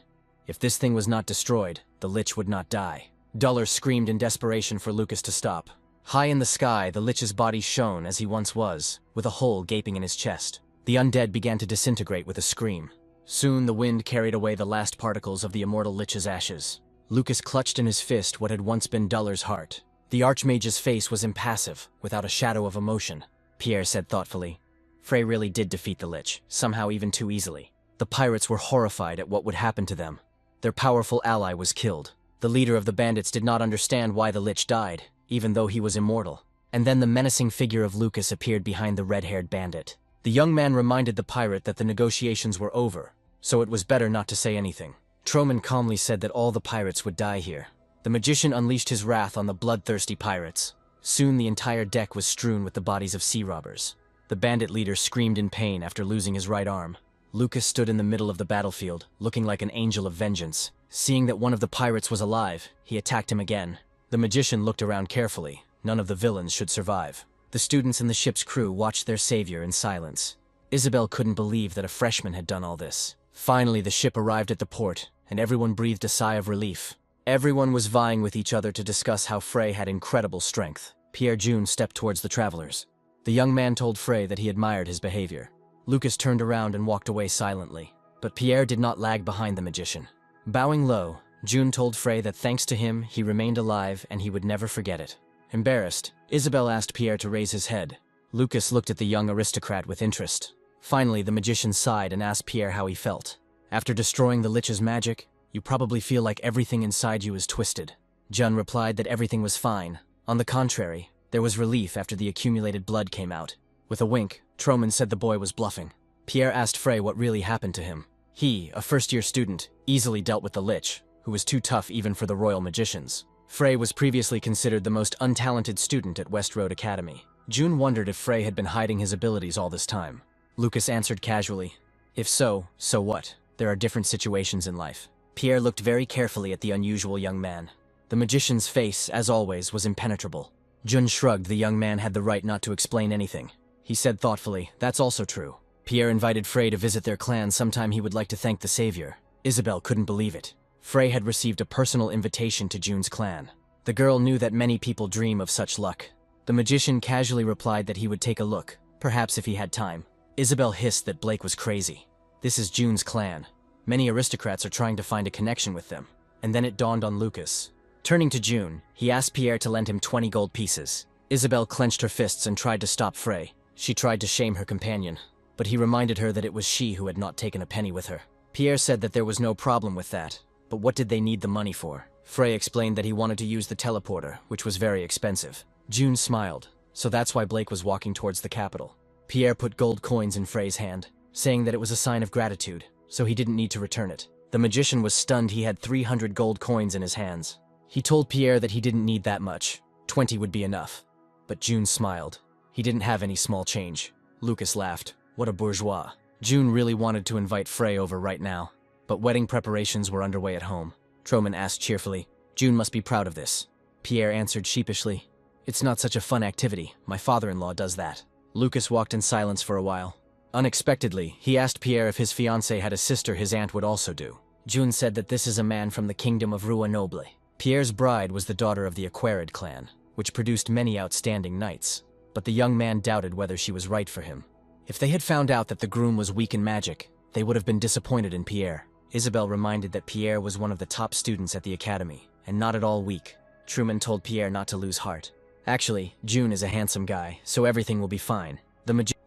If this thing was not destroyed, the Lich would not die. Duller screamed in desperation for Lucas to stop. High in the sky, the Lich's body shone as he once was, with a hole gaping in his chest. The undead began to disintegrate with a scream. Soon the wind carried away the last particles of the immortal Lich's ashes. Lucas clutched in his fist what had once been Duller's heart. The Archmage's face was impassive, without a shadow of emotion. Pierre said thoughtfully, Frey really did defeat the Lich, somehow even too easily. The pirates were horrified at what would happen to them. Their powerful ally was killed. The leader of the bandits did not understand why the Lich died, even though he was immortal. And then the menacing figure of Lucas appeared behind the red-haired bandit. The young man reminded the pirate that the negotiations were over, so it was better not to say anything. Troman calmly said that all the pirates would die here. The magician unleashed his wrath on the bloodthirsty pirates. Soon the entire deck was strewn with the bodies of sea robbers. The bandit leader screamed in pain after losing his right arm. Lucas stood in the middle of the battlefield, looking like an angel of vengeance. Seeing that one of the pirates was alive, he attacked him again. The magician looked around carefully. None of the villains should survive. The students in the ship's crew watched their savior in silence. Isabel couldn't believe that a freshman had done all this. Finally, the ship arrived at the port, and everyone breathed a sigh of relief. Everyone was vying with each other to discuss how Frey had incredible strength. Pierre June stepped towards the travelers. The young man told Frey that he admired his behavior. Lucas turned around and walked away silently. But Pierre did not lag behind the magician. Bowing low, June told Frey that thanks to him, he remained alive and he would never forget it. Embarrassed, Isabelle asked Pierre to raise his head. Lucas looked at the young aristocrat with interest. Finally, the magician sighed and asked Pierre how he felt. After destroying the Lich's magic, you probably feel like everything inside you is twisted. Jun replied that everything was fine. On the contrary, there was relief after the accumulated blood came out. With a wink, Troman said the boy was bluffing. Pierre asked Frey what really happened to him. He, a first-year student, easily dealt with the Lich, who was too tough even for the royal magicians. Frey was previously considered the most untalented student at West Road Academy. June wondered if Frey had been hiding his abilities all this time. Lucas answered casually, "If so, so what? There are different situations in life." Pierre looked very carefully at the unusual young man. The magician's face, as always, was impenetrable. Jun shrugged. The young man had the right not to explain anything. He said thoughtfully, "That's also true." Pierre invited Frey to visit their clan sometime. He would like to thank the savior. Isabelle couldn't believe it. Frey had received a personal invitation to June's clan. The girl knew that many people dream of such luck. The magician casually replied that he would take a look, perhaps if he had time. Isabelle hissed that Blake was crazy. This is June's clan. Many aristocrats are trying to find a connection with them. And then it dawned on Lucas. Turning to June, he asked Pierre to lend him 20 gold pieces. Isabelle clenched her fists and tried to stop Frey. She tried to shame her companion, but he reminded her that it was she who had not taken a penny with her. Pierre said that there was no problem with that, but what did they need the money for? Frey explained that he wanted to use the teleporter, which was very expensive. June smiled, so that's why Blake was walking towards the capital. Pierre put gold coins in Frey's hand, saying that it was a sign of gratitude, so he didn't need to return it. The magician was stunned. He had 300 gold coins in his hands. He told Pierre that he didn't need that much. 20 would be enough. But June smiled. He didn't have any small change. Lucas laughed. What a bourgeois. June really wanted to invite Frey over right now, but wedding preparations were underway at home. Troman asked cheerfully, "June must be proud of this." Pierre answered sheepishly, "It's not such a fun activity. My father-in-law does that." Lucas walked in silence for a while. Unexpectedly, he asked Pierre if his fiancée had a sister his aunt would also do. June said that this is a man from the kingdom of Rua Noble. Pierre's bride was the daughter of the Aquarid clan, which produced many outstanding knights, but the young man doubted whether she was right for him. If they had found out that the groom was weak in magic, they would have been disappointed in Pierre. Isabelle reminded that Pierre was one of the top students at the academy, and not at all weak. Truman told Pierre not to lose heart. Actually, June is a handsome guy, so everything will be fine.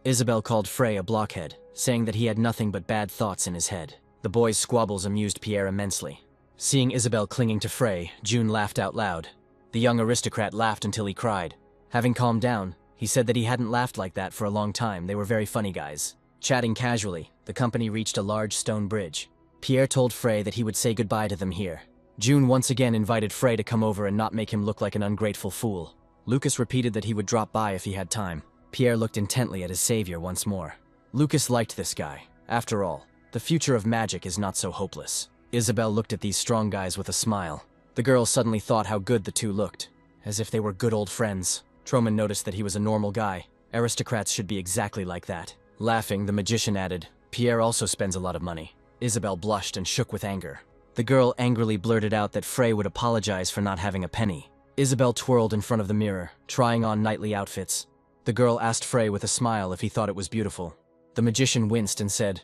Isabelle called Frey a blockhead, saying that he had nothing but bad thoughts in his head. The boys' squabbles amused Pierre immensely. Seeing Isabelle clinging to Frey, June laughed out loud. The young aristocrat laughed until he cried. Having calmed down, he said that he hadn't laughed like that for a long time. They were very funny guys. Chatting casually, the company reached a large stone bridge. Pierre told Frey that he would say goodbye to them here. June once again invited Frey to come over and not make him look like an ungrateful fool. Lucas repeated that he would drop by if he had time. Pierre looked intently at his savior once more. Lucas liked this guy. After all, the future of magic is not so hopeless. Isabelle looked at these strong guys with a smile. The girl suddenly thought how good the two looked, as if they were good old friends. Troman noticed that he was a normal guy. Aristocrats should be exactly like that. Laughing, the magician added, "Pierre also spends a lot of money." Isabelle blushed and shook with anger. The girl angrily blurted out that Frey would apologize for not having a penny. Isabelle twirled in front of the mirror, trying on knightly outfits. The girl asked Frey with a smile if he thought it was beautiful. The magician winced and said,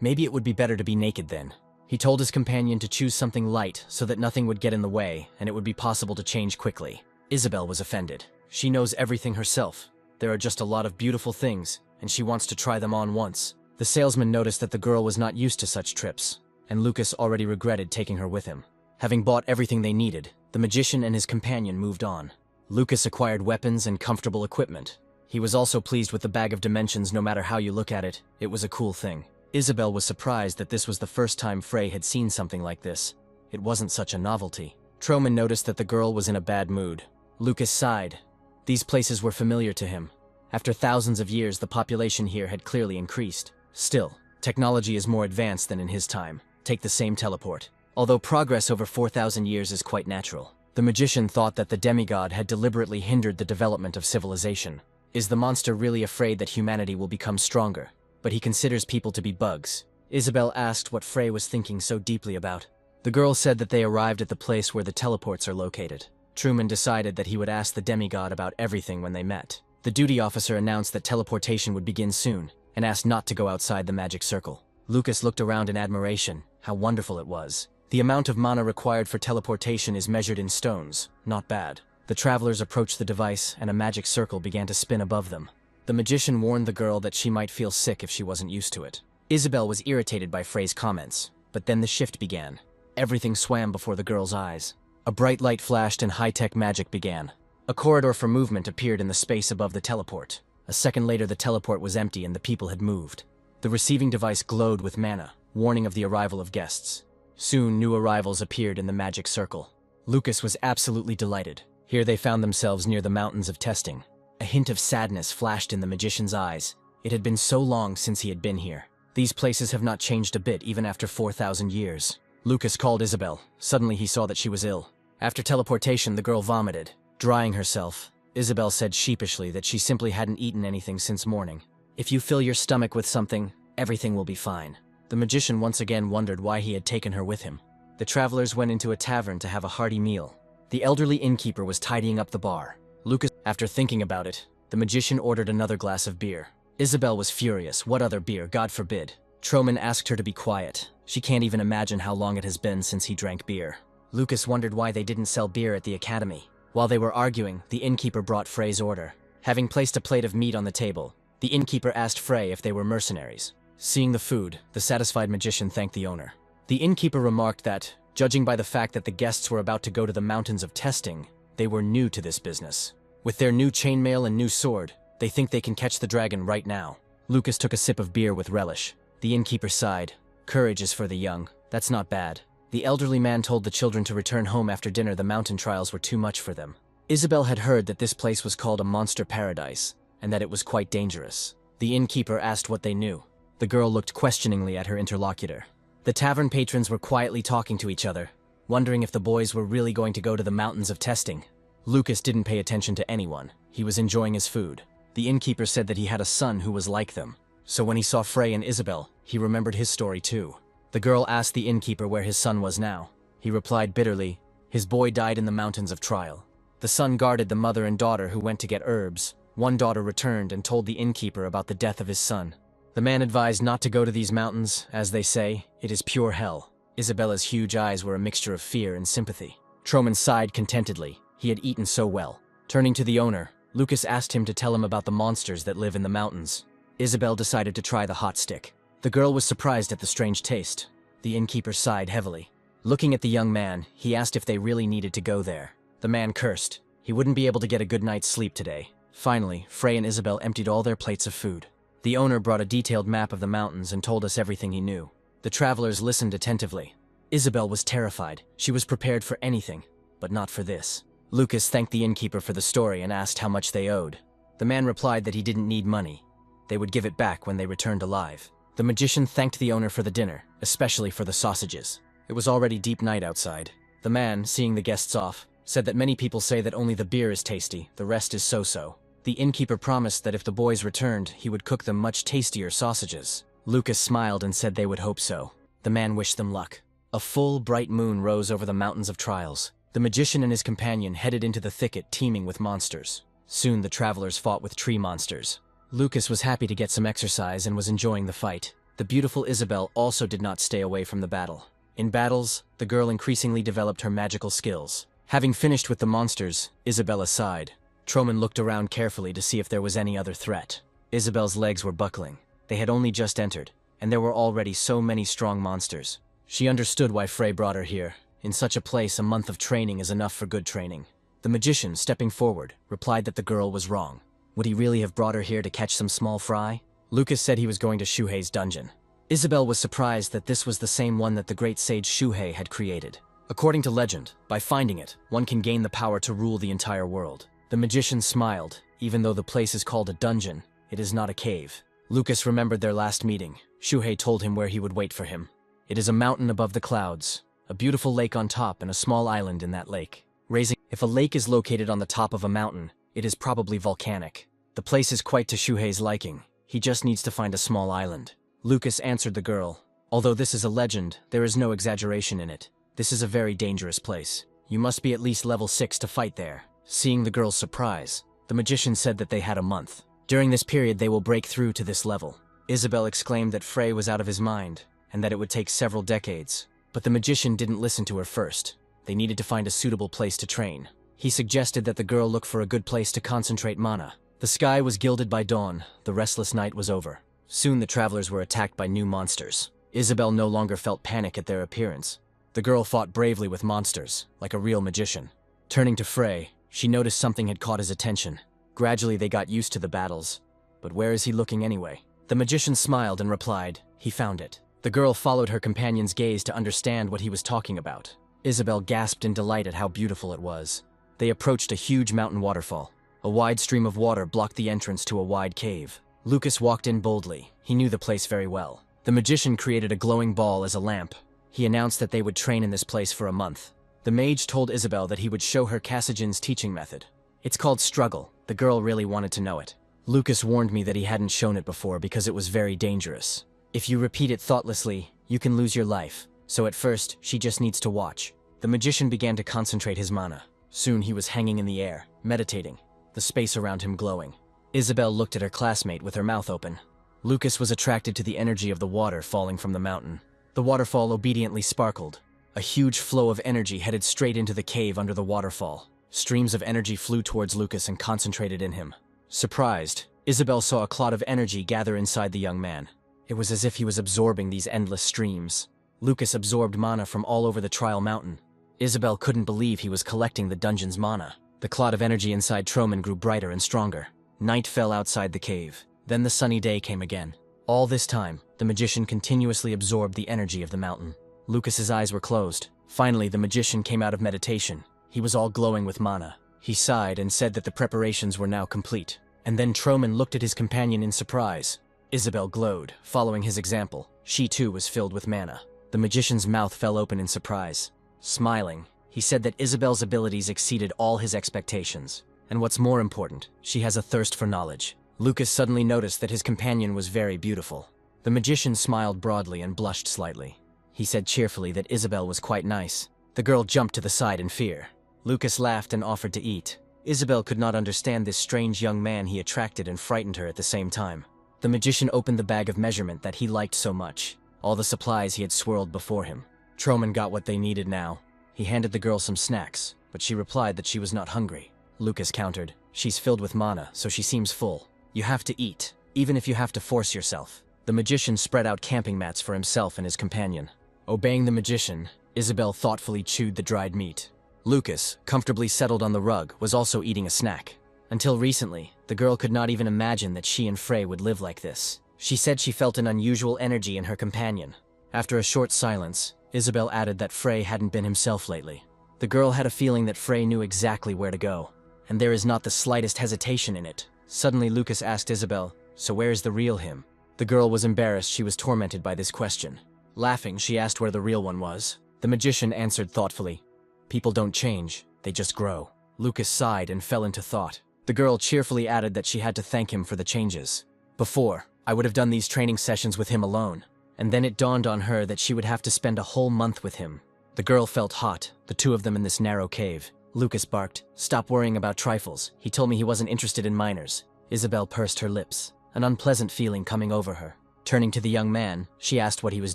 "Maybe it would be better to be naked then." He told his companion to choose something light so that nothing would get in the way and it would be possible to change quickly. Isabelle was offended. She knows everything herself. There are just a lot of beautiful things, and she wants to try them on once. The salesman noticed that the girl was not used to such trips, and Lucas already regretted taking her with him. Having bought everything they needed, the magician and his companion moved on. Lucas acquired weapons and comfortable equipment. He was also pleased with the bag of dimensions. No matter how you look at it, it was a cool thing. Isabelle was surprised that this was the first time Frey had seen something like this. It wasn't such a novelty. Troman noticed that the girl was in a bad mood. Lucas sighed. These places were familiar to him. After thousands of years, the population here had clearly increased. Still, technology is more advanced than in his time. Take the same teleport. Although progress over 4,000 years is quite natural, the magician thought that the demigod had deliberately hindered the development of civilization. Is the monster really afraid that humanity will become stronger? But he considers people to be bugs. Isabel asked what Frey was thinking so deeply about. The girl said that they arrived at the place where the teleports are located. Truman decided that he would ask the demigod about everything when they met. The duty officer announced that teleportation would begin soon, and asked not to go outside the magic circle. Lucas looked around in admiration. How wonderful it was. The amount of mana required for teleportation is measured in stones. Not bad. The travelers approached the device, and a magic circle began to spin above them. The magician warned the girl that she might feel sick if she wasn't used to it. Isabel was irritated by Frey's comments, but then the shift began. Everything swam before the girl's eyes. A bright light flashed and high-tech magic began. A corridor for movement appeared in the space above the teleport. A second later, the teleport was empty and the people had moved. The receiving device glowed with mana, warning of the arrival of guests. Soon, new arrivals appeared in the magic circle. Lucas was absolutely delighted. Here they found themselves near the mountains of testing. A hint of sadness flashed in the magician's eyes. It had been so long since he had been here. These places have not changed a bit even after 4,000 years. Lucas called Isabel. Suddenly he saw that she was ill. After teleportation, the girl vomited, drying herself. Isabel said sheepishly that she simply hadn't eaten anything since morning. If you fill your stomach with something, everything will be fine. The magician once again wondered why he had taken her with him. The travelers went into a tavern to have a hearty meal. The elderly innkeeper was tidying up the bar. Lucas, after thinking about it, the magician ordered another glass of beer. Isabel was furious. What other beer? God forbid. Truman asked her to be quiet. She can't even imagine how long it has been since he drank beer. Lucas wondered why they didn't sell beer at the academy. While they were arguing, the innkeeper brought Frey's order. Having placed a plate of meat on the table, the innkeeper asked Frey if they were mercenaries. Seeing the food, the satisfied magician thanked the owner. The innkeeper remarked that, judging by the fact that the guests were about to go to the mountains of testing, they were new to this business. With their new chainmail and new sword, they think they can catch the dragon right now. Lucas took a sip of beer with relish. The innkeeper sighed. Courage is for the young. That's not bad. The elderly man told the children to return home after dinner. The mountain trials were too much for them. Isabel had heard that this place was called a monster paradise, and that it was quite dangerous. The innkeeper asked what they knew. The girl looked questioningly at her interlocutor. The tavern patrons were quietly talking to each other, wondering if the boys were really going to go to the mountains of testing. Lucas didn't pay attention to anyone. He was enjoying his food. The innkeeper said that he had a son who was like them. So when he saw Frey and Isabel, he remembered his story too. The girl asked the innkeeper where his son was now. He replied bitterly, his boy died in the mountains of trial. The son guarded the mother and daughter who went to get herbs. One daughter returned and told the innkeeper about the death of his son. The man advised not to go to these mountains. As they say, it is pure hell. Isabella's huge eyes were a mixture of fear and sympathy. Truman sighed contentedly. He had eaten so well. Turning to the owner, Lucas asked him to tell him about the monsters that live in the mountains. Isabel decided to try the hot stick. The girl was surprised at the strange taste. The innkeeper sighed heavily. Looking at the young man, he asked if they really needed to go there. The man cursed. He wouldn't be able to get a good night's sleep today. Finally, Frey and Isabel emptied all their plates of food. The owner brought a detailed map of the mountains and told us everything he knew. The travelers listened attentively. Isabel was terrified. She was prepared for anything, but not for this. Lucas thanked the innkeeper for the story and asked how much they owed. The man replied that he didn't need money. They would give it back when they returned alive. The magician thanked the owner for the dinner, especially for the sausages. It was already deep night outside. The man, seeing the guests off, said that many people say that only the beer is tasty, the rest is so-so. The innkeeper promised that if the boys returned, he would cook them much tastier sausages. Lucas smiled and said they would hope so. The man wished them luck. A full, bright moon rose over the mountains of trials. The magician and his companion headed into the thicket teeming with monsters. Soon the travelers fought with tree monsters. Lucas was happy to get some exercise and was enjoying the fight. The beautiful Isabel also did not stay away from the battle. In battles, the girl increasingly developed her magical skills. Having finished with the monsters, Isabella sighed. Truman looked around carefully to see if there was any other threat. Isabel's legs were buckling. They had only just entered, and there were already so many strong monsters. She understood why Frey brought her here. In such a place, a month of training is enough for good training. The magician, stepping forward, replied that the girl was wrong. Would he really have brought her here to catch some small fry? Lucas said he was going to Shuhei's dungeon. Isabel was surprised that this was the same one that the great sage Shuhei had created. According to legend, by finding it, one can gain the power to rule the entire world. The magician smiled. Even though the place is called a dungeon, it is not a cave. Lucas remembered their last meeting. Shuhei told him where he would wait for him. It is a mountain above the clouds, a beautiful lake on top and a small island in that lake. If a lake is located on the top of a mountain, it is probably volcanic. The place is quite to Shuhei's liking. He just needs to find a small island. Lucas answered the girl. Although this is a legend, there is no exaggeration in it. This is a very dangerous place. You must be at least level 6 to fight there. Seeing the girl's surprise, the magician said that they had a month. During this period they will break through to this level. Isabel exclaimed that Frey was out of his mind, and that it would take several decades. But the magician didn't listen to her first. They needed to find a suitable place to train. He suggested that the girl look for a good place to concentrate mana. The sky was gilded by dawn, the restless night was over. Soon the travelers were attacked by new monsters. Isabel no longer felt panic at their appearance. The girl fought bravely with monsters, like a real magician. Turning to Frey, she noticed something had caught his attention. Gradually they got used to the battles. But where is he looking anyway? The magician smiled and replied, he found it. The girl followed her companion's gaze to understand what he was talking about. Isabel gasped in delight at how beautiful it was. They approached a huge mountain waterfall. A wide stream of water blocked the entrance to a wide cave. Lucas walked in boldly. He knew the place very well. The magician created a glowing ball as a lamp. He announced that they would train in this place for a month. The mage told Isabel that he would show her Kassajan's teaching method. It's called Struggle. The girl really wanted to know it. Lucas warned me that he hadn't shown it before because it was very dangerous. If you repeat it thoughtlessly, you can lose your life. So at first, she just needs to watch. The magician began to concentrate his mana. Soon he was hanging in the air, meditating, the space around him glowing. Isabel looked at her classmate with her mouth open. Lucas was attracted to the energy of the water falling from the mountain. The waterfall obediently sparkled. A huge flow of energy headed straight into the cave under the waterfall. Streams of energy flew towards Lucas and concentrated in him. Surprised, Isabel saw a clot of energy gather inside the young man. It was as if he was absorbing these endless streams. Lucas absorbed mana from all over the Trial Mountain. Isabel couldn't believe he was collecting the dungeon's mana. The clot of energy inside Troman grew brighter and stronger. Night fell outside the cave. Then the sunny day came again. All this time, the magician continuously absorbed the energy of the mountain. Lucas's eyes were closed. Finally, the magician came out of meditation. He was all glowing with mana. He sighed and said that the preparations were now complete. And then Troman looked at his companion in surprise. Isabel glowed, following his example. She too was filled with mana. The magician's mouth fell open in surprise. Smiling, he said that Isabel's abilities exceeded all his expectations. And what's more important, she has a thirst for knowledge. Lucas suddenly noticed that his companion was very beautiful. The magician smiled broadly and blushed slightly. He said cheerfully that Isabel was quite nice. The girl jumped to the side in fear. Lucas laughed and offered to eat. Isabel could not understand this strange young man he attracted and frightened her at the same time. The magician opened the bag of measurement that he liked so much. All the supplies he had swirled before him. Troman got what they needed now. He handed the girl some snacks, but she replied that she was not hungry. Lucas countered, she's filled with mana, so she seems full. You have to eat, even if you have to force yourself. The magician spread out camping mats for himself and his companion. Obeying the magician, Isabel thoughtfully chewed the dried meat. Lucas, comfortably settled on the rug, was also eating a snack. Until recently, the girl could not even imagine that she and Frey would live like this. She said she felt an unusual energy in her companion. After a short silence, Isabel added that Frey hadn't been himself lately. The girl had a feeling that Frey knew exactly where to go, and there is not the slightest hesitation in it. Suddenly Lucas asked Isabel, so where is the real him? The girl was embarrassed she was tormented by this question. Laughing, she asked where the real one was. The magician answered thoughtfully, people don't change, they just grow. Lucas sighed and fell into thought. The girl cheerfully added that she had to thank him for the changes. Before, I would have done these training sessions with him alone, and then it dawned on her that she would have to spend a whole month with him. The girl felt hot, the two of them in this narrow cave. Lucas barked, stop worrying about trifles. He told me he wasn't interested in minors. Isabel pursed her lips, an unpleasant feeling coming over her. Turning to the young man, she asked what he was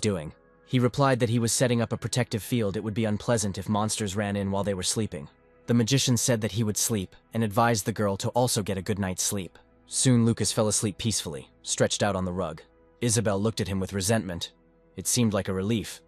doing. He replied that he was setting up a protective field. It would be unpleasant if monsters ran in while they were sleeping. The magician said that he would sleep, and advised the girl to also get a good night's sleep. Soon Lucas fell asleep peacefully, stretched out on the rug. Isabel looked at him with resentment. It seemed like a relief,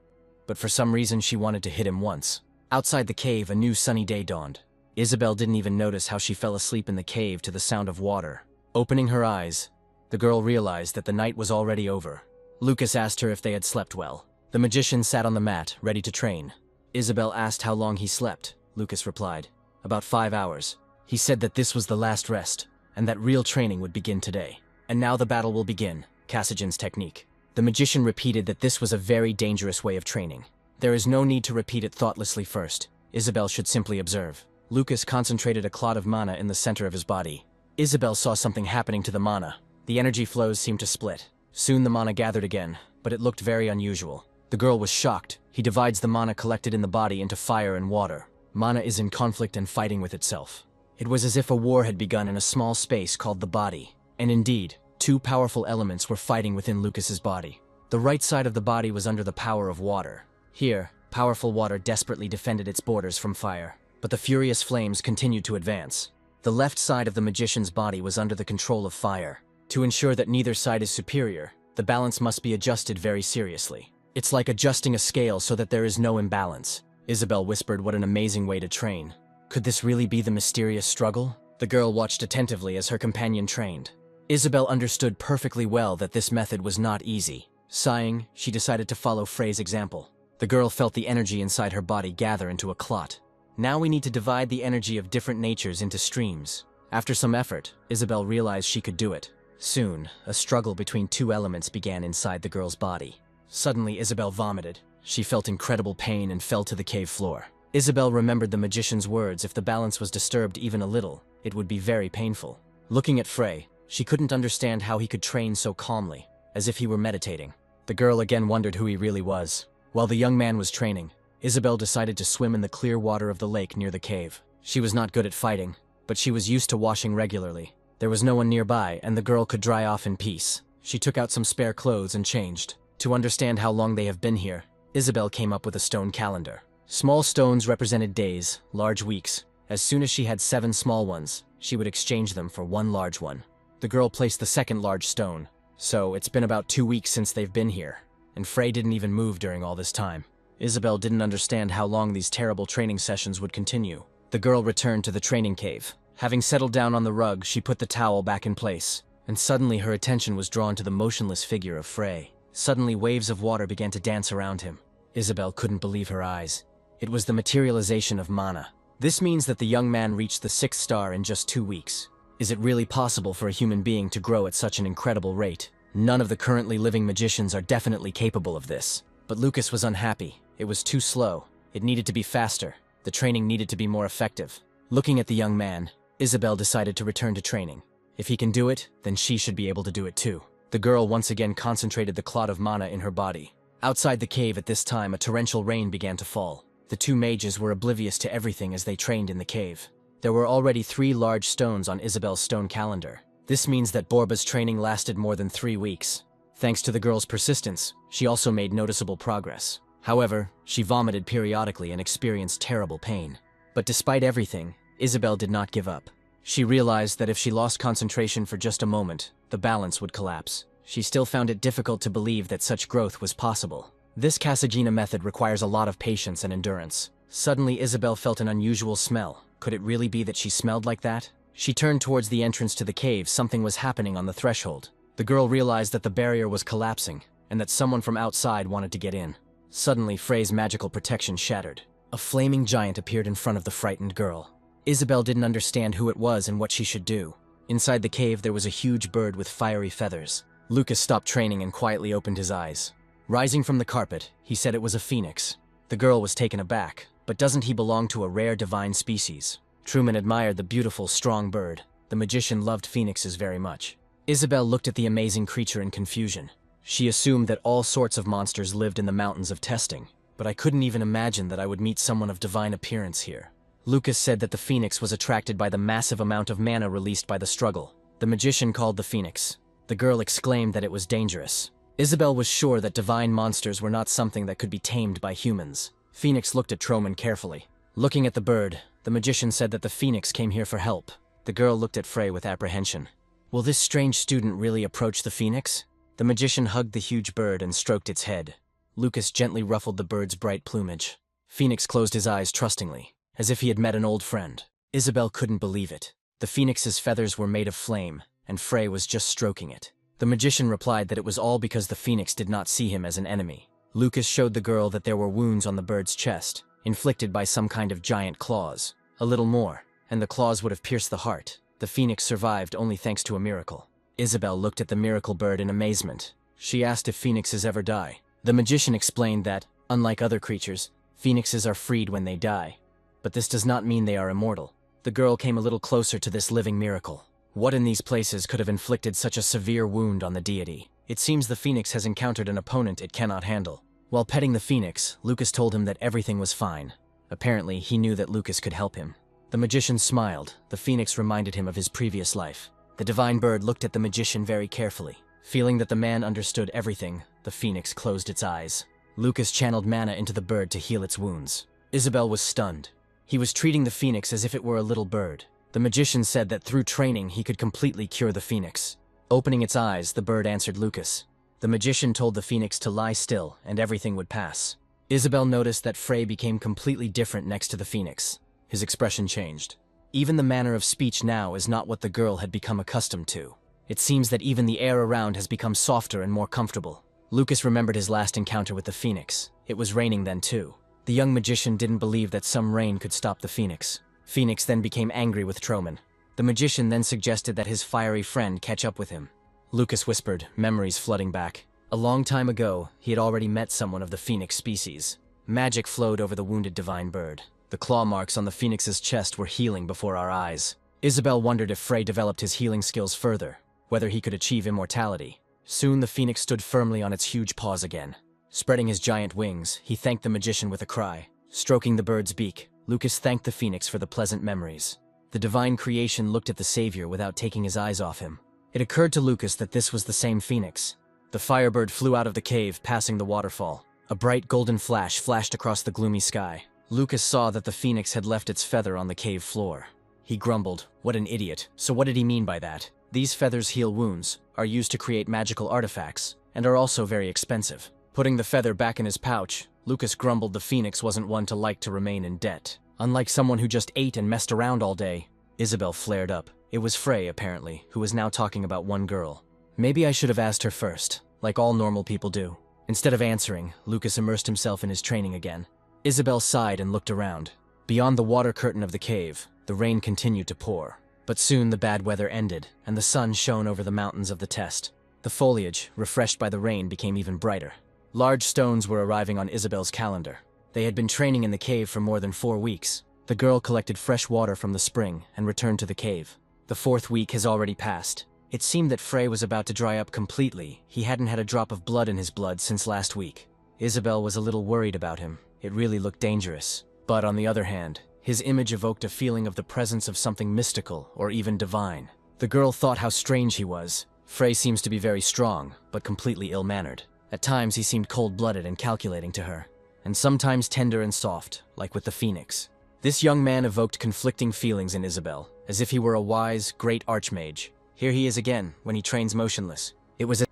but for some reason she wanted to hit him once. Outside the cave, a new sunny day dawned. Isabel didn't even notice how she fell asleep in the cave to the sound of water. Opening her eyes, the girl realized that the night was already over. Lucas asked her if they had slept well. The magician sat on the mat, ready to train. Isabel asked how long he slept. Lucas replied, about 5 hours. He said that this was the last rest, and that real training would begin today. And now the battle will begin, Kassajan's technique. The magician repeated that this was a very dangerous way of training. There is no need to repeat it thoughtlessly first. Isabel should simply observe. Lucas concentrated a clot of mana in the center of his body. Isabel saw something happening to the mana. The energy flows seemed to split. Soon the mana gathered again, but it looked very unusual. The girl was shocked. He divides the mana collected in the body into fire and water. Mana is in conflict and fighting with itself. It was as if a war had begun in a small space called the body. And indeed, two powerful elements were fighting within Lucas's body. The right side of the body was under the power of water. Here, powerful water desperately defended its borders from fire, but the furious flames continued to advance. The left side of the magician's body was under the control of fire. To ensure that neither side is superior, the balance must be adjusted very seriously. It's like adjusting a scale so that there is no imbalance. Isabel whispered, "What an amazing way to train." Could this really be the mysterious struggle? The girl watched attentively as her companion trained. Isabel understood perfectly well that this method was not easy. Sighing, she decided to follow Frey's example. The girl felt the energy inside her body gather into a clot. Now we need to divide the energy of different natures into streams. After some effort, Isabel realized she could do it. Soon, a struggle between two elements began inside the girl's body. Suddenly, Isabel vomited. She felt incredible pain and fell to the cave floor. Isabel remembered the magician's words: if the balance was disturbed even a little, it would be very painful. Looking at Frey, she couldn't understand how he could train so calmly, as if he were meditating. The girl again wondered who he really was. While the young man was training, Isabel decided to swim in the clear water of the lake near the cave. She was not good at fighting, but she was used to washing regularly. There was no one nearby, and the girl could dry off in peace. She took out some spare clothes and changed. To understand how long they have been here, Isabel came up with a stone calendar. Small stones represented days, large weeks. As soon as she had 7 small ones, she would exchange them for 1 large one. The girl placed the second large stone. So, it's been about 2 weeks since they've been here, and Frey didn't even move during all this time. Isabel didn't understand how long these terrible training sessions would continue. The girl returned to the training cave. Having settled down on the rug, she put the towel back in place, and suddenly her attention was drawn to the motionless figure of Frey. Suddenly, waves of water began to dance around him. Isabel couldn't believe her eyes. It was the materialization of mana. This means that the young man reached the 6th star in just 2 weeks. Is it really possible for a human being to grow at such an incredible rate? None of the currently living magicians are definitely capable of this. But Lucas was unhappy. It was too slow. It needed to be faster. The training needed to be more effective. Looking at the young man, Isabel decided to return to training. If he can do it, then she should be able to do it too. The girl once again concentrated the clot of mana in her body. Outside the cave at this time, a torrential rain began to fall. The 2 mages were oblivious to everything as they trained in the cave. There were already 3 large stones on Isabel's stone calendar. This means that Borba's training lasted more than 3 weeks. Thanks to the girl's persistence, she also made noticeable progress. However, she vomited periodically and experienced terrible pain. But despite everything, Isabel did not give up. She realized that if she lost concentration for just a moment, the balance would collapse. She still found it difficult to believe that such growth was possible. This Kasagina method requires a lot of patience and endurance. Suddenly, Isabel felt an unusual smell. Could it really be that she smelled like that? She turned towards the entrance to the cave. Something was happening on the threshold. The girl realized that the barrier was collapsing, and that someone from outside wanted to get in. Suddenly, Frey's magical protection shattered. A flaming giant appeared in front of the frightened girl. Isabel didn't understand who it was and what she should do. Inside the cave, there was a huge bird with fiery feathers. Lucas stopped training and quietly opened his eyes. Rising from the carpet, he said it was a phoenix. The girl was taken aback. But doesn't he belong to a rare divine species? Truman admired the beautiful, strong bird. The magician loved phoenixes very much. Isabel looked at the amazing creature in confusion. She assumed that all sorts of monsters lived in the mountains of testing, but I couldn't even imagine that I would meet someone of divine appearance here. Lucas said that the phoenix was attracted by the massive amount of mana released by the struggle. The magician called the phoenix. The girl exclaimed that it was dangerous. Isabel was sure that divine monsters were not something that could be tamed by humans. Phoenix looked at Truman carefully. Looking at the bird, the magician said that the phoenix came here for help. The girl looked at Frey with apprehension. Will this strange student really approach the phoenix? The magician hugged the huge bird and stroked its head. Lucas gently ruffled the bird's bright plumage. Phoenix closed his eyes trustingly, as if he had met an old friend. Isabel couldn't believe it. The phoenix's feathers were made of flame, and Frey was just stroking it. The magician replied that it was all because the phoenix did not see him as an enemy. Lucas showed the girl that there were wounds on the bird's chest, inflicted by some kind of giant claws. A little more, and the claws would have pierced the heart. The phoenix survived only thanks to a miracle. Isabel looked at the miracle bird in amazement. She asked if phoenixes ever die. The magician explained that, unlike other creatures, phoenixes are freed when they die. But this does not mean they are immortal. The girl came a little closer to this living miracle. What in these places could have inflicted such a severe wound on the deity? It seems the phoenix has encountered an opponent it cannot handle. While petting the phoenix, Lucas told him that everything was fine. Apparently, he knew that Lucas could help him. The magician smiled. The phoenix reminded him of his previous life. The divine bird looked at the magician very carefully. Feeling that the man understood everything, the phoenix closed its eyes. Lucas channeled mana into the bird to heal its wounds. Isabel was stunned. He was treating the phoenix as if it were a little bird. The magician said that through training he could completely cure the phoenix. Opening its eyes, the bird answered Lucas. The magician told the phoenix to lie still and everything would pass. Isabel noticed that Frey became completely different next to the phoenix. His expression changed. Even the manner of speech now is not what the girl had become accustomed to. It seems that even the air around has become softer and more comfortable. Lucas remembered his last encounter with the phoenix. It was raining then too. The young magician didn't believe that some rain could stop the phoenix. Phoenix then became angry with Troman. The magician then suggested that his fiery friend catch up with him. Lucas whispered, memories flooding back. A long time ago, he had already met someone of the phoenix species. Magic flowed over the wounded divine bird. The claw marks on the phoenix's chest were healing before our eyes. Isabel wondered if Frey developed his healing skills further, whether he could achieve immortality. Soon the phoenix stood firmly on its huge paws again. Spreading his giant wings, he thanked the magician with a cry. Stroking the bird's beak, Lucas thanked the phoenix for the pleasant memories. The divine creation looked at the savior without taking his eyes off him. It occurred to Lucas that this was the same phoenix. The firebird flew out of the cave, passing the waterfall. A bright golden flash flashed across the gloomy sky. Lucas saw that the phoenix had left its feather on the cave floor. He grumbled, "What an idiot. So what did he mean by that? These feathers heal wounds, are used to create magical artifacts, and are also very expensive." Putting the feather back in his pouch, Lucas grumbled the phoenix wasn't one to like to remain in debt. Unlike someone who just ate and messed around all day. Isabel flared up. It was Frey, apparently, who was now talking about one girl. Maybe I should have asked her first, like all normal people do. Instead of answering, Lucas immersed himself in his training again. Isabel sighed and looked around. Beyond the water curtain of the cave, the rain continued to pour. But soon the bad weather ended, and the sun shone over the mountains of the test. The foliage, refreshed by the rain, became even brighter. Large stones were arriving on Isabel's calendar. They had been training in the cave for more than 4 weeks. The girl collected fresh water from the spring and returned to the cave. The 4th week has already passed. It seemed that Frey was about to dry up completely. He hadn't had a drop of blood in his blood since last week. Isabel was a little worried about him. It really looked dangerous. But on the other hand, his image evoked a feeling of the presence of something mystical or even divine. The girl thought how strange he was. Frey seems to be very strong, but completely ill-mannered. At times he seemed cold-blooded and calculating to her, and sometimes tender and soft, like with the phoenix. This young man evoked conflicting feelings in Isabel, as if he were a wise, great Archmage. Here he is again, when he trains motionless.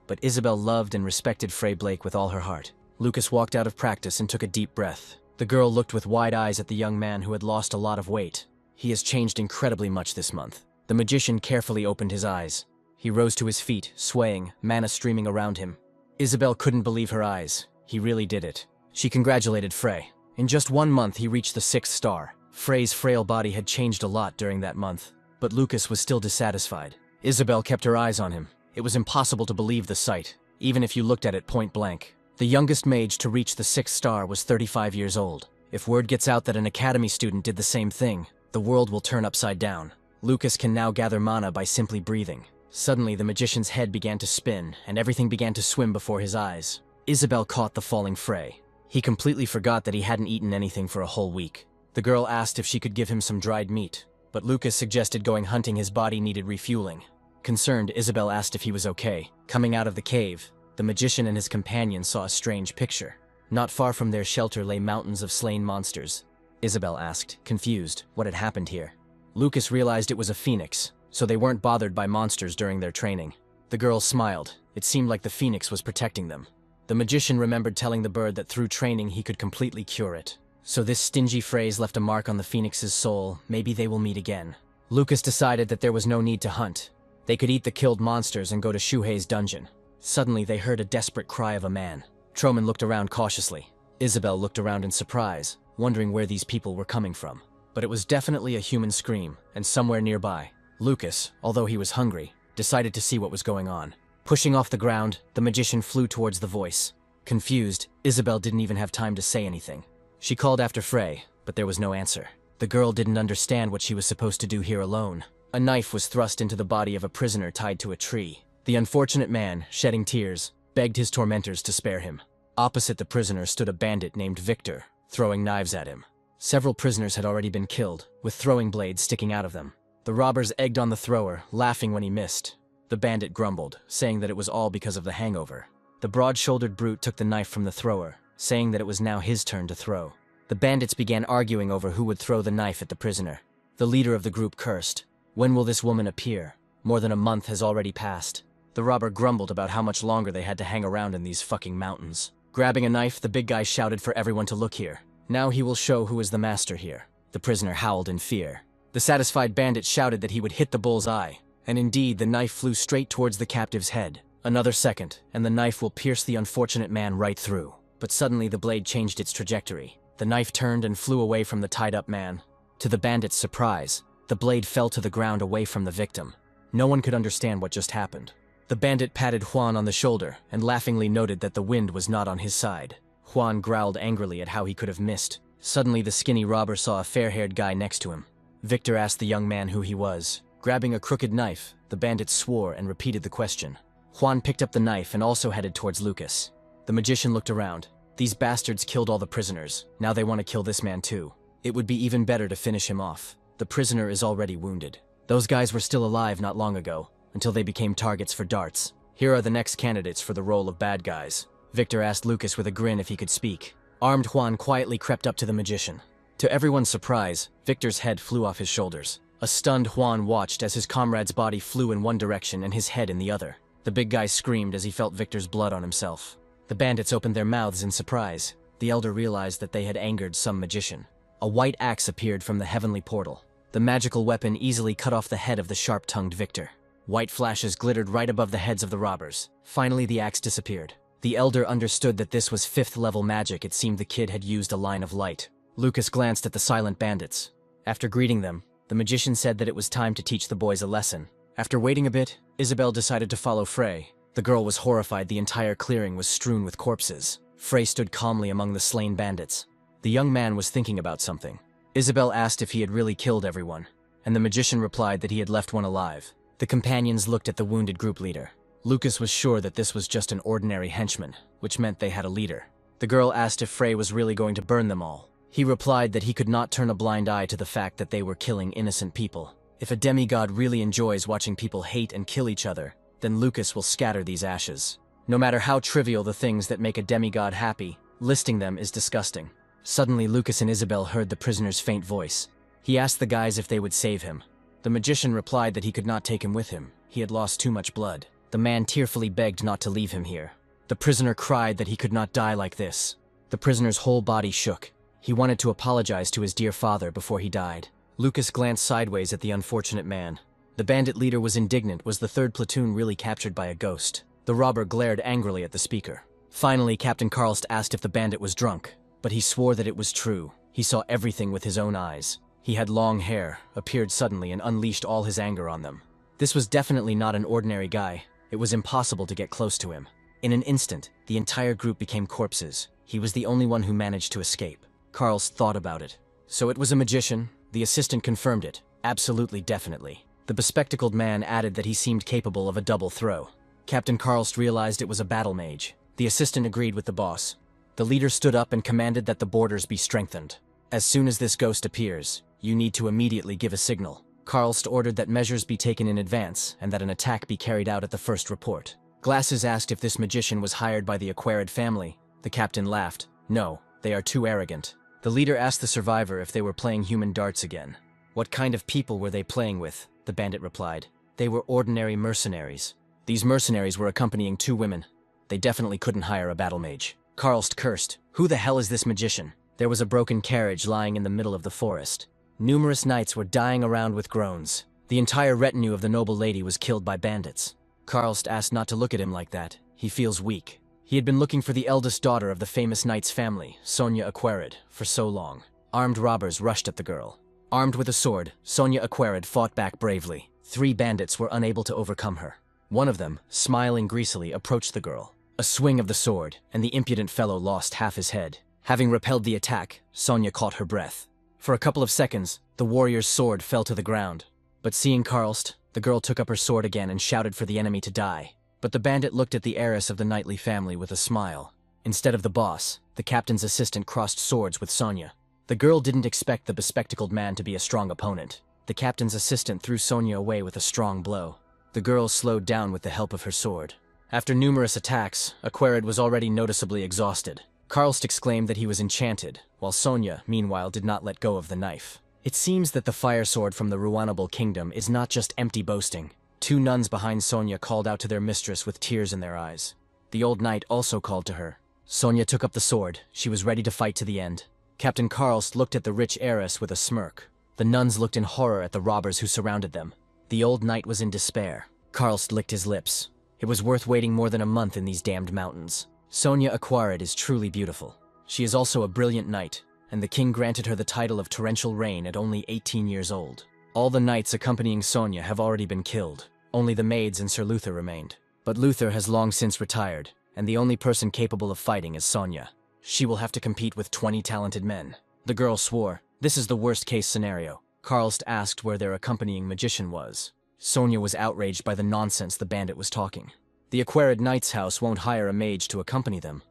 But Isabel loved and respected Frey Blake with all her heart. Lucas walked out of practice and took a deep breath. The girl looked with wide eyes at the young man who had lost a lot of weight. He has changed incredibly much this month. The magician carefully opened his eyes. He rose to his feet, swaying, mana streaming around him. Isabel couldn't believe her eyes. He really did it. She congratulated Frey. In just 1 month, he reached the 6th star. Frey's frail body had changed a lot during that month, but Lucas was still dissatisfied. Isabel kept her eyes on him. It was impossible to believe the sight, even if you looked at it point blank. The youngest mage to reach the 6th star was 35 years old. If word gets out that an academy student did the same thing, the world will turn upside down. Lucas can now gather mana by simply breathing. Suddenly, the magician's head began to spin, and everything began to swim before his eyes. Isabel caught the falling Frey. He completely forgot that he hadn't eaten anything for a whole week. The girl asked if she could give him some dried meat, but Lucas suggested going hunting. His body needed refueling. Concerned, Isabel asked if he was okay. Coming out of the cave, the magician and his companion saw a strange picture. Not far from their shelter lay mountains of slain monsters. Isabel asked, confused, what had happened here. Lucas realized it was a phoenix, so they weren't bothered by monsters during their training. The girl smiled. It seemed like the phoenix was protecting them. The magician remembered telling the bird that through training he could completely cure it. So this stingy phrase left a mark on the phoenix's soul. Maybe they will meet again. Lucas decided that there was no need to hunt. They could eat the killed monsters and go to Shuhei's dungeon. Suddenly they heard a desperate cry of a man. Troman looked around cautiously. Isabel looked around in surprise, wondering where these people were coming from. But it was definitely a human scream, and somewhere nearby. Lucas, although he was hungry, decided to see what was going on. Pushing off the ground, the magician flew towards the voice. Confused, Isabel didn't even have time to say anything. She called after Frey, but there was no answer. The girl didn't understand what she was supposed to do here alone. A knife was thrust into the body of a prisoner tied to a tree. The unfortunate man, shedding tears, begged his tormentors to spare him. Opposite the prisoner stood a bandit named Victor, throwing knives at him. Several prisoners had already been killed, with throwing blades sticking out of them. The robbers egged on the thrower, laughing when he missed. The bandit grumbled, saying that it was all because of the hangover. The broad-shouldered brute took the knife from the thrower, saying that it was now his turn to throw. The bandits began arguing over who would throw the knife at the prisoner. The leader of the group cursed. "When will this woman appear? More than a month has already passed." The robber grumbled about how much longer they had to hang around in these fucking mountains. Grabbing a knife, the big guy shouted for everyone to look here. "Now he will show who is the master here." The prisoner howled in fear. The satisfied bandit shouted that he would hit the bull's eye, and indeed the knife flew straight towards the captive's head. Another second, and the knife will pierce the unfortunate man right through. But suddenly the blade changed its trajectory. The knife turned and flew away from the tied-up man. To the bandit's surprise, the blade fell to the ground away from the victim. No one could understand what just happened. The bandit patted Juan on the shoulder and laughingly noted that the wind was not on his side. Juan growled angrily at how he could have missed. Suddenly the skinny robber saw a fair-haired guy next to him. Victor asked the young man who he was. Grabbing a crooked knife, the bandit swore and repeated the question. Juan picked up the knife and also headed towards Lucas. The magician looked around. These bastards killed all the prisoners. Now they want to kill this man too. It would be even better to finish him off. The prisoner is already wounded. Those guys were still alive not long ago, until they became targets for darts. Here are the next candidates for the role of bad guys. Victor asked Lucas with a grin if he could speak. Armed Juan quietly crept up to the magician. To everyone's surprise, Victor's head flew off his shoulders. A stunned Juan watched as his comrade's body flew in one direction and his head in the other. The big guy screamed as he felt Victor's blood on himself. The bandits opened their mouths in surprise. The elder realized that they had angered some magician. A white axe appeared from the heavenly portal. The magical weapon easily cut off the head of the sharp-tongued Victor. White flashes glittered right above the heads of the robbers. Finally, the axe disappeared. The elder understood that this was 5th-level magic. It seemed the kid had used a line of light. Lucas glanced at the silent bandits. After greeting them, the magician said that it was time to teach the boys a lesson. After waiting a bit, Isabel decided to follow Frey. The girl was horrified. The entire clearing was strewn with corpses. Frey stood calmly among the slain bandits. The young man was thinking about something. Isabel asked if he had really killed everyone, and the magician replied that he had left one alive. The companions looked at the wounded group leader. Lucas was sure that this was just an ordinary henchman, which meant they had a leader. The girl asked if Frey was really going to burn them all. He replied that he could not turn a blind eye to the fact that they were killing innocent people. If a demigod really enjoys watching people hate and kill each other, then Lucas will scatter these ashes. No matter how trivial the things that make a demigod happy, listing them is disgusting. Suddenly, Lucas and Isabel heard the prisoner's faint voice. He asked the guys if they would save him. The magician replied that he could not take him with him. He had lost too much blood. The man tearfully begged not to leave him here. The prisoner cried that he could not die like this. The prisoner's whole body shook. He wanted to apologize to his dear father before he died. Lucas glanced sideways at the unfortunate man. The bandit leader was indignant. Was the 3rd platoon really captured by a ghost? The robber glared angrily at the speaker. Finally, Captain Karlst asked if the bandit was drunk, but he swore that it was true. He saw everything with his own eyes. He had long hair, appeared suddenly, and unleashed all his anger on them. This was definitely not an ordinary guy. It was impossible to get close to him. In an instant, the entire group became corpses. He was the only one who managed to escape. Karlst thought about it. So it was a magician. The assistant confirmed it. Absolutely, definitely. The bespectacled man added that he seemed capable of a double throw. Captain Karlst realized it was a battle mage. The assistant agreed with the boss. The leader stood up and commanded that the borders be strengthened. As soon as this ghost appears, you need to immediately give a signal. Karlst ordered that measures be taken in advance and that an attack be carried out at the first report. Glasses asked if this magician was hired by the Aquarid family. The captain laughed. No, they are too arrogant. The leader asked the survivor if they were playing human darts again. What kind of people were they playing with? The bandit replied. They were ordinary mercenaries. These mercenaries were accompanying 2 women. They definitely couldn't hire a battle mage. Karlst cursed. Who the hell is this magician? There was a broken carriage lying in the middle of the forest. Numerous knights were dying around with groans. The entire retinue of the noble lady was killed by bandits. Karlst asked not to look at him like that. He feels weak. He had been looking for the eldest daughter of the famous knight's family, Sonia Aquarid, for so long. Armed robbers rushed at the girl. Armed with a sword, Sonia Aquarid fought back bravely. 3 bandits were unable to overcome her. One of them, smiling greasily, approached the girl. A swing of the sword, and the impudent fellow lost half his head. Having repelled the attack, Sonia caught her breath. For a couple of seconds, the warrior's sword fell to the ground. But seeing Karlst, The girl took up her sword again and shouted for the enemy to die. But the bandit looked at the heiress of the knightly family with a smile. Instead of the boss, the captain's assistant crossed swords with Sonya. The girl didn't expect the bespectacled man to be a strong opponent. The captain's assistant threw Sonya away with a strong blow. The girl slowed down with the help of her sword. After numerous attacks, Aquarid was already noticeably exhausted. Karlst exclaimed that he was enchanted, while Sonya, meanwhile, did not let go of the knife. It seems that the fire sword from the Ruanable Kingdom is not just empty boasting. Two nuns behind Sonya called out to their mistress with tears in their eyes. The old knight also called to her. Sonya took up the sword. She was ready to fight to the end. Captain Karlst looked at the rich heiress with a smirk. The nuns looked in horror at the robbers who surrounded them. The old knight was in despair. Karlst licked his lips. It was worth waiting more than a month in these damned mountains. Sonya Aquarid is truly beautiful. She is also a brilliant knight, and the king granted her the title of Torrential Rain at only 18 years old. All the knights accompanying Sonya have already been killed. Only the maids and Sir Luther remained. But Luther has long since retired, and the only person capable of fighting is Sonya. She will have to compete with 20 talented men. The girl swore, "This is the worst-case scenario." Karlst asked where their accompanying magician was. Sonya was outraged by the nonsense the bandit was talking. The Aquarid Knight's house won't hire a mage to accompany them.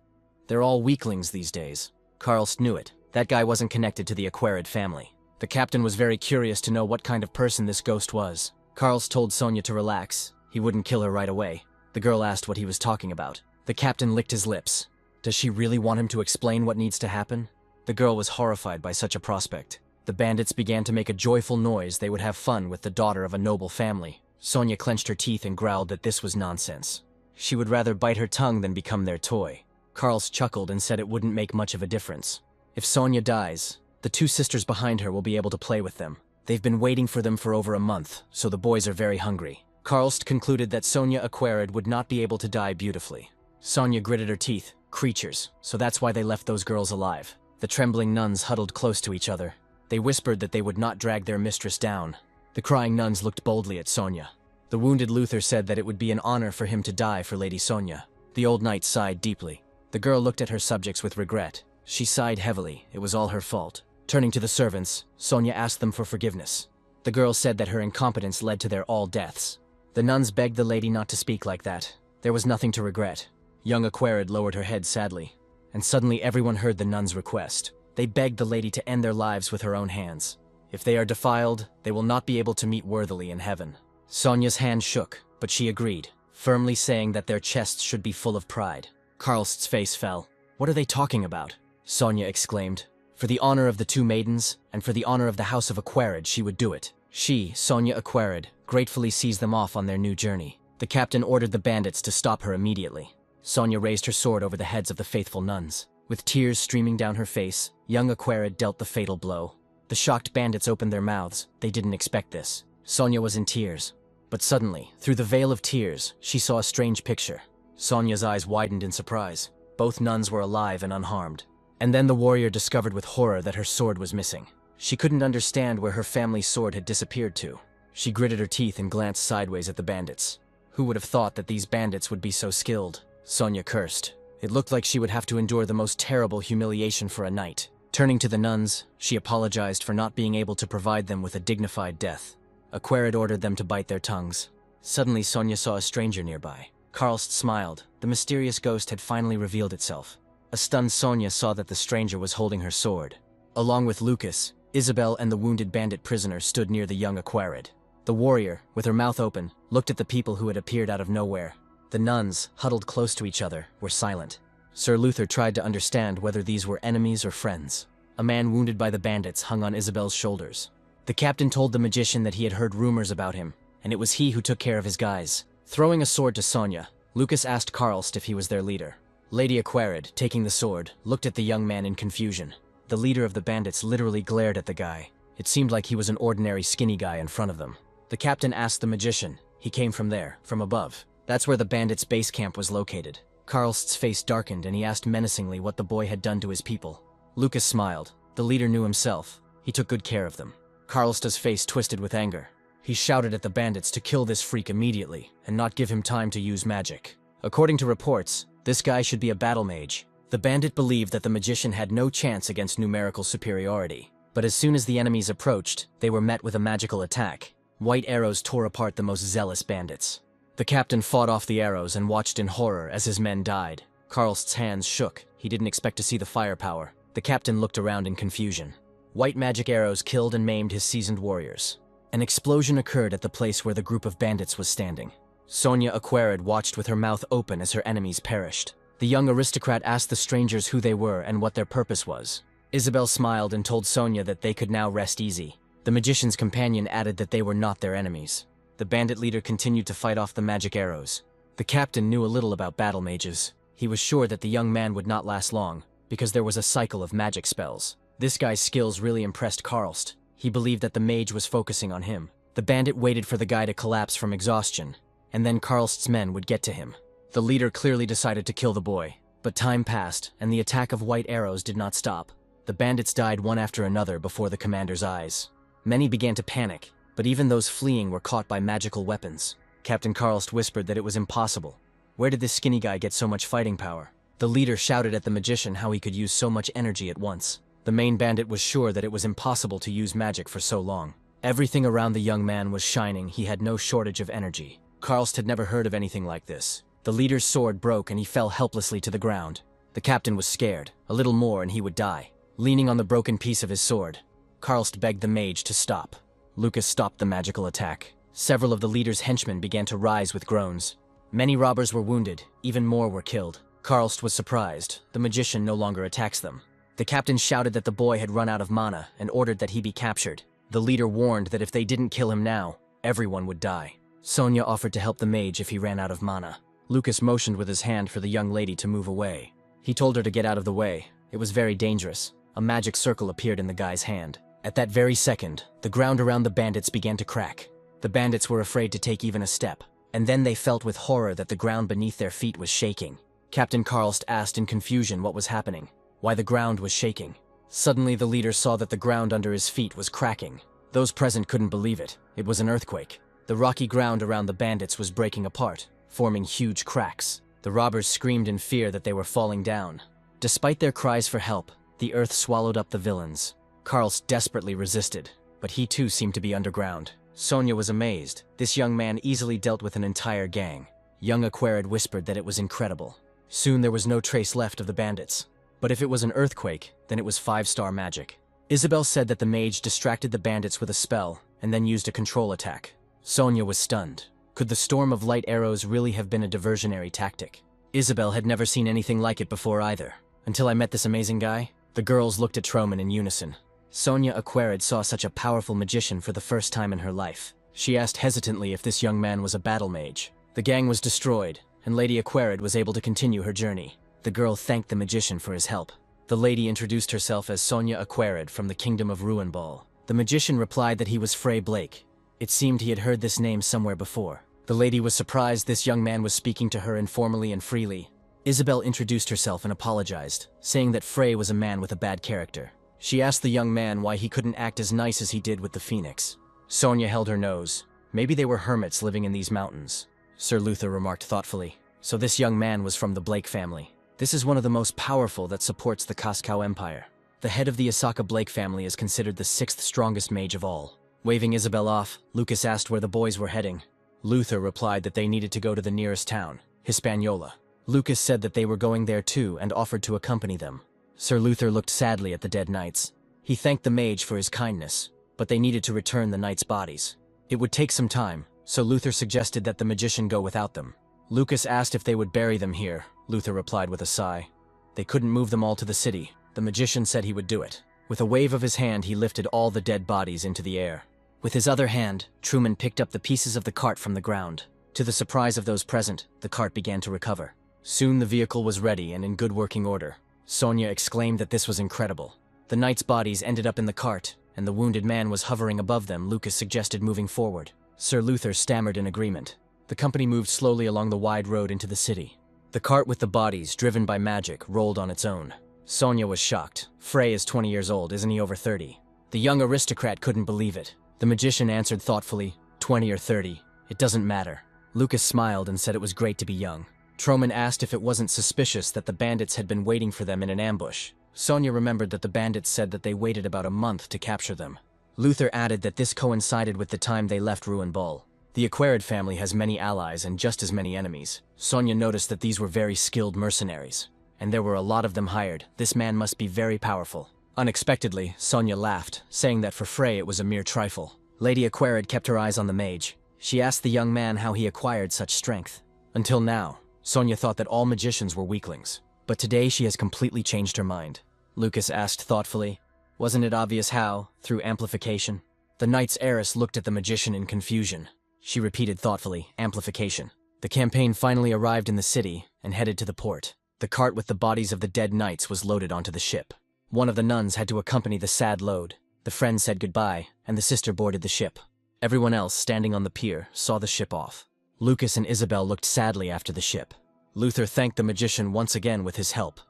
They're all weaklings these days. Karlst knew it. That guy wasn't connected to the Aquarid family. The captain was very curious to know what kind of person this ghost was. Karlst told Sonya to relax. He wouldn't kill her right away. The girl asked what he was talking about. The captain licked his lips. Does she really want him to explain what needs to happen? The girl was horrified by such a prospect. The bandits began to make a joyful noise. They would have fun with the daughter of a noble family. Sonya clenched her teeth and growled that this was nonsense. She would rather bite her tongue than become their toy. Karlst chuckled and said it wouldn't make much of a difference. If Sonya dies, the two sisters behind her will be able to play with them. They've been waiting for them for over a month, so the boys are very hungry. Karlst concluded that Sonya Aquarid would not be able to die beautifully. Sonya gritted her teeth. Creatures, so that's why they left those girls alive. The trembling nuns huddled close to each other. They whispered that they would not drag their mistress down. The crying nuns looked boldly at Sonya. The wounded Luther said that it would be an honor for him to die for Lady Sonya. The old knight sighed deeply. The girl looked at her subjects with regret. She sighed heavily. It was all her fault. Turning to the servants, Sonya asked them for forgiveness. The girl said that her incompetence led to their all deaths. The nuns begged the lady not to speak like that. There was nothing to regret. Young Aquarid lowered her head sadly, and suddenly everyone heard the nuns' request. They begged the lady to end their lives with her own hands. If they are defiled, they will not be able to meet worthily in heaven. Sonya's hand shook, but she agreed, firmly saying that their chests should be full of pride. Karlst's face fell. What are they talking about? Sonya exclaimed. For the honor of the two maidens, and for the honor of the House of Aquarid, she would do it. She, Sonya Aquarid, gratefully sees them off on their new journey. The captain ordered the bandits to stop her immediately. Sonya raised her sword over the heads of the faithful nuns. With tears streaming down her face, young Aquarid dealt the fatal blow. The shocked bandits opened their mouths. They didn't expect this. Sonya was in tears. But suddenly, through the veil of tears, she saw a strange picture. Sonya's eyes widened in surprise. Both nuns were alive and unharmed. And then the warrior discovered with horror that her sword was missing. She couldn't understand where her family's sword had disappeared to. She gritted her teeth and glanced sideways at the bandits. Who would have thought that these bandits would be so skilled? Sonya cursed. It looked like she would have to endure the most terrible humiliation for a night. Turning to the nuns, she apologized for not being able to provide them with a dignified death. Aquarid ordered them to bite their tongues. Suddenly, Sonya saw a stranger nearby. Karlst smiled. The mysterious ghost had finally revealed itself. A stunned Sonya saw that the stranger was holding her sword. Along with Lucas, Isabel and the wounded bandit prisoner stood near the young Aquarid. The warrior, with her mouth open, looked at the people who had appeared out of nowhere. The nuns, huddled close to each other, were silent. Sir Luther tried to understand whether these were enemies or friends. A man wounded by the bandits hung on Isabel's shoulders. The captain told the magician that he had heard rumors about him, and it was he who took care of his guys. Throwing a sword to Sonya, Lucas asked Karlst if he was their leader. Lady Aquarid, taking the sword, looked at the young man in confusion. The leader of the bandits literally glared at the guy. It seemed like he was an ordinary skinny guy in front of them. The captain asked the magician. He came from there, from above. That's where the bandits' base camp was located. Karlst's face darkened and he asked menacingly what the boy had done to his people. Lucas smiled. The leader knew himself. He took good care of them. Karlst's face twisted with anger. He shouted at the bandits to kill this freak immediately and not give him time to use magic. According to reports, this guy should be a battle mage. The bandit believed that the magician had no chance against numerical superiority. But as soon as the enemies approached, they were met with a magical attack. White arrows tore apart the most zealous bandits. The captain fought off the arrows and watched in horror as his men died. Karlst's hands shook. He didn't expect to see the firepower. The captain looked around in confusion. White magic arrows killed and maimed his seasoned warriors. An explosion occurred at the place where the group of bandits was standing. Sonia Aquarid watched with her mouth open as her enemies perished. The young aristocrat asked the strangers who they were and what their purpose was. Isabel smiled and told Sonia that they could now rest easy. The magician's companion added that they were not their enemies. The bandit leader continued to fight off the magic arrows. The captain knew a little about battle mages. He was sure that the young man would not last long, because there was a cycle of magic spells. This guy's skills really impressed Karlst. He believed that the mage was focusing on him. The bandit waited for the guy to collapse from exhaustion, and then Karlst's men would get to him. The leader clearly decided to kill the boy, but time passed, and the attack of white arrows did not stop. The bandits died one after another before the commander's eyes. Many began to panic, but even those fleeing were caught by magical weapons. Captain Karlst whispered that it was impossible. Where did this skinny guy get so much fighting power? The leader shouted at the magician how he could use so much energy at once. The main bandit was sure that it was impossible to use magic for so long. Everything around the young man was shining. He had no shortage of energy. Karlst had never heard of anything like this. The leader's sword broke and he fell helplessly to the ground. The captain was scared. A little more and he would die. Leaning on the broken piece of his sword, Karlst begged the mage to stop. Lucas stopped the magical attack. Several of the leader's henchmen began to rise with groans. Many robbers were wounded. Even more were killed. Karlst was surprised. The magician no longer attacks them. The captain shouted that the boy had run out of mana and ordered that he be captured. The leader warned that if they didn't kill him now, everyone would die. Sonia offered to help the mage if he ran out of mana. Lucas motioned with his hand for the young lady to move away. He told her to get out of the way. It was very dangerous. A magic circle appeared in the guy's hand. At that very second, the ground around the bandits began to crack. The bandits were afraid to take even a step, and then they felt with horror that the ground beneath their feet was shaking. Captain Karlst asked in confusion what was happening, why the ground was shaking. Suddenly the leader saw that the ground under his feet was cracking. Those present couldn't believe it. It was an earthquake. The rocky ground around the bandits was breaking apart, forming huge cracks. The robbers screamed in fear that they were falling down. Despite their cries for help, the earth swallowed up the villains. Karlst desperately resisted, but he too seemed to be underground. Sonia was amazed. This young man easily dealt with an entire gang. Young Aquarid whispered that it was incredible. Soon there was no trace left of the bandits. But if it was an earthquake, then it was 5-star magic. Isabel said that the mage distracted the bandits with a spell and then used a control attack. Sonia was stunned. Could the storm of light arrows really have been a diversionary tactic? Isabel had never seen anything like it before either. Until I met this amazing guy, the girls looked at Troman in unison. Sonia Aquarid saw such a powerful magician for the first time in her life. She asked hesitantly if this young man was a battle mage. The gang was destroyed, and Lady Aquarid was able to continue her journey. The girl thanked the magician for his help. The lady introduced herself as Sonia Aquarid from the Kingdom of Ruinball. The magician replied that he was Frey Blake. It seemed he had heard this name somewhere before. The lady was surprised this young man was speaking to her informally and freely. Isabel introduced herself and apologized, saying that Frey was a man with a bad character. She asked the young man why he couldn't act as nice as he did with the phoenix. Sonia held her nose. Maybe they were hermits living in these mountains. Sir Luther remarked thoughtfully. So this young man was from the Blake family. This is one of the most powerful that supports the Cascao Empire. The head of the Asaka Blake family is considered the 6th strongest mage of all. Waving Isabel off, Lucas asked where the boys were heading. Luther replied that they needed to go to the nearest town, Hispaniola. Lucas said that they were going there too and offered to accompany them. Sir Luther looked sadly at the dead knights. He thanked the mage for his kindness, but they needed to return the knights' bodies. It would take some time, so Luther suggested that the magician go without them. Lucas asked if they would bury them here. Luther replied with a sigh. They couldn't move them all to the city. The magician said he would do it. With a wave of his hand, he lifted all the dead bodies into the air. With his other hand, Truman picked up the pieces of the cart from the ground. To the surprise of those present, the cart began to recover. Soon the vehicle was ready and in good working order. Sonia exclaimed that this was incredible. The knights' bodies ended up in the cart, and the wounded man was hovering above them. Lucas suggested moving forward. Sir Luther stammered in agreement. The company moved slowly along the wide road into the city. The cart with the bodies, driven by magic, rolled on its own. Sonia was shocked. Frey is 20 years old, isn't he over 30? The young aristocrat couldn't believe it. The magician answered thoughtfully, 20 or 30, it doesn't matter. Lucas smiled and said it was great to be young. Troman asked if it wasn't suspicious that the bandits had been waiting for them in an ambush. Sonia remembered that the bandits said that they waited about a month to capture them. Luther added that this coincided with the time they left Ruin Bull. The Aquarid family has many allies and just as many enemies. Sonia noticed that these were very skilled mercenaries, and there were a lot of them hired. This man must be very powerful. Unexpectedly, Sonia laughed, saying that for Frey it was a mere trifle. Lady Aquarid kept her eyes on the mage. She asked the young man how he acquired such strength. Until now, Sonia thought that all magicians were weaklings, but today she has completely changed her mind. Lucas asked thoughtfully, "Wasn't it obvious how, through amplification?" The knight's heiress looked at the magician in confusion. She repeated thoughtfully, "Amplification." The campaign finally arrived in the city and headed to the port. The cart with the bodies of the dead knights was loaded onto the ship. One of the nuns had to accompany the sad load. The friend said goodbye, and the sister boarded the ship. Everyone else, standing on the pier, saw the ship off. Lucas and Isabel looked sadly after the ship. Luther thanked the magician once again with his help.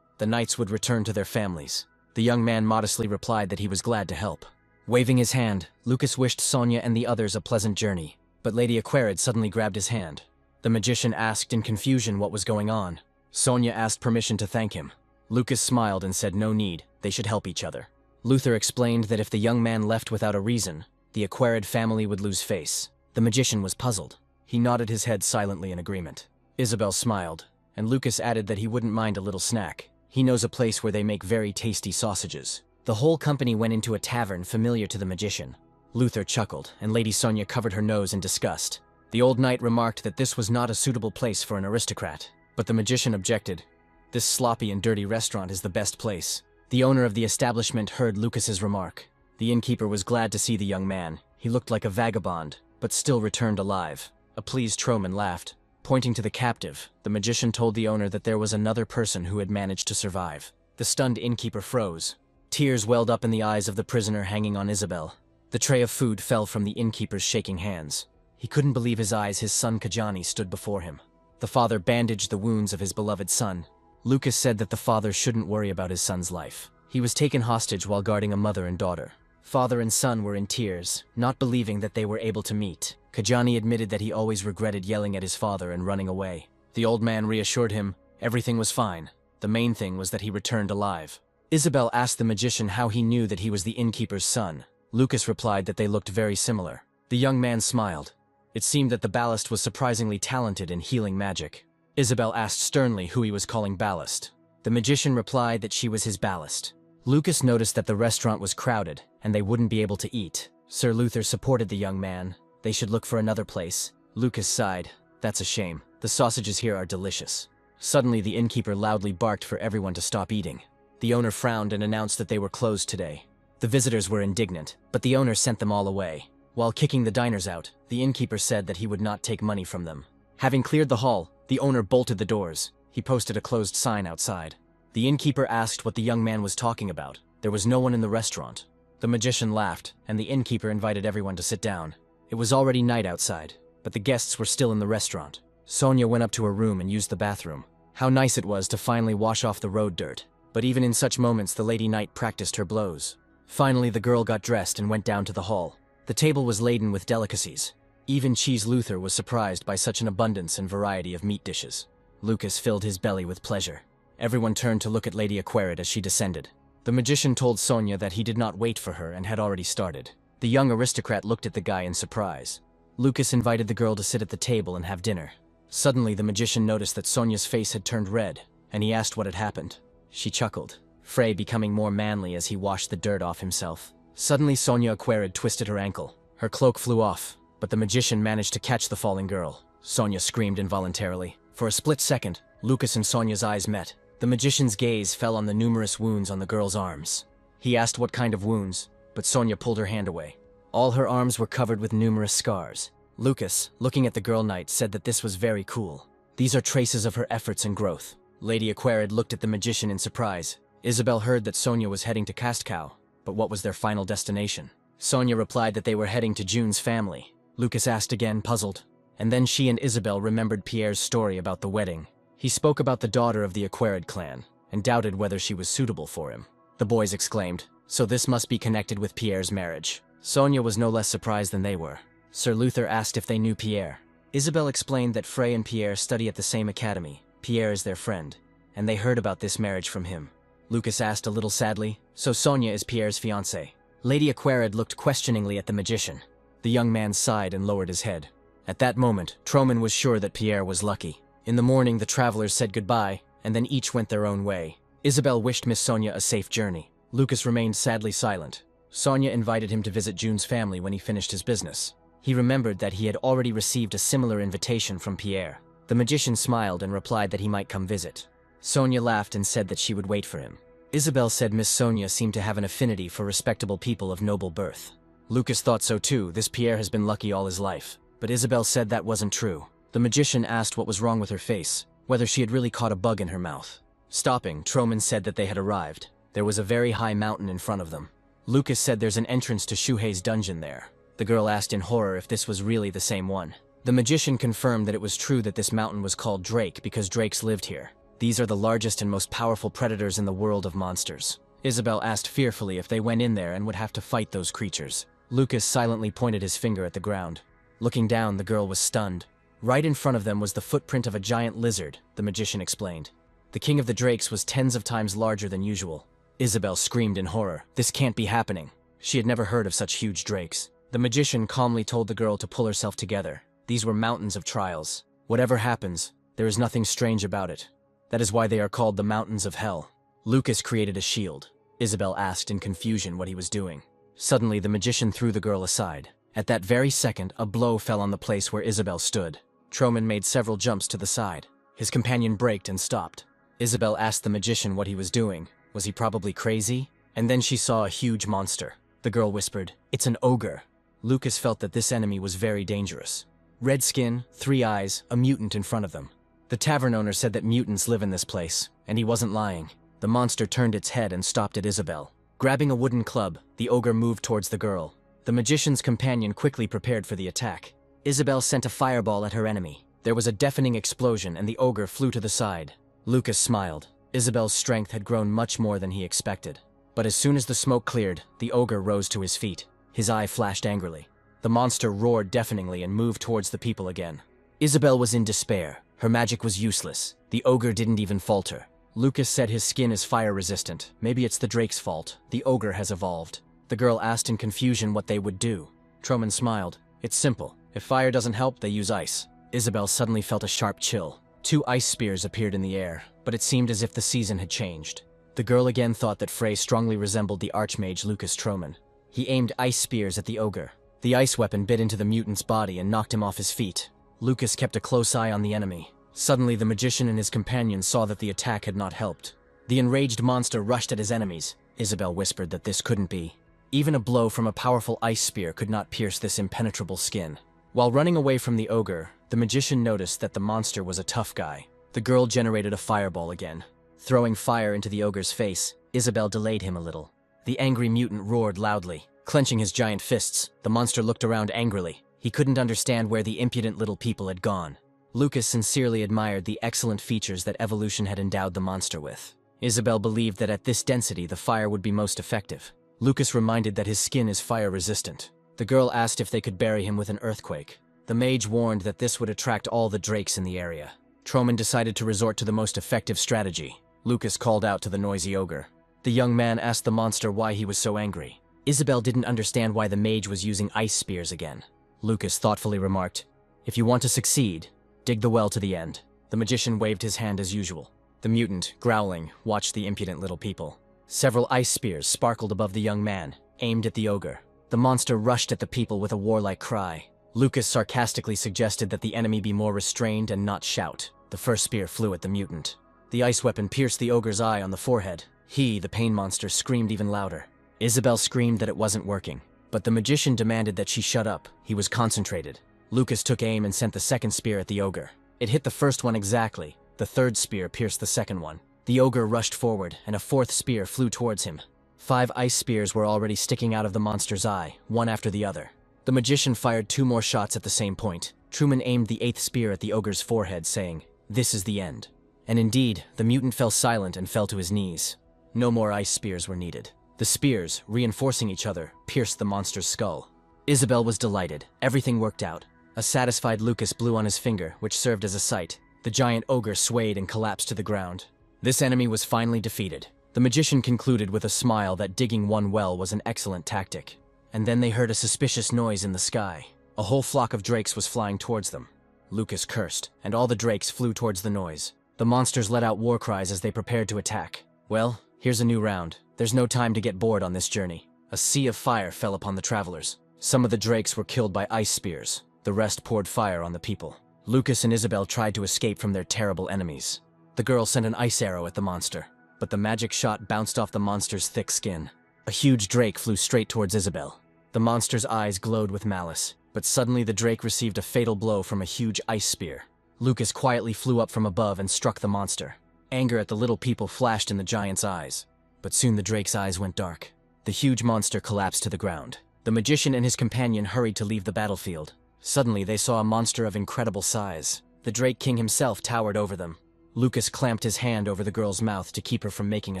The knights would return to their families. The young man modestly replied that he was glad to help. Waving his hand, Lucas wished Sonia and the others a pleasant journey, but Lady Aquarid suddenly grabbed his hand. The magician asked in confusion what was going on. Sonia asked permission to thank him. Lucas smiled and said no need, they should help each other. Luther explained that if the young man left without a reason, the Aquarid family would lose face. The magician was puzzled. He nodded his head silently in agreement. Isabel smiled, and Lucas added that he wouldn't mind a little snack. He knows a place where they make very tasty sausages. The whole company went into a tavern familiar to the magician. Luther chuckled, and Lady Sonia covered her nose in disgust. The old knight remarked that this was not a suitable place for an aristocrat, but the magician objected. This sloppy and dirty restaurant is the best place. The owner of the establishment heard Lucas's remark. The innkeeper was glad to see the young man. He looked like a vagabond, but still returned alive. A pleased Troman laughed. Pointing to the captive, the magician told the owner that there was another person who had managed to survive. The stunned innkeeper froze. Tears welled up in the eyes of the prisoner hanging on Isabel. The tray of food fell from the innkeeper's shaking hands. He couldn't believe his eyes. His son Kajani stood before him. The father bandaged the wounds of his beloved son. Lucas said that the father shouldn't worry about his son's life. He was taken hostage while guarding a mother and daughter. Father and son were in tears, not believing that they were able to meet. Kajani admitted that he always regretted yelling at his father and running away. The old man reassured him everything was fine. The main thing was that he returned alive. Isabel asked the magician how he knew that he was the innkeeper's son. Lucas replied that they looked very similar. The young man smiled. It seemed that the Ballast was surprisingly talented in healing magic. Isabel asked sternly who he was calling Ballast. The magician replied that she was his Ballast. Lucas noticed that the restaurant was crowded, and they wouldn't be able to eat. Sir Luther supported the young man. They should look for another place. Lucas sighed. That's a shame. The sausages here are delicious. Suddenly the innkeeper loudly barked for everyone to stop eating. The owner frowned and announced that they were closed today. The visitors were indignant, but the owner sent them all away. While kicking the diners out, the innkeeper said that he would not take money from them. Having cleared the hall, the owner bolted the doors. He posted a closed sign outside. The innkeeper asked what the young man was talking about. There was no one in the restaurant. The magician laughed, and the innkeeper invited everyone to sit down. It was already night outside, but the guests were still in the restaurant. Sonia went up to her room and used the bathroom. How nice it was to finally wash off the road dirt. But even in such moments, the lady knight practiced her blows. Finally, the girl got dressed and went down to the hall. The table was laden with delicacies. Even Cheese Luther was surprised by such an abundance and variety of meat dishes. Lucas filled his belly with pleasure. Everyone turned to look at Lady Aquarid as she descended. The magician told Sonia that he did not wait for her and had already started. The young aristocrat looked at the guy in surprise. Lucas invited the girl to sit at the table and have dinner. Suddenly, the magician noticed that Sonia's face had turned red, and he asked what had happened. She chuckled, Frey becoming more manly as he washed the dirt off himself. Suddenly, Sonia Aquarid twisted her ankle. Her cloak flew off, but the magician managed to catch the falling girl. Sonia screamed involuntarily. For a split second, Lucas and Sonia's eyes met. The magician's gaze fell on the numerous wounds on the girl's arms. He asked what kind of wounds, but Sonia pulled her hand away. All her arms were covered with numerous scars. Lucas, looking at the girl knight, said that this was very cool. These are traces of her efforts and growth. Lady Aquarid looked at the magician in surprise. Isabel heard that Sonia was heading to Castcow, but what was their final destination? Sonia replied that they were heading to June's family. Lucas asked again, puzzled. And then she and Isabel remembered Pierre's story about the wedding. He spoke about the daughter of the Aquarid clan, and doubted whether she was suitable for him. The boys exclaimed, so this must be connected with Pierre's marriage. Sonia was no less surprised than they were. Sir Luther asked if they knew Pierre. Isabel explained that Frey and Pierre study at the same academy. Pierre is their friend, and they heard about this marriage from him. Lucas asked a little sadly, so Sonia is Pierre's fiancée. Lady Aquarid looked questioningly at the magician. The young man sighed and lowered his head. At that moment, Troman was sure that Pierre was lucky. In the morning, the travelers said goodbye, and then each went their own way. Isabelle wished Miss Sonia a safe journey. Lucas remained sadly silent. Sonia invited him to visit June's family when he finished his business. He remembered that he had already received a similar invitation from Pierre. The magician smiled and replied that he might come visit. Sonia laughed and said that she would wait for him. Isabelle said Miss Sonia seemed to have an affinity for respectable people of noble birth. Lucas thought so too. This Pierre has been lucky all his life. But Isabelle said that wasn't true. The magician asked what was wrong with her face, whether she had really caught a bug in her mouth. Stopping, Troman said that they had arrived. There was a very high mountain in front of them. Lucas said there's an entrance to Shuhei's dungeon there. The girl asked in horror if this was really the same one. The magician confirmed that it was true that this mountain was called Drake because drakes lived here. These are the largest and most powerful predators in the world of monsters. Isabelle asked fearfully if they went in there and would have to fight those creatures. Lucas silently pointed his finger at the ground. Looking down, the girl was stunned. Right in front of them was the footprint of a giant lizard, the magician explained. The king of the drakes was tens of times larger than usual. Isabelle screamed in horror. This can't be happening. She had never heard of such huge drakes. The magician calmly told the girl to pull herself together. These were mountains of trials. Whatever happens, there is nothing strange about it. That is why they are called the mountains of hell. Lucas created a shield. Isabelle asked in confusion what he was doing. Suddenly, the magician threw the girl aside. At that very second, a blow fell on the place where Isabelle stood. Troman made several jumps to the side. His companion braked and stopped. Isabelle asked the magician what he was doing. Was he probably crazy? And then she saw a huge monster. The girl whispered, "It's an ogre." Lucas felt that this enemy was very dangerous. Red skin, 3 eyes, a mutant in front of them. The tavern owner said that mutants live in this place, and he wasn't lying. The monster turned its head and stopped at Isabelle. Grabbing a wooden club, the ogre moved towards the girl. The magician's companion quickly prepared for the attack. Isabelle sent a fireball at her enemy. There was a deafening explosion and the ogre flew to the side. Lucas smiled. Isabelle's strength had grown much more than he expected. But as soon as the smoke cleared, the ogre rose to his feet. His eye flashed angrily. The monster roared deafeningly and moved towards the people again. Isabelle was in despair. Her magic was useless. The ogre didn't even falter. Lucas said his skin is fire-resistant. Maybe it's the drake's fault. The ogre has evolved. The girl asked in confusion what they would do. Troman smiled. It's simple. If fire doesn't help, they use ice. Isabelle suddenly felt a sharp chill. 2 ice spears appeared in the air, but it seemed as if the season had changed. The girl again thought that Frey strongly resembled the Archmage Lucas Troman. He aimed ice spears at the ogre. The ice weapon bit into the mutant's body and knocked him off his feet. Lucas kept a close eye on the enemy. Suddenly, the magician and his companion saw that the attack had not helped. The enraged monster rushed at his enemies. Isabelle whispered that this couldn't be. Even a blow from a powerful ice spear could not pierce this impenetrable skin. While running away from the ogre, the magician noticed that the monster was a tough guy. The girl generated a fireball again. Throwing fire into the ogre's face, Isabelle delayed him a little. The angry mutant roared loudly. Clenching his giant fists, the monster looked around angrily. He couldn't understand where the impudent little people had gone. Lucas sincerely admired the excellent features that evolution had endowed the monster with. Isabelle believed that at this density the fire would be most effective. Lucas reminded that his skin is fire-resistant. The girl asked if they could bury him with an earthquake. The mage warned that this would attract all the drakes in the area. Troman decided to resort to the most effective strategy. Lucas called out to the noisy ogre. The young man asked the monster why he was so angry. Isabelle didn't understand why the mage was using ice spears again. Lucas thoughtfully remarked, "If you want to succeed, dig the well to the end." The magician waved his hand as usual. The mutant, growling, watched the impudent little people. Several ice spears sparkled above the young man, aimed at the ogre. The monster rushed at the people with a warlike cry. Lucas sarcastically suggested that the enemy be more restrained and not shout. The first spear flew at the mutant. The ice weapon pierced the ogre's eye on the forehead. He, the pain monster, screamed even louder. Isabelle screamed that it wasn't working, but the magician demanded that she shut up. He was concentrated. Lucas took aim and sent the second spear at the ogre. It hit the first one exactly. The third spear pierced the second one. The ogre rushed forward, and a fourth spear flew towards him. 5 ice spears were already sticking out of the monster's eye, one after the other. The magician fired 2 more shots at the same point. Truman aimed the 8th spear at the ogre's forehead, saying, "This is the end." And indeed, the mutant fell silent and fell to his knees. No more ice spears were needed. The spears, reinforcing each other, pierced the monster's skull. Isabelle was delighted. Everything worked out. A satisfied Lucas blew on his finger, which served as a sight. The giant ogre swayed and collapsed to the ground. This enemy was finally defeated. The magician concluded with a smile that digging one well was an excellent tactic. And then they heard a suspicious noise in the sky. A whole flock of drakes was flying towards them. Lucas cursed, and all the drakes flew towards the noise. The monsters let out war cries as they prepared to attack. Well, here's a new round. There's no time to get bored on this journey. A sea of fire fell upon the travelers. Some of the drakes were killed by ice spears. The rest poured fire on the people. Lucas and Isabel tried to escape from their terrible enemies. The girl sent an ice arrow at the monster, but the magic shot bounced off the monster's thick skin. A huge drake flew straight towards Isabel. The monster's eyes glowed with malice, but suddenly the drake received a fatal blow from a huge ice spear. Lucas quietly flew up from above and struck the monster. Anger at the little people flashed in the giant's eyes, but soon the drake's eyes went dark. The huge monster collapsed to the ground. The magician and his companion hurried to leave the battlefield. Suddenly they saw a monster of incredible size. The Drake King himself towered over them. Lucas clamped his hand over the girl's mouth to keep her from making a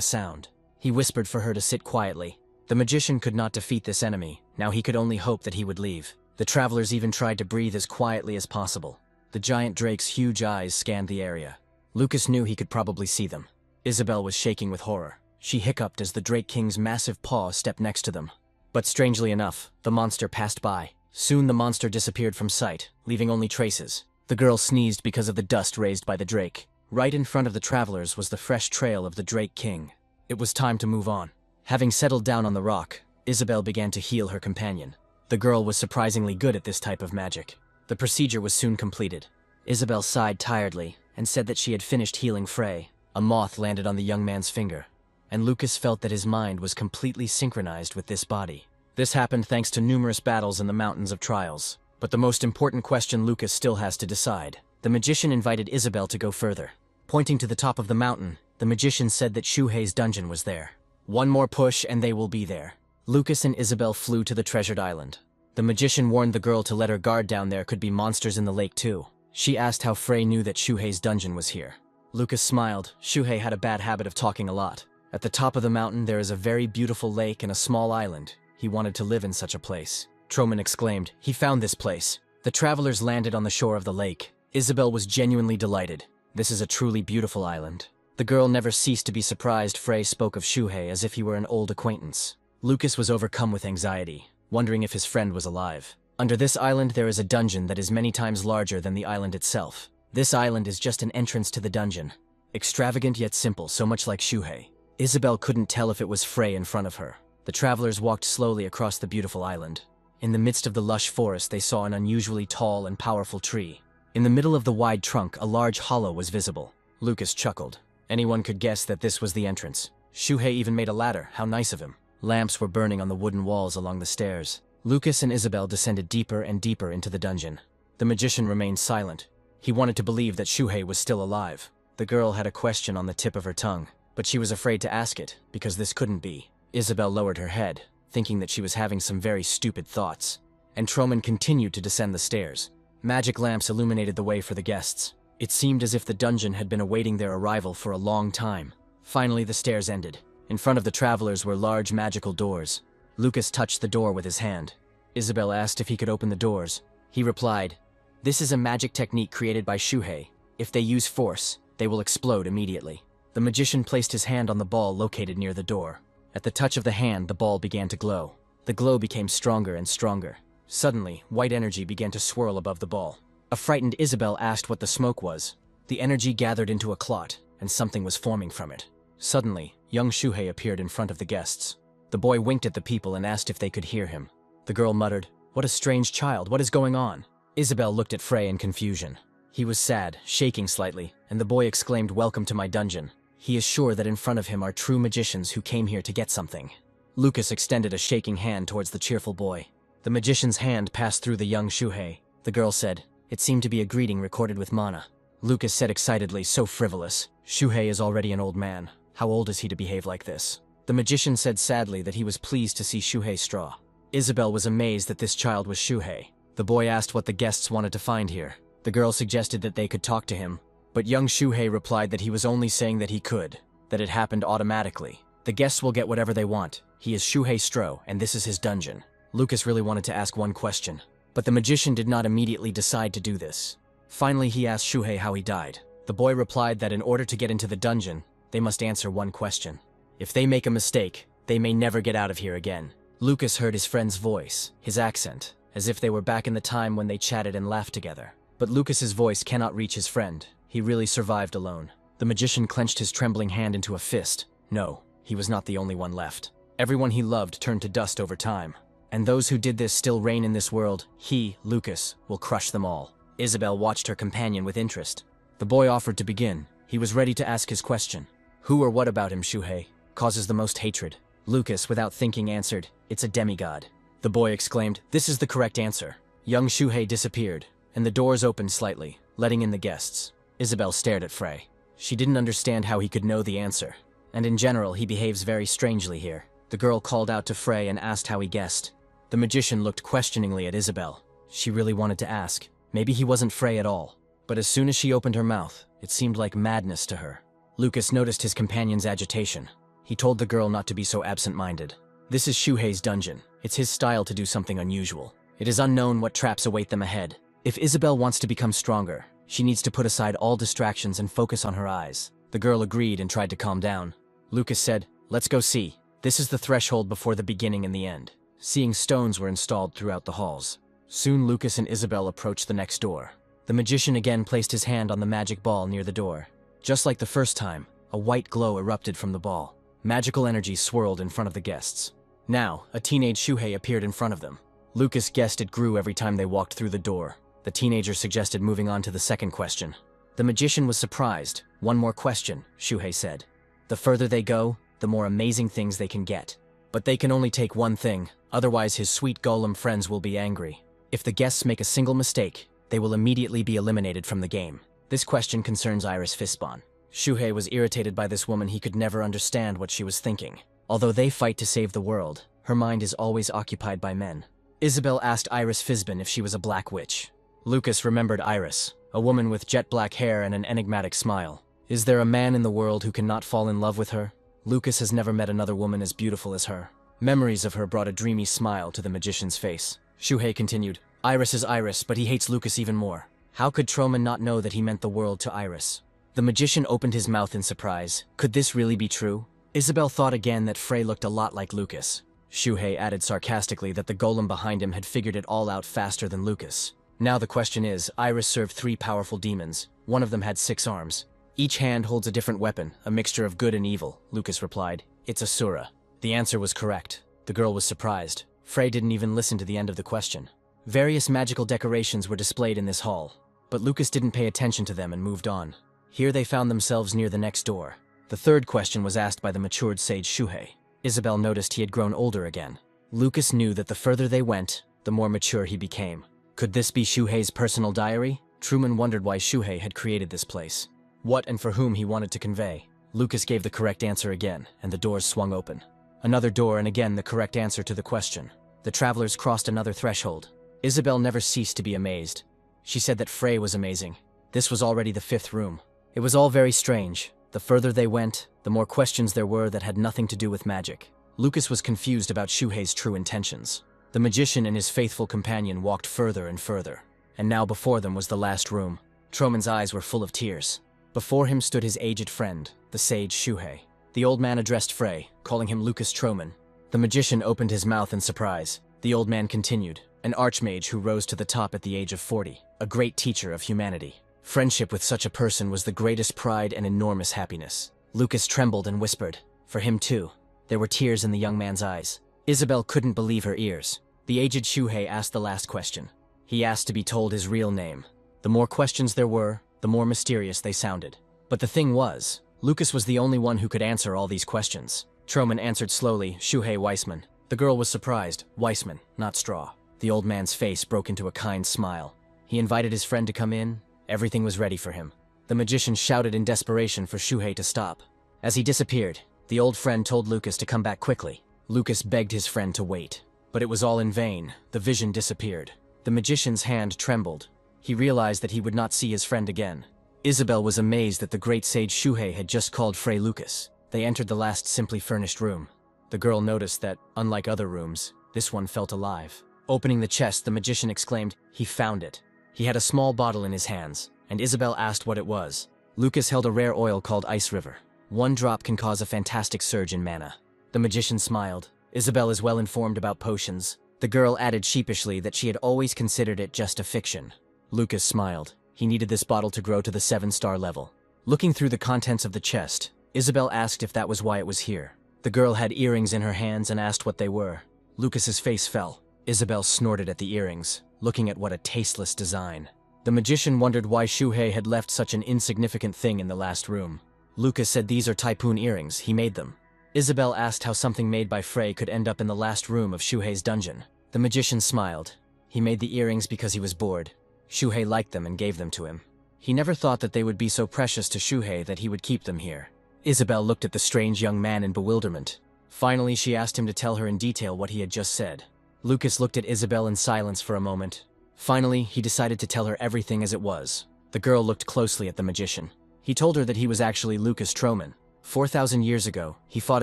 sound. He whispered for her to sit quietly. The magician could not defeat this enemy. Now he could only hope that he would leave. The travelers even tried to breathe as quietly as possible. The giant drake's huge eyes scanned the area. Lucas knew he could probably see them. Isabel was shaking with horror. She hiccuped as the Drake King's massive paw stepped next to them. But strangely enough, the monster passed by. Soon the monster disappeared from sight, leaving only traces. The girl sneezed because of the dust raised by the drake. Right in front of the travelers was the fresh trail of the Drake King. It was time to move on. Having settled down on the rock, Isabel began to heal her companion. The girl was surprisingly good at this type of magic. The procedure was soon completed. Isabel sighed tiredly and said that she had finished healing Frey. A moth landed on the young man's finger, and Lucas felt that his mind was completely synchronized with this body. This happened thanks to numerous battles in the Mountains of Trials. But the most important question Lucas still has to decide. The magician invited Isabel to go further. Pointing to the top of the mountain, the magician said that Shuhei's dungeon was there. One more push and they will be there. Lucas and Isabel flew to the treasured island. The magician warned the girl to let her guard down. There could be monsters in the lake too. She asked how Frey knew that Shuhei's dungeon was here. Lucas smiled. Shuhei had a bad habit of talking a lot. At the top of the mountain there is a very beautiful lake and a small island. He wanted to live in such a place. Troman exclaimed, "He found this place." The travelers landed on the shore of the lake. Isabel was genuinely delighted. This is a truly beautiful island. The girl never ceased to be surprised Frey spoke of Shuhei as if he were an old acquaintance. Lucas was overcome with anxiety, wondering if his friend was alive. Under this island there is a dungeon that is many times larger than the island itself. This island is just an entrance to the dungeon. Extravagant yet simple, so much like Shuhei. Isabel couldn't tell if it was Frey in front of her. The travelers walked slowly across the beautiful island. In the midst of the lush forest, they saw an unusually tall and powerful tree. In the middle of the wide trunk, a large hollow was visible. Lucas chuckled. Anyone could guess that this was the entrance. Shuhei even made a ladder. How nice of him. Lamps were burning on the wooden walls along the stairs. Lucas and Isabel descended deeper and deeper into the dungeon. The magician remained silent. He wanted to believe that Shuhei was still alive. The girl had a question on the tip of her tongue, but she was afraid to ask it, because this couldn't be. Isabel lowered her head, thinking that she was having some very stupid thoughts. And Troman continued to descend the stairs. Magic lamps illuminated the way for the guests. It seemed as if the dungeon had been awaiting their arrival for a long time. Finally, the stairs ended. In front of the travelers were large magical doors. Lucas touched the door with his hand. Isabel asked if he could open the doors. He replied, "This is a magic technique created by Shuhei. If they use force, they will explode immediately." The magician placed his hand on the ball located near the door. At the touch of the hand, the ball began to glow. The glow became stronger and stronger. Suddenly, white energy began to swirl above the ball. A frightened Isabel asked what the smoke was. The energy gathered into a clot, and something was forming from it. Suddenly, young Shuhei appeared in front of the guests. The boy winked at the people and asked if they could hear him. The girl muttered, "What a strange child, what is going on?" Isabel looked at Frey in confusion. He was sad, shaking slightly, and the boy exclaimed, "Welcome to my dungeon." He is sure that in front of him are true magicians who came here to get something. Lucas extended a shaking hand towards the cheerful boy. The magician's hand passed through the young Shuhei. The girl said, "It seemed to be a greeting recorded with mana." Lucas said excitedly, "So frivolous. Shuhei is already an old man. How old is he to behave like this?" The magician said sadly that he was pleased to see Shuhei straw. Isabel was amazed that this child was Shuhei. The boy asked what the guests wanted to find here. The girl suggested that they could talk to him, but young Shuhei replied that he was only saying that he could, that it happened automatically. The guests will get whatever they want. He is Shuhei Stro, and this is his dungeon. Lucas really wanted to ask one question, but the magician did not immediately decide to do this. Finally, he asked Shuhei how he died. The boy replied that in order to get into the dungeon, they must answer one question. If they make a mistake, they may never get out of here again. Lucas heard his friend's voice, his accent, as if they were back in the time when they chatted and laughed together. But Lucas's voice cannot reach his friend. He really survived alone. The magician clenched his trembling hand into a fist. No, he was not the only one left. Everyone he loved turned to dust over time. And those who did this still reign in this world. He, Lucas, will crush them all. Isabel watched her companion with interest. The boy offered to begin. He was ready to ask his question. Who or what about him, Shuhei, causes the most hatred? Lucas, without thinking, answered, "It's a demigod." The boy exclaimed, "This is the correct answer." Young Shuhei disappeared, and the doors opened slightly, letting in the guests. Isabel stared at Frey. She didn't understand how he could know the answer. And in general, he behaves very strangely here. The girl called out to Frey and asked how he guessed. The magician looked questioningly at Isabel. She really wanted to ask. Maybe he wasn't Frey at all. But as soon as she opened her mouth, it seemed like madness to her. Lucas noticed his companion's agitation. He told the girl not to be so absent-minded. This is Shuhei's dungeon. It's his style to do something unusual. It is unknown what traps await them ahead. If Isabel wants to become stronger, she needs to put aside all distractions and focus on her eyes. The girl agreed and tried to calm down. Lucas said, "Let's go see. This is the threshold before the beginning and the end." Seeing stones were installed throughout the halls. Soon Lucas and Isabel approached the next door. The magician again placed his hand on the magic ball near the door. Just like the first time, a white glow erupted from the ball. Magical energy swirled in front of the guests. Now, a teenage Shuhei appeared in front of them. Lucas guessed it grew every time they walked through the door. The teenager suggested moving on to the second question. The magician was surprised. "One more question," Shuhei said. "The further they go, the more amazing things they can get. But they can only take one thing, otherwise his sweet golem friends will be angry. If the guests make a single mistake, they will immediately be eliminated from the game." This question concerns Iris Fistbon. Shuhei was irritated by this woman. He could never understand what she was thinking. Although they fight to save the world, her mind is always occupied by men. Isabel asked Iris Fistbon if she was a black witch. Lucas remembered Iris, a woman with jet black hair and an enigmatic smile. Is there a man in the world who cannot fall in love with her? Lucas has never met another woman as beautiful as her. Memories of her brought a dreamy smile to the magician's face. Shuhei continued, "Iris is Iris, but he hates Lucas even more. How could Troman not know that he meant the world to Iris?" The magician opened his mouth in surprise. Could this really be true? Isabel thought again that Frey looked a lot like Lucas. Shuhei added sarcastically that the golem behind him had figured it all out faster than Lucas. Now the question is, Iris served 3 powerful demons. One of them had 6 arms. Each hand holds a different weapon, a mixture of good and evil, Lucas replied. It's Asura. The answer was correct. The girl was surprised. Frey didn't even listen to the end of the question. Various magical decorations were displayed in this hall, but Lucas didn't pay attention to them and moved on. Here they found themselves near the next door. The third question was asked by the matured sage Shuhei. Isabel noticed he had grown older again. Lucas knew that the further they went, the more mature he became. Could this be Shuhei's personal diary? Truman wondered why Shuhei had created this place. What and for whom he wanted to convey. Lucas gave the correct answer again, and the doors swung open. Another door and again the correct answer to the question. The travelers crossed another threshold. Isabel never ceased to be amazed. She said that Frey was amazing. This was already the 5th room. It was all very strange. The further they went, the more questions there were that had nothing to do with magic. Lucas was confused about Shuhei's true intentions. The magician and his faithful companion walked further and further. And now before them was the last room. Troman's eyes were full of tears. Before him stood his aged friend, the sage Shuhei. The old man addressed Frey, calling him Lucas Troman. The magician opened his mouth in surprise. The old man continued, an archmage who rose to the top at the age of 40, a great teacher of humanity. Friendship with such a person was the greatest pride and enormous happiness. Lucas trembled and whispered. For him too. There were tears in the young man's eyes. Isabel couldn't believe her ears. The aged Shuhei asked the last question. He asked to be told his real name. The more questions there were, the more mysterious they sounded. But the thing was, Lucas was the only one who could answer all these questions. Troman answered slowly, Shuhei Weissman. The girl was surprised. Weissman, not Straw. The old man's face broke into a kind smile. He invited his friend to come in. Everything was ready for him. The magician shouted in desperation for Shuhei to stop. As he disappeared, the old friend told Lucas to come back quickly. Lucas begged his friend to wait. But it was all in vain. The vision disappeared. The magician's hand trembled. He realized that he would not see his friend again. Isabel was amazed that the great sage Shuhei had just called Frey Lucas. They entered the last simply furnished room. The girl noticed that, unlike other rooms, this one felt alive. Opening the chest, the magician exclaimed, he found it. He had a small bottle in his hands, and Isabel asked what it was. Lucas held a rare oil called Ice River. One drop can cause a fantastic surge in mana. The magician smiled. Isabel is well informed about potions. The girl added sheepishly that she had always considered it just a fiction. Lucas smiled. He needed this bottle to grow to the 7-star level. Looking through the contents of the chest, Isabel asked if that was why it was here. The girl had earrings in her hands and asked what they were. Lucas's face fell. Isabel snorted at the earrings, looking at what a tasteless design. The magician wondered why Shuhei had left such an insignificant thing in the last room. Lucas said these are typhoon earrings, he made them. Isabel asked how something made by Frey could end up in the last room of Shuhei's dungeon. The magician smiled. He made the earrings because he was bored. Shuhei liked them and gave them to him. He never thought that they would be so precious to Shuhei that he would keep them here. Isabel looked at the strange young man in bewilderment. Finally, she asked him to tell her in detail what he had just said. Lucas looked at Isabel in silence for a moment. Finally, he decided to tell her everything as it was. The girl looked closely at the magician. He told her that he was actually Lucas Troman. 4,000 years ago, he fought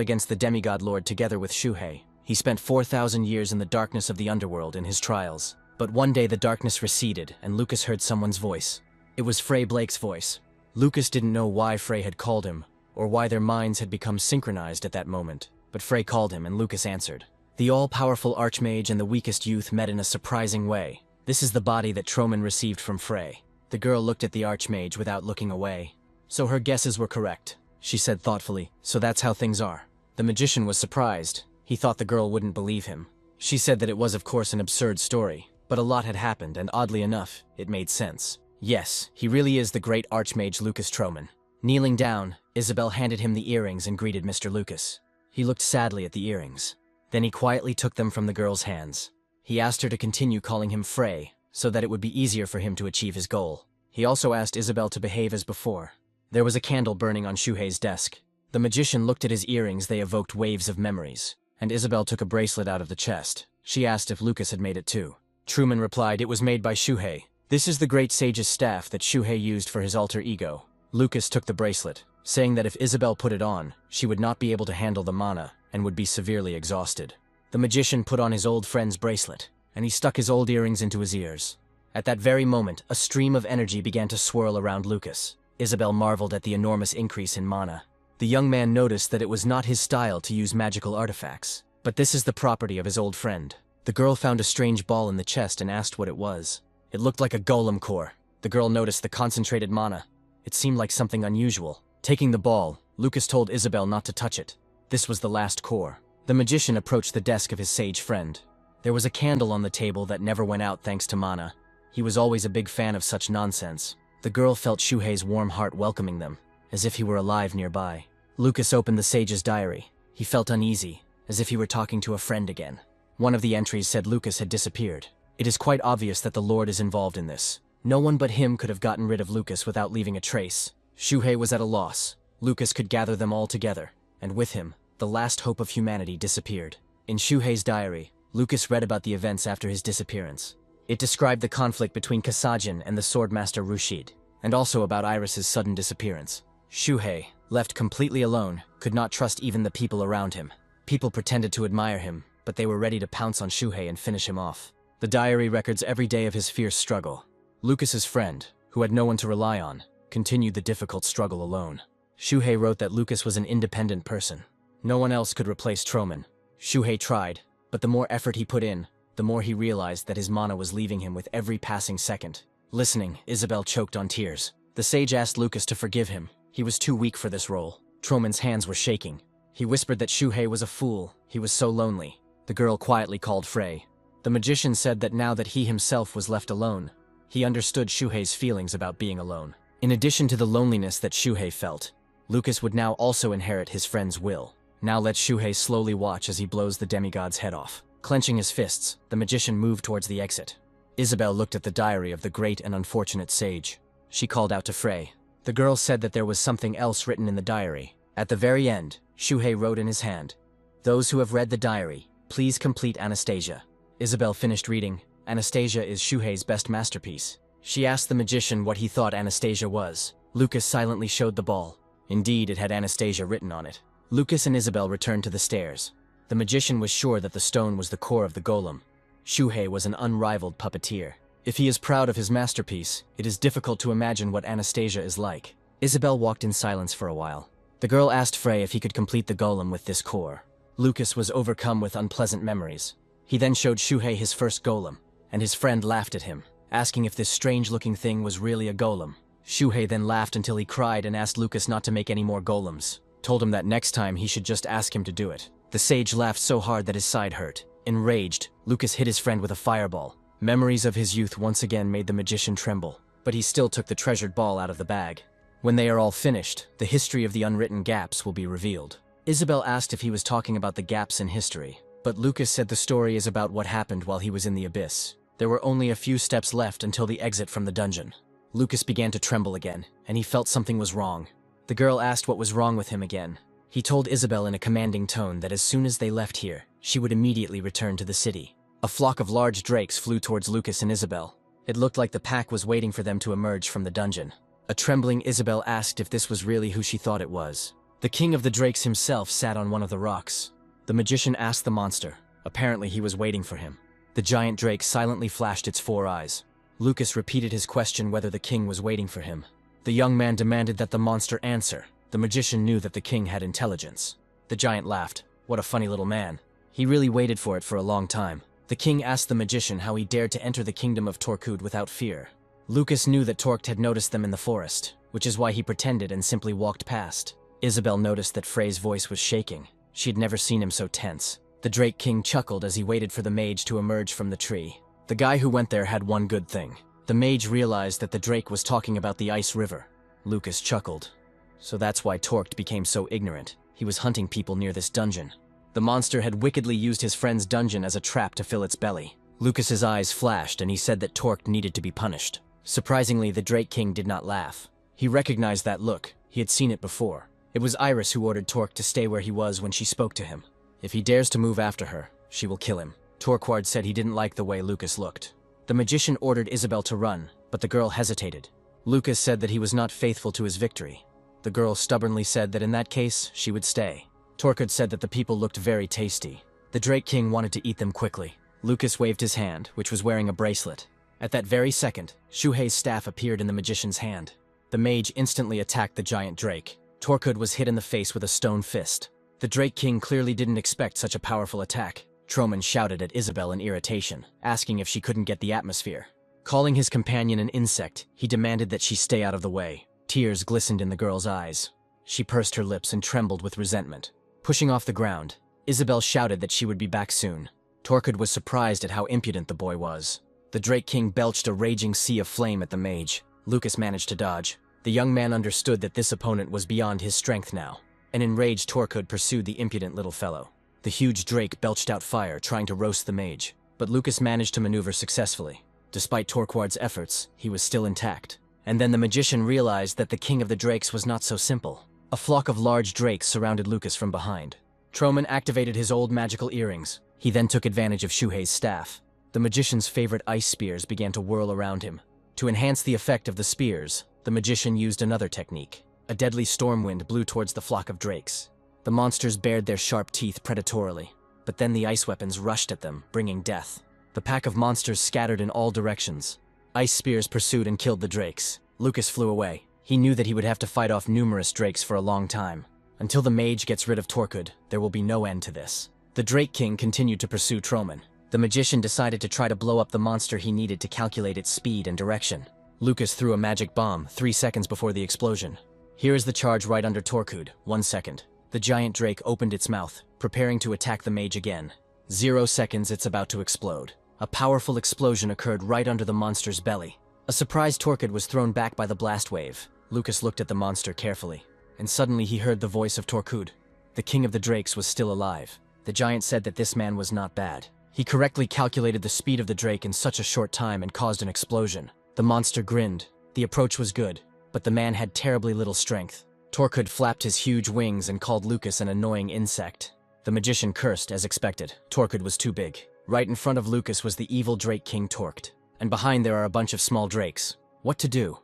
against the demigod lord together with Shuhei. He spent 4,000 years in the darkness of the underworld in his trials. But one day the darkness receded, and Lucas heard someone's voice. It was Frey Blake's voice. Lucas didn't know why Frey had called him, or why their minds had become synchronized at that moment, but Frey called him and Lucas answered. The all-powerful Archmage and the weakest youth met in a surprising way. This is the body that Troman received from Frey. The girl looked at the Archmage without looking away. So her guesses were correct, she said thoughtfully. So that's how things are. The magician was surprised. He thought the girl wouldn't believe him. She said that it was of course an absurd story, but a lot had happened and oddly enough, it made sense. Yes, he really is the great Archmage Lucas Troman. Kneeling down, Isabel handed him the earrings and greeted Mr. Lucas. He looked sadly at the earrings. Then he quietly took them from the girl's hands. He asked her to continue calling him Frey, so that it would be easier for him to achieve his goal. He also asked Isabel to behave as before. There was a candle burning on Shuhei's desk. The magician looked at his earrings, they evoked waves of memories. And Isabel took a bracelet out of the chest. She asked if Lucas had made it too. Truman replied it was made by Shuhei. This is the great sage's staff that Shuhei used for his alter ego. Lucas took the bracelet, saying that if Isabel put it on, she would not be able to handle the mana and would be severely exhausted. The magician put on his old friend's bracelet, and he stuck his old earrings into his ears. At that very moment, a stream of energy began to swirl around Lucas. Isabel marveled at the enormous increase in mana. The young man noticed that it was not his style to use magical artifacts, but this is the property of his old friend. The girl found a strange ball in the chest and asked what it was. It looked like a golem core. The girl noticed the concentrated mana. It seemed like something unusual. Taking the ball, Lucas told Isabel not to touch it. This was the last core. The magician approached the desk of his sage friend. There was a candle on the table that never went out thanks to mana. He was always a big fan of such nonsense. The girl felt Shuhei's warm heart welcoming them, as if he were alive nearby. Lucas opened the sage's diary. He felt uneasy, as if he were talking to a friend again. One of the entries said Lucas had disappeared. It is quite obvious that the Lord is involved in this. No one but him could have gotten rid of Lucas without leaving a trace. Shuhei was at a loss. Lucas could gather them all together, and with him, the last hope of humanity disappeared. In Shuhei's diary, Lucas read about the events after his disappearance. It described the conflict between Kasajin and the swordmaster Rushid, and also about Iris's sudden disappearance. Shuhei, left completely alone, could not trust even the people around him. People pretended to admire him, but they were ready to pounce on Shuhei and finish him off. The diary records every day of his fierce struggle. Lucas's friend, who had no one to rely on, continued the difficult struggle alone. Shuhei wrote that Lucas was an independent person. No one else could replace Troman. Shuhei tried, but the more effort he put in, the more he realized that his mana was leaving him with every passing second. Listening, Isabel choked on tears. The sage asked Lucas to forgive him. He was too weak for this role. Troman's hands were shaking. He whispered that Shuhei was a fool. He was so lonely. The girl quietly called Frey. The magician said that now that he himself was left alone, he understood Shuhei's feelings about being alone. In addition to the loneliness that Shuhei felt, Lucas would now also inherit his friend's will. Now let Shuhei slowly watch as he blows the demigod's head off. Clenching his fists, the magician moved towards the exit. Isabel looked at the diary of the great and unfortunate sage. She called out to Frey. The girl said that there was something else written in the diary. At the very end, Shuhei wrote in his hand, "Those who have read the diary, please complete Anastasia." Isabel finished reading. Anastasia is Shuhei's best masterpiece. She asked the magician what he thought Anastasia was. Lucas silently showed the ball. Indeed, it had Anastasia written on it. Lucas and Isabel returned to the stairs. The magician was sure that the stone was the core of the golem. Shuhei was an unrivaled puppeteer. If he is proud of his masterpiece, it is difficult to imagine what Anastasia is like. Isabel walked in silence for a while. The girl asked Frey if he could complete the golem with this core. Lucas was overcome with unpleasant memories. He then showed Shuhei his first golem, and his friend laughed at him, asking if this strange-looking thing was really a golem. Shuhei then laughed until he cried and asked Lucas not to make any more golems, told him that next time he should just ask him to do it. The sage laughed so hard that his side hurt. Enraged, Lucas hit his friend with a fireball. Memories of his youth once again made the magician tremble, but he still took the treasured ball out of the bag. When they are all finished, the history of the unwritten gaps will be revealed. Isabel asked if he was talking about the gaps in history, but Lucas said the story is about what happened while he was in the abyss. There were only a few steps left until the exit from the dungeon. Lucas began to tremble again, and he felt something was wrong. The girl asked what was wrong with him again. He told Isabel in a commanding tone that as soon as they left here, she would immediately return to the city. A flock of large drakes flew towards Lucas and Isabel. It looked like the pack was waiting for them to emerge from the dungeon. A trembling Isabel asked if this was really who she thought it was. The king of the drakes himself sat on one of the rocks. The magician asked the monster. Apparently he was waiting for him. The giant drake silently flashed its 4 eyes. Lucas repeated his question whether the king was waiting for him. The young man demanded that the monster answer. The magician knew that the king had intelligence. The giant laughed. What a funny little man. He really waited for it for a long time. The king asked the magician how he dared to enter the kingdom of Torkud without fear. Lucas knew that Torque had noticed them in the forest, which is why he pretended and simply walked past. Isabel noticed that Frey's voice was shaking. She had never seen him so tense. The Drake King chuckled as he waited for the mage to emerge from the tree. The guy who went there had one good thing. The mage realized that the Drake was talking about the ice river. Lucas chuckled. So that's why Torque became so ignorant. He was hunting people near this dungeon. The monster had wickedly used his friend's dungeon as a trap to fill its belly. Lucas's eyes flashed and he said that Torque needed to be punished. Surprisingly, the Drake King did not laugh. He recognized that look. He had seen it before. It was Iris who ordered Torque to stay where he was when she spoke to him. If he dares to move after her, she will kill him. Torquard said he didn't like the way Lucas looked. The magician ordered Isabel to run, but the girl hesitated. Lucas said that he was not faithful to his victory. The girl stubbornly said that in that case, she would stay. Torquard said that the people looked very tasty. The Drake King wanted to eat them quickly. Lucas waved his hand, which was wearing a bracelet. At that very second, Shuhei's staff appeared in the magician's hand. The mage instantly attacked the giant drake. Torquard was hit in the face with a stone fist. The Drake King clearly didn't expect such a powerful attack. Troman shouted at Isabel in irritation, asking if she couldn't get the atmosphere. Calling his companion an insect, he demanded that she stay out of the way. Tears glistened in the girl's eyes. She pursed her lips and trembled with resentment. Pushing off the ground, Isabel shouted that she would be back soon. Torquard was surprised at how impudent the boy was. The Drake King belched a raging sea of flame at the mage. Lucas managed to dodge. The young man understood that this opponent was beyond his strength now. An enraged Torquard pursued the impudent little fellow. The huge drake belched out fire, trying to roast the mage, but Lucas managed to maneuver successfully. Despite Torquard's efforts, he was still intact. And then the magician realized that the king of the drakes was not so simple. A flock of large drakes surrounded Lucas from behind. Troman activated his old magical earrings. He then took advantage of Shuhei's staff. The magician's favorite ice spears began to whirl around him. To enhance the effect of the spears, the magician used another technique. A deadly storm wind blew towards the flock of drakes. The monsters bared their sharp teeth predatorily, but then the ice weapons rushed at them, bringing death. The pack of monsters scattered in all directions. Ice spears pursued and killed the drakes. Lucas flew away. He knew that he would have to fight off numerous drakes for a long time. Until the mage gets rid of Torquard, there will be no end to this. The Drake King continued to pursue Troman. The magician decided to try to blow up the monster he needed to calculate its speed and direction. Lucas threw a magic bomb 3 seconds before the explosion. Here is the charge right under Torquard, 1 second. The giant drake opened its mouth, preparing to attack the mage again. 0 seconds, it's about to explode. A powerful explosion occurred right under the monster's belly. A surprised Torquard was thrown back by the blast wave. Lucas looked at the monster carefully, and suddenly he heard the voice of Torquard. The king of the drakes was still alive. The giant said that this man was not bad. He correctly calculated the speed of the drake in such a short time and caused an explosion. The monster grinned. The approach was good, but the man had terribly little strength. Torquard flapped his huge wings and called Lucas an annoying insect. The magician cursed as expected. Torquard was too big. Right in front of Lucas was the evil Drake King Torqued, and behind there are a bunch of small drakes. What to do?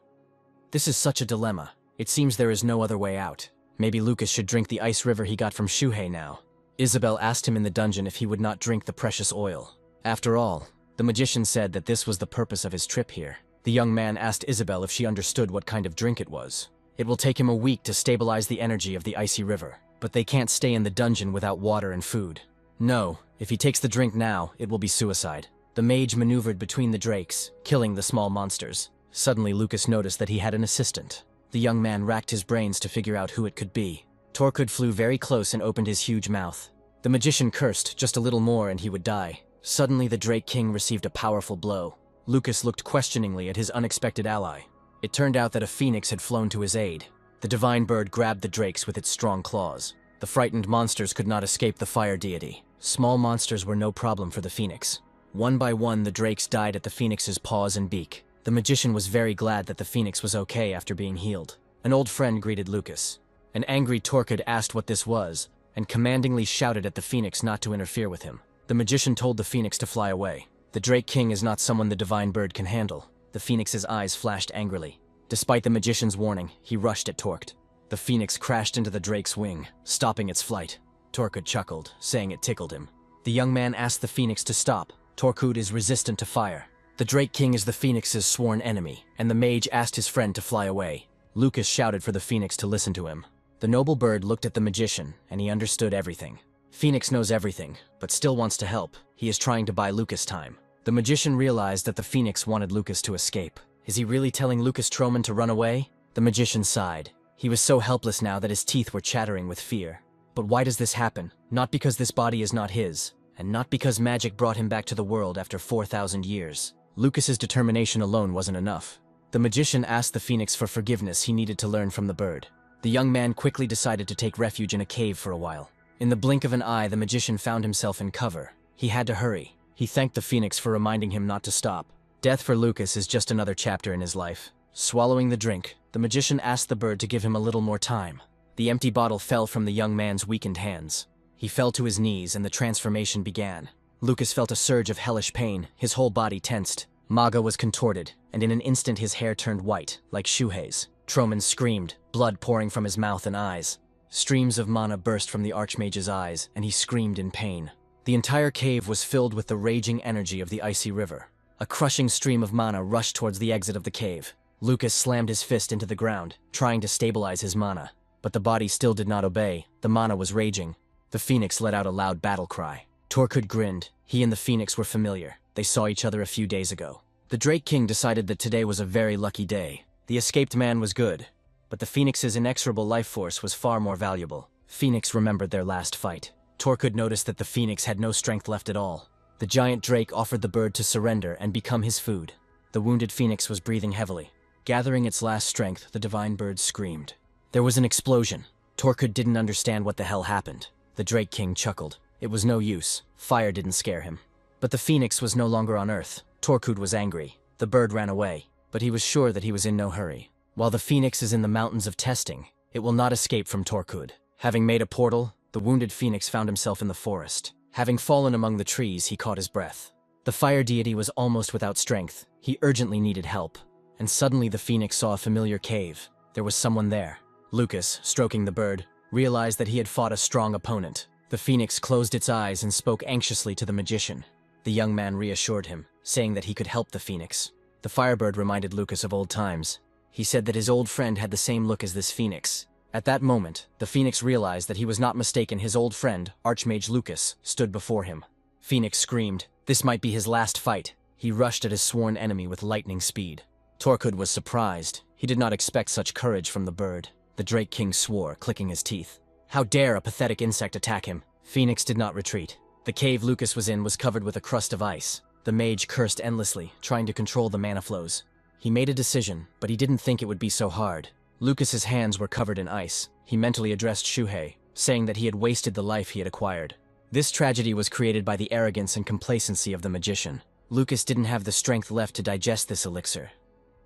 This is such a dilemma. It seems there is no other way out. Maybe Lucas should drink the ice river he got from Shuhei now. Isabel asked him in the dungeon if he would not drink the precious oil. After all, the magician said that this was the purpose of his trip here. The young man asked Isabel if she understood what kind of drink it was. It will take him a week to stabilize the energy of the icy river, but they can't stay in the dungeon without water and food. No, if he takes the drink now, it will be suicide. The mage maneuvered between the drakes, killing the small monsters. Suddenly, Lucas noticed that he had an assistant. The young man racked his brains to figure out who it could be. Torkud flew very close and opened his huge mouth. The magician cursed just a little more and he would die. Suddenly, the Drake King received a powerful blow. Lucas looked questioningly at his unexpected ally. It turned out that a phoenix had flown to his aid. The divine bird grabbed the drakes with its strong claws. The frightened monsters could not escape the fire deity. Small monsters were no problem for the phoenix. One by one, the drakes died at the phoenix's paws and beak. The magician was very glad that the phoenix was okay after being healed. An old friend greeted Lucas. An angry Torkud asked what this was, and commandingly shouted at the phoenix not to interfere with him. The magician told the phoenix to fly away. The Drake King is not someone the divine bird can handle. The phoenix's eyes flashed angrily. Despite the magician's warning, he rushed at Torkud. The phoenix crashed into the drake's wing, stopping its flight. Torkud chuckled, saying it tickled him. The young man asked the phoenix to stop. Torkud is resistant to fire. The Drake King is the phoenix's sworn enemy, and the mage asked his friend to fly away. Lucas shouted for the phoenix to listen to him. The noble bird looked at the magician, and he understood everything. Phoenix knows everything, but still wants to help. He is trying to buy Lucas time. The magician realized that the phoenix wanted Lucas to escape. Is he really telling Lucas Troman to run away? The magician sighed. He was so helpless now that his teeth were chattering with fear. But why does this happen? Not because this body is not his, and not because magic brought him back to the world after 4,000 years. Lucas's determination alone wasn't enough. The magician asked the phoenix for forgiveness he needed to learn from the bird. The young man quickly decided to take refuge in a cave for a while. In the blink of an eye, the magician found himself in cover. He had to hurry. He thanked the phoenix for reminding him not to stop. Death for Lucas is just another chapter in his life. Swallowing the drink, the magician asked the bird to give him a little more time. The empty bottle fell from the young man's weakened hands. He fell to his knees and the transformation began. Lucas felt a surge of hellish pain, his whole body tensed. Manga was contorted, and in an instant his hair turned white, like Shuhei's. Troman screamed, blood pouring from his mouth and eyes. Streams of mana burst from the Archmage's eyes, and he screamed in pain. The entire cave was filled with the raging energy of the icy river. A crushing stream of mana rushed towards the exit of the cave. Lucas slammed his fist into the ground, trying to stabilize his mana. But the body still did not obey. The mana was raging. The phoenix let out a loud battle cry. Torkud grinned. He and the phoenix were familiar. They saw each other a few days ago. The Drake King decided that today was a very lucky day. The escaped man was good, but the phoenix's inexorable life force was far more valuable. Phoenix remembered their last fight. Torkud noticed that the phoenix had no strength left at all. The giant drake offered the bird to surrender and become his food. The wounded phoenix was breathing heavily. Gathering its last strength, the divine bird screamed. There was an explosion. Torkud didn't understand what the hell happened. The Drake King chuckled. It was no use. Fire didn't scare him. But the phoenix was no longer on Earth. Torkud was angry. The bird ran away, but he was sure that he was in no hurry. While the phoenix is in the mountains of testing, it will not escape from Torkud. Having made a portal, the wounded phoenix found himself in the forest. Having fallen among the trees, he caught his breath. The fire deity was almost without strength. He urgently needed help. And suddenly the phoenix saw a familiar cave. There was someone there. Lucas, stroking the bird, realized that he had fought a strong opponent. The phoenix closed its eyes and spoke anxiously to the magician. The young man reassured him, saying that he could help the phoenix. The firebird reminded Lucas of old times. He said that his old friend had the same look as this phoenix. At that moment, the phoenix realized that he was not mistaken. His old friend, Archmage Lucas, stood before him. Phoenix screamed. This might be his last fight. He rushed at his sworn enemy with lightning speed. Torkud was surprised. He did not expect such courage from the bird. The Drake King swore, clicking his teeth. How dare a pathetic insect attack him? Phoenix did not retreat. The cave Lucas was in was covered with a crust of ice. The mage cursed endlessly, trying to control the mana flows. He made a decision, but he didn't think it would be so hard. Lucas's hands were covered in ice. He mentally addressed Shuhei, saying that he had wasted the life he had acquired. This tragedy was created by the arrogance and complacency of the magician. Lucas didn't have the strength left to digest this elixir.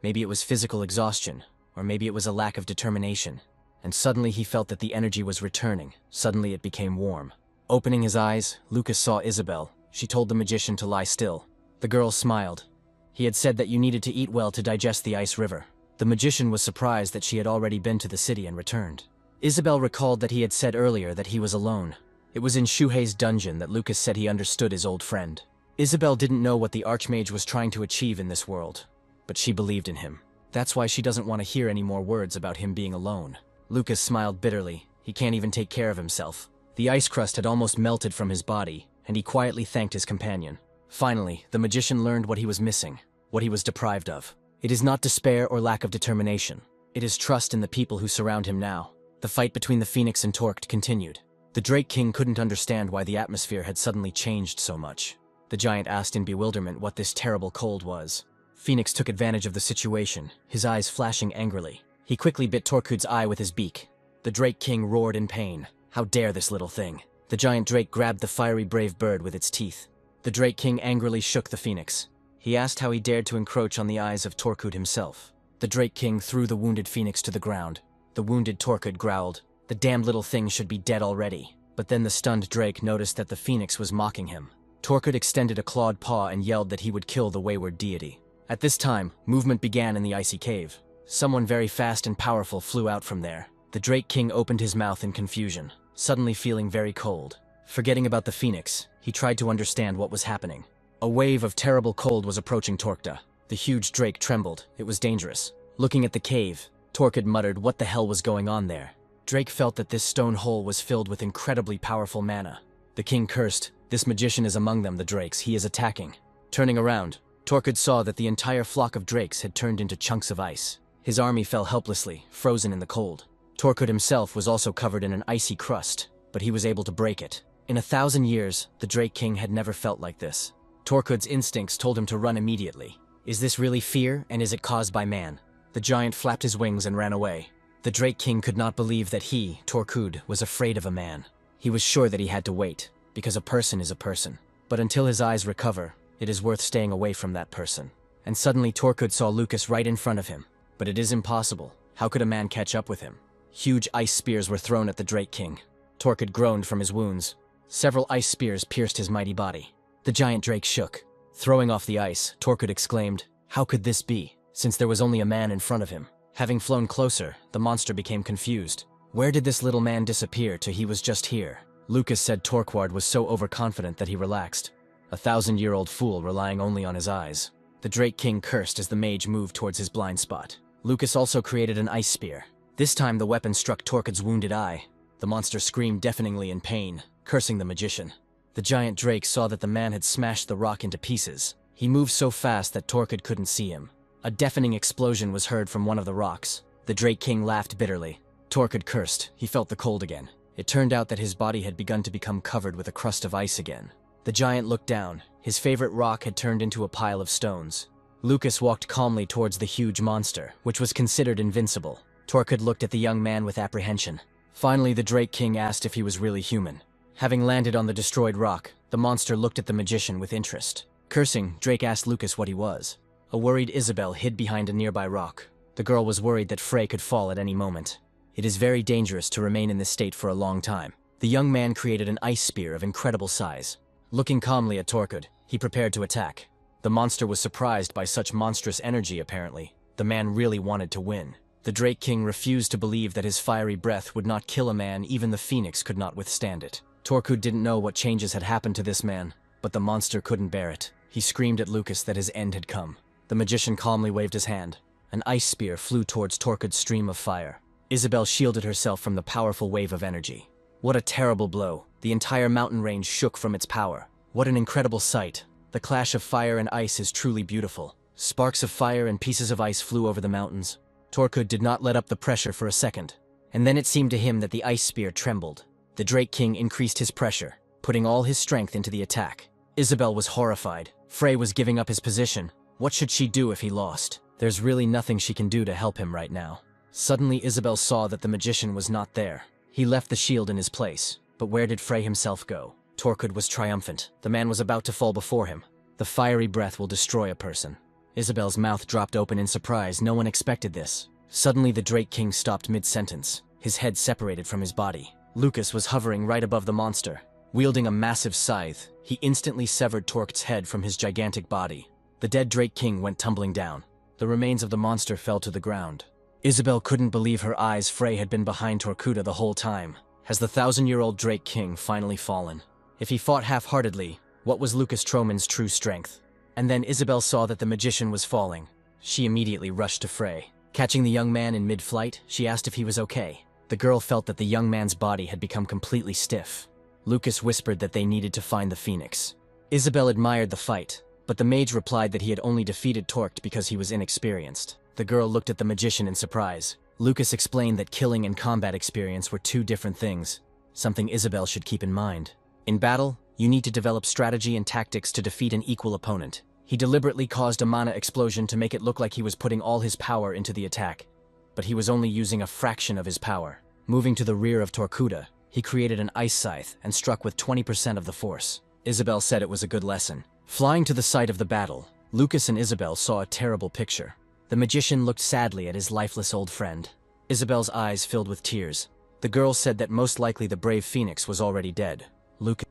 Maybe it was physical exhaustion, or maybe it was a lack of determination. And suddenly he felt that the energy was returning. Suddenly it became warm. Opening his eyes, Lucas saw Isabel. She told the magician to lie still. The girl smiled. He had said that you needed to eat well to digest the ice river. The magician was surprised that she had already been to the city and returned. Isabel recalled that he had said earlier that he was alone. It was in Shuhei's dungeon that Lucas said he understood his old friend. Isabel didn't know what the Archmage was trying to achieve in this world, but she believed in him. That's why she doesn't want to hear any more words about him being alone. Lucas smiled bitterly. He can't even take care of himself. The ice crust had almost melted from his body, and he quietly thanked his companion. Finally, the magician learned what he was missing, what he was deprived of. It is not despair or lack of determination. It is trust in the people who surround him now. The fight between the Phoenix and Torqued continued. The Drake King couldn't understand why the atmosphere had suddenly changed so much. The giant asked in bewilderment what this terrible cold was. Phoenix took advantage of the situation, his eyes flashing angrily. He quickly bit Torqued's eye with his beak. The Drake King roared in pain. How dare this little thing? The giant drake grabbed the fiery brave bird with its teeth. The Drake King angrily shook the Phoenix. He asked how he dared to encroach on the eyes of Torqued himself. The Drake King threw the wounded Phoenix to the ground. The wounded Torqued growled, "The damned little thing should be dead already." But then the stunned Drake noticed that the Phoenix was mocking him. Torqued extended a clawed paw and yelled that he would kill the wayward deity. At this time, movement began in the icy cave. Someone very fast and powerful flew out from there. The Drake King opened his mouth in confusion, suddenly feeling very cold. Forgetting about the Phoenix, he tried to understand what was happening. A wave of terrible cold was approaching Torqued. The huge drake trembled. It was dangerous. Looking at the cave, Torqued muttered what the hell was going on there. Drake felt that this stone hole was filled with incredibly powerful mana. The king cursed, "This magician is among them, the drakes. He is attacking." Turning around, Torqued saw that the entire flock of drakes had turned into chunks of ice. His army fell helplessly, frozen in the cold. Torqued himself was also covered in an icy crust, but he was able to break it. In 1,000 years, the Drake King had never felt like this. Torqued's instincts told him to run immediately. Is this really fear, and is it caused by man? The giant flapped his wings and ran away. The Drake King could not believe that he, Torqued, was afraid of a man. He was sure that he had to wait, because a person is a person. But until his eyes recover, it is worth staying away from that person. And suddenly Torqued saw Lucas right in front of him. But it is impossible. How could a man catch up with him? Huge ice spears were thrown at the Drake King. Torqued groaned from his wounds. Several ice spears pierced his mighty body. The giant drake shook. Throwing off the ice, Torqued exclaimed, "How could this be, since there was only a man in front of him?" Having flown closer, the monster became confused. Where did this little man disappear to? He was just here. Lucas said Torqued was so overconfident that he relaxed. 1,000-year-old fool relying only on his eyes. The Drake King cursed as the mage moved towards his blind spot. Lucas also created an ice spear. This time the weapon struck Torqued's wounded eye. The monster screamed deafeningly in pain, cursing the magician. The giant drake saw that the man had smashed the rock into pieces. He moved so fast that Torqued couldn't see him. A deafening explosion was heard from one of the rocks. The Drake King laughed bitterly. Torqued cursed. He felt the cold again. It turned out that his body had begun to become covered with a crust of ice again. The giant looked down. His favorite rock had turned into a pile of stones. Lucas walked calmly towards the huge monster, which was considered invincible. Torqued looked at the young man with apprehension. Finally, the Drake King asked if he was really human. Having landed on the destroyed rock, the monster looked at the magician with interest. Cursing, Drake asked Lucas what he was. A worried Isabel hid behind a nearby rock. The girl was worried that Frey could fall at any moment. It is very dangerous to remain in this state for a long time. The young man created an ice spear of incredible size. Looking calmly at Torqued, he prepared to attack. The monster was surprised by such monstrous energy apparently. The man really wanted to win. The Drake King refused to believe that his fiery breath would not kill a man even the Phoenix could not withstand it. Torqued didn't know what changes had happened to this man, but the monster couldn't bear it. He screamed at Lucas that his end had come. The magician calmly waved his hand. An ice spear flew towards Torqued's stream of fire. Isabel shielded herself from the powerful wave of energy. What a terrible blow. The entire mountain range shook from its power. What an incredible sight. The clash of fire and ice is truly beautiful. Sparks of fire and pieces of ice flew over the mountains. Torqued did not let up the pressure for a second, and then it seemed to him that the ice spear trembled. The Drake King increased his pressure, putting all his strength into the attack. Isabel was horrified. Frey was giving up his position. What should she do if he lost? There's really nothing she can do to help him right now. Suddenly Isabel saw that the magician was not there. He left the shield in his place, but where did Frey himself go? Torqued was triumphant. The man was about to fall before him. The fiery breath will destroy a person. Isabel's mouth dropped open in surprise. No one expected this. Suddenly the Drake King stopped mid-sentence. His head separated from his body. Lucas was hovering right above the monster. Wielding a massive scythe, he instantly severed Torqued's head from his gigantic body. The dead Drake King went tumbling down. The remains of the monster fell to the ground. Isabel couldn't believe her eyes. Frey had been behind Torqued the whole time. Has the 1,000-year-old Drake King finally fallen? If he fought half-heartedly, what was Lucas Troman's true strength? And then Isabel saw that the magician was falling. She immediately rushed to Frey. Catching the young man in mid-flight, she asked if he was okay. The girl felt that the young man's body had become completely stiff. Lucas whispered that they needed to find the phoenix. Isabel admired the fight, but the mage replied that he had only defeated Torqued because he was inexperienced. The girl looked at the magician in surprise. Lucas explained that killing and combat experience were two different things, something Isabel should keep in mind. In battle, you need to develop strategy and tactics to defeat an equal opponent. He deliberately caused a mana explosion to make it look like he was putting all his power into the attack, but he was only using a fraction of his power. Moving to the rear of Torqueda, he created an ice scythe and struck with 20% of the force. Isabel said it was a good lesson. Flying to the site of the battle, Lucas and Isabel saw a terrible picture. The magician looked sadly at his lifeless old friend. Isabel's eyes filled with tears. The girl said that most likely the brave phoenix was already dead.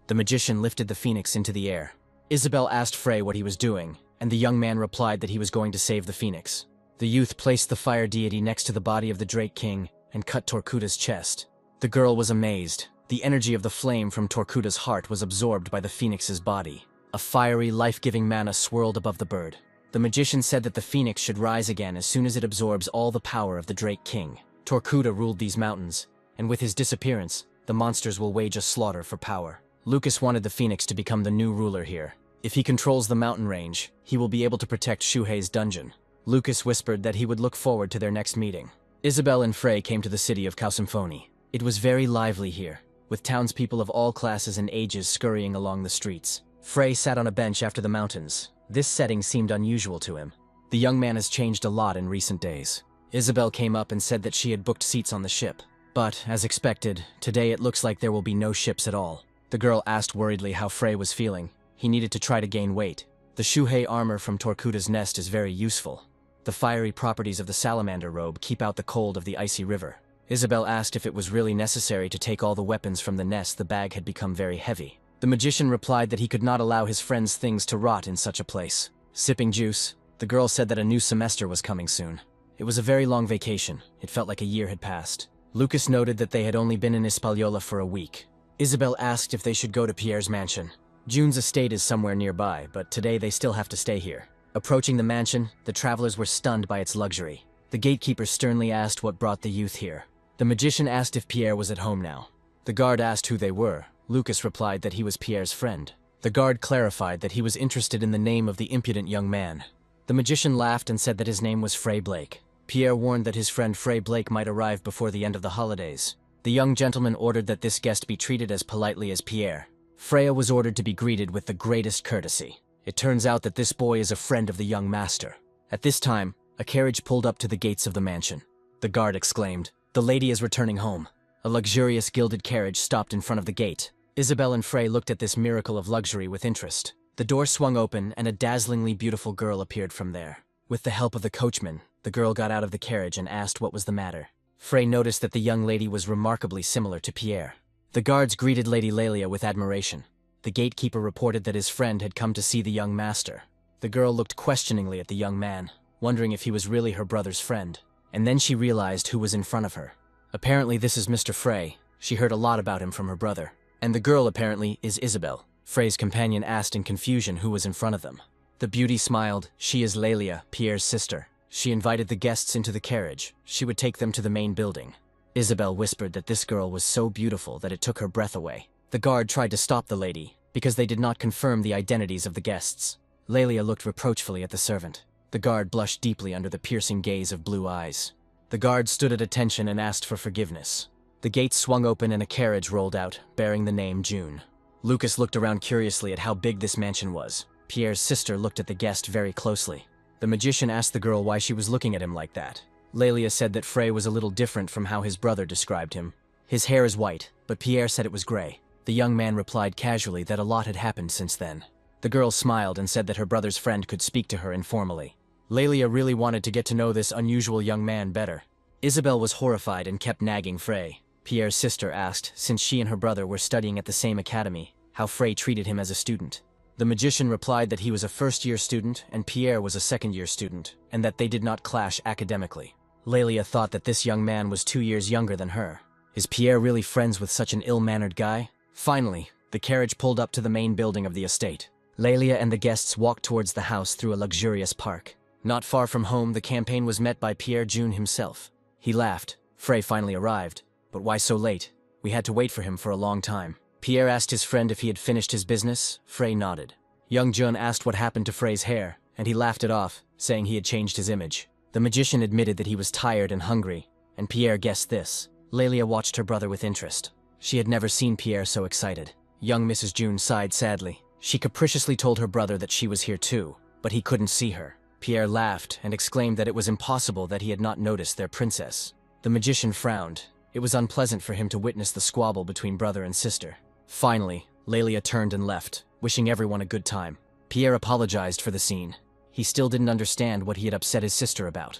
The magician lifted the phoenix into the air. Isabel asked Frey what he was doing, and the young man replied that he was going to save the phoenix. The youth placed the fire deity next to the body of the Drake King and cut Torqueda's chest. The girl was amazed. The energy of the flame from Torqueda's heart was absorbed by the phoenix's body. A fiery, life-giving mana swirled above the bird. The magician said that the phoenix should rise again as soon as it absorbs all the power of the Drake King. Torqueda ruled these mountains, and with his disappearance, the monsters will wage a slaughter for power. Lucas wanted the phoenix to become the new ruler here. If he controls the mountain range, he will be able to protect Shuhei's dungeon. Lucas whispered that he would look forward to their next meeting. Isabel and Frey came to the city of Kausymphony. It was very lively here, with townspeople of all classes and ages scurrying along the streets. Frey sat on a bench after the mountains. This setting seemed unusual to him. The young man has changed a lot in recent days. Isabel came up and said that she had booked seats on the ship. But, as expected, today it looks like there will be no ships at all. The girl asked worriedly how Frey was feeling. He needed to try to gain weight. The Shuhei armor from Torqueda's nest is very useful. The fiery properties of the salamander robe keep out the cold of the icy river. Isabel asked if it was really necessary to take all the weapons from the nest. The bag had become very heavy. The magician replied that he could not allow his friend's things to rot in such a place. Sipping juice, the girl said that a new semester was coming soon. It was a very long vacation. It felt like a year had passed. Lucas noted that they had only been in Espaliola for a week. Isabel asked if they should go to Pierre's mansion. June's estate is somewhere nearby, but today they still have to stay here. Approaching the mansion, the travelers were stunned by its luxury. The gatekeeper sternly asked what brought the youth here. The magician asked if Pierre was at home now. The guard asked who they were. Lucas replied that he was Pierre's friend. The guard clarified that he was interested in the name of the impudent young man. The magician laughed and said that his name was Frey Blake. Pierre warned that his friend Frey Blake might arrive before the end of the holidays. The young gentleman ordered that this guest be treated as politely as Pierre. Freya was ordered to be greeted with the greatest courtesy. It turns out that this boy is a friend of the young master. At this time, a carriage pulled up to the gates of the mansion. The guard exclaimed, "The lady is returning home." A luxurious gilded carriage stopped in front of the gate. Isabel and Frey looked at this miracle of luxury with interest. The door swung open and a dazzlingly beautiful girl appeared from there. With the help of the coachman, the girl got out of the carriage and asked what was the matter. Frey noticed that the young lady was remarkably similar to Pierre. The guards greeted Lady Lelia with admiration. The gatekeeper reported that his friend had come to see the young master. The girl looked questioningly at the young man, wondering if he was really her brother's friend. And then she realized who was in front of her. Apparently this is Mr. Frey. She heard a lot about him from her brother. And the girl apparently is Isabel. Frey's companion asked in confusion who was in front of them. The beauty smiled. She is Lelia, Pierre's sister. She invited the guests into the carriage. She would take them to the main building. Isabel whispered that this girl was so beautiful that it took her breath away. The guard tried to stop the lady, because they did not confirm the identities of the guests. Lelia looked reproachfully at the servant. The guard blushed deeply under the piercing gaze of blue eyes. The guard stood at attention and asked for forgiveness. The gates swung open and a carriage rolled out, bearing the name June. Lucas looked around curiously at how big this mansion was. Pierre's sister looked at the guest very closely. The magician asked the girl why she was looking at him like that. Lelia said that Frey was a little different from how his brother described him. His hair is white, but Pierre said it was gray. The young man replied casually that a lot had happened since then. The girl smiled and said that her brother's friend could speak to her informally. Lelia really wanted to get to know this unusual young man better. Isabel was horrified and kept nagging Frey. Pierre's sister asked, since she and her brother were studying at the same academy, how Frey treated him as a student. The magician replied that he was a first-year student and Pierre was a second-year student, and that they did not clash academically. Lelia thought that this young man was 2 years younger than her. Is Pierre really friends with such an ill-mannered guy? Finally, the carriage pulled up to the main building of the estate. Lelia and the guests walked towards the house through a luxurious park. Not far from home, the campaign was met by Pierre June himself. He laughed. Frey finally arrived. But why so late? We had to wait for him for a long time. Pierre asked his friend if he had finished his business. Frey nodded. Young Jun asked what happened to Frey's hair, and he laughed it off, saying he had changed his image. The magician admitted that he was tired and hungry, and Pierre guessed this. Lelia watched her brother with interest. She had never seen Pierre so excited. Young Mrs. June sighed sadly. She capriciously told her brother that she was here too, but he couldn't see her. Pierre laughed and exclaimed that it was impossible that he had not noticed their princess. The magician frowned. It was unpleasant for him to witness the squabble between brother and sister. Finally, Lelia turned and left, wishing everyone a good time. Pierre apologized for the scene. He still didn't understand what he had upset his sister about.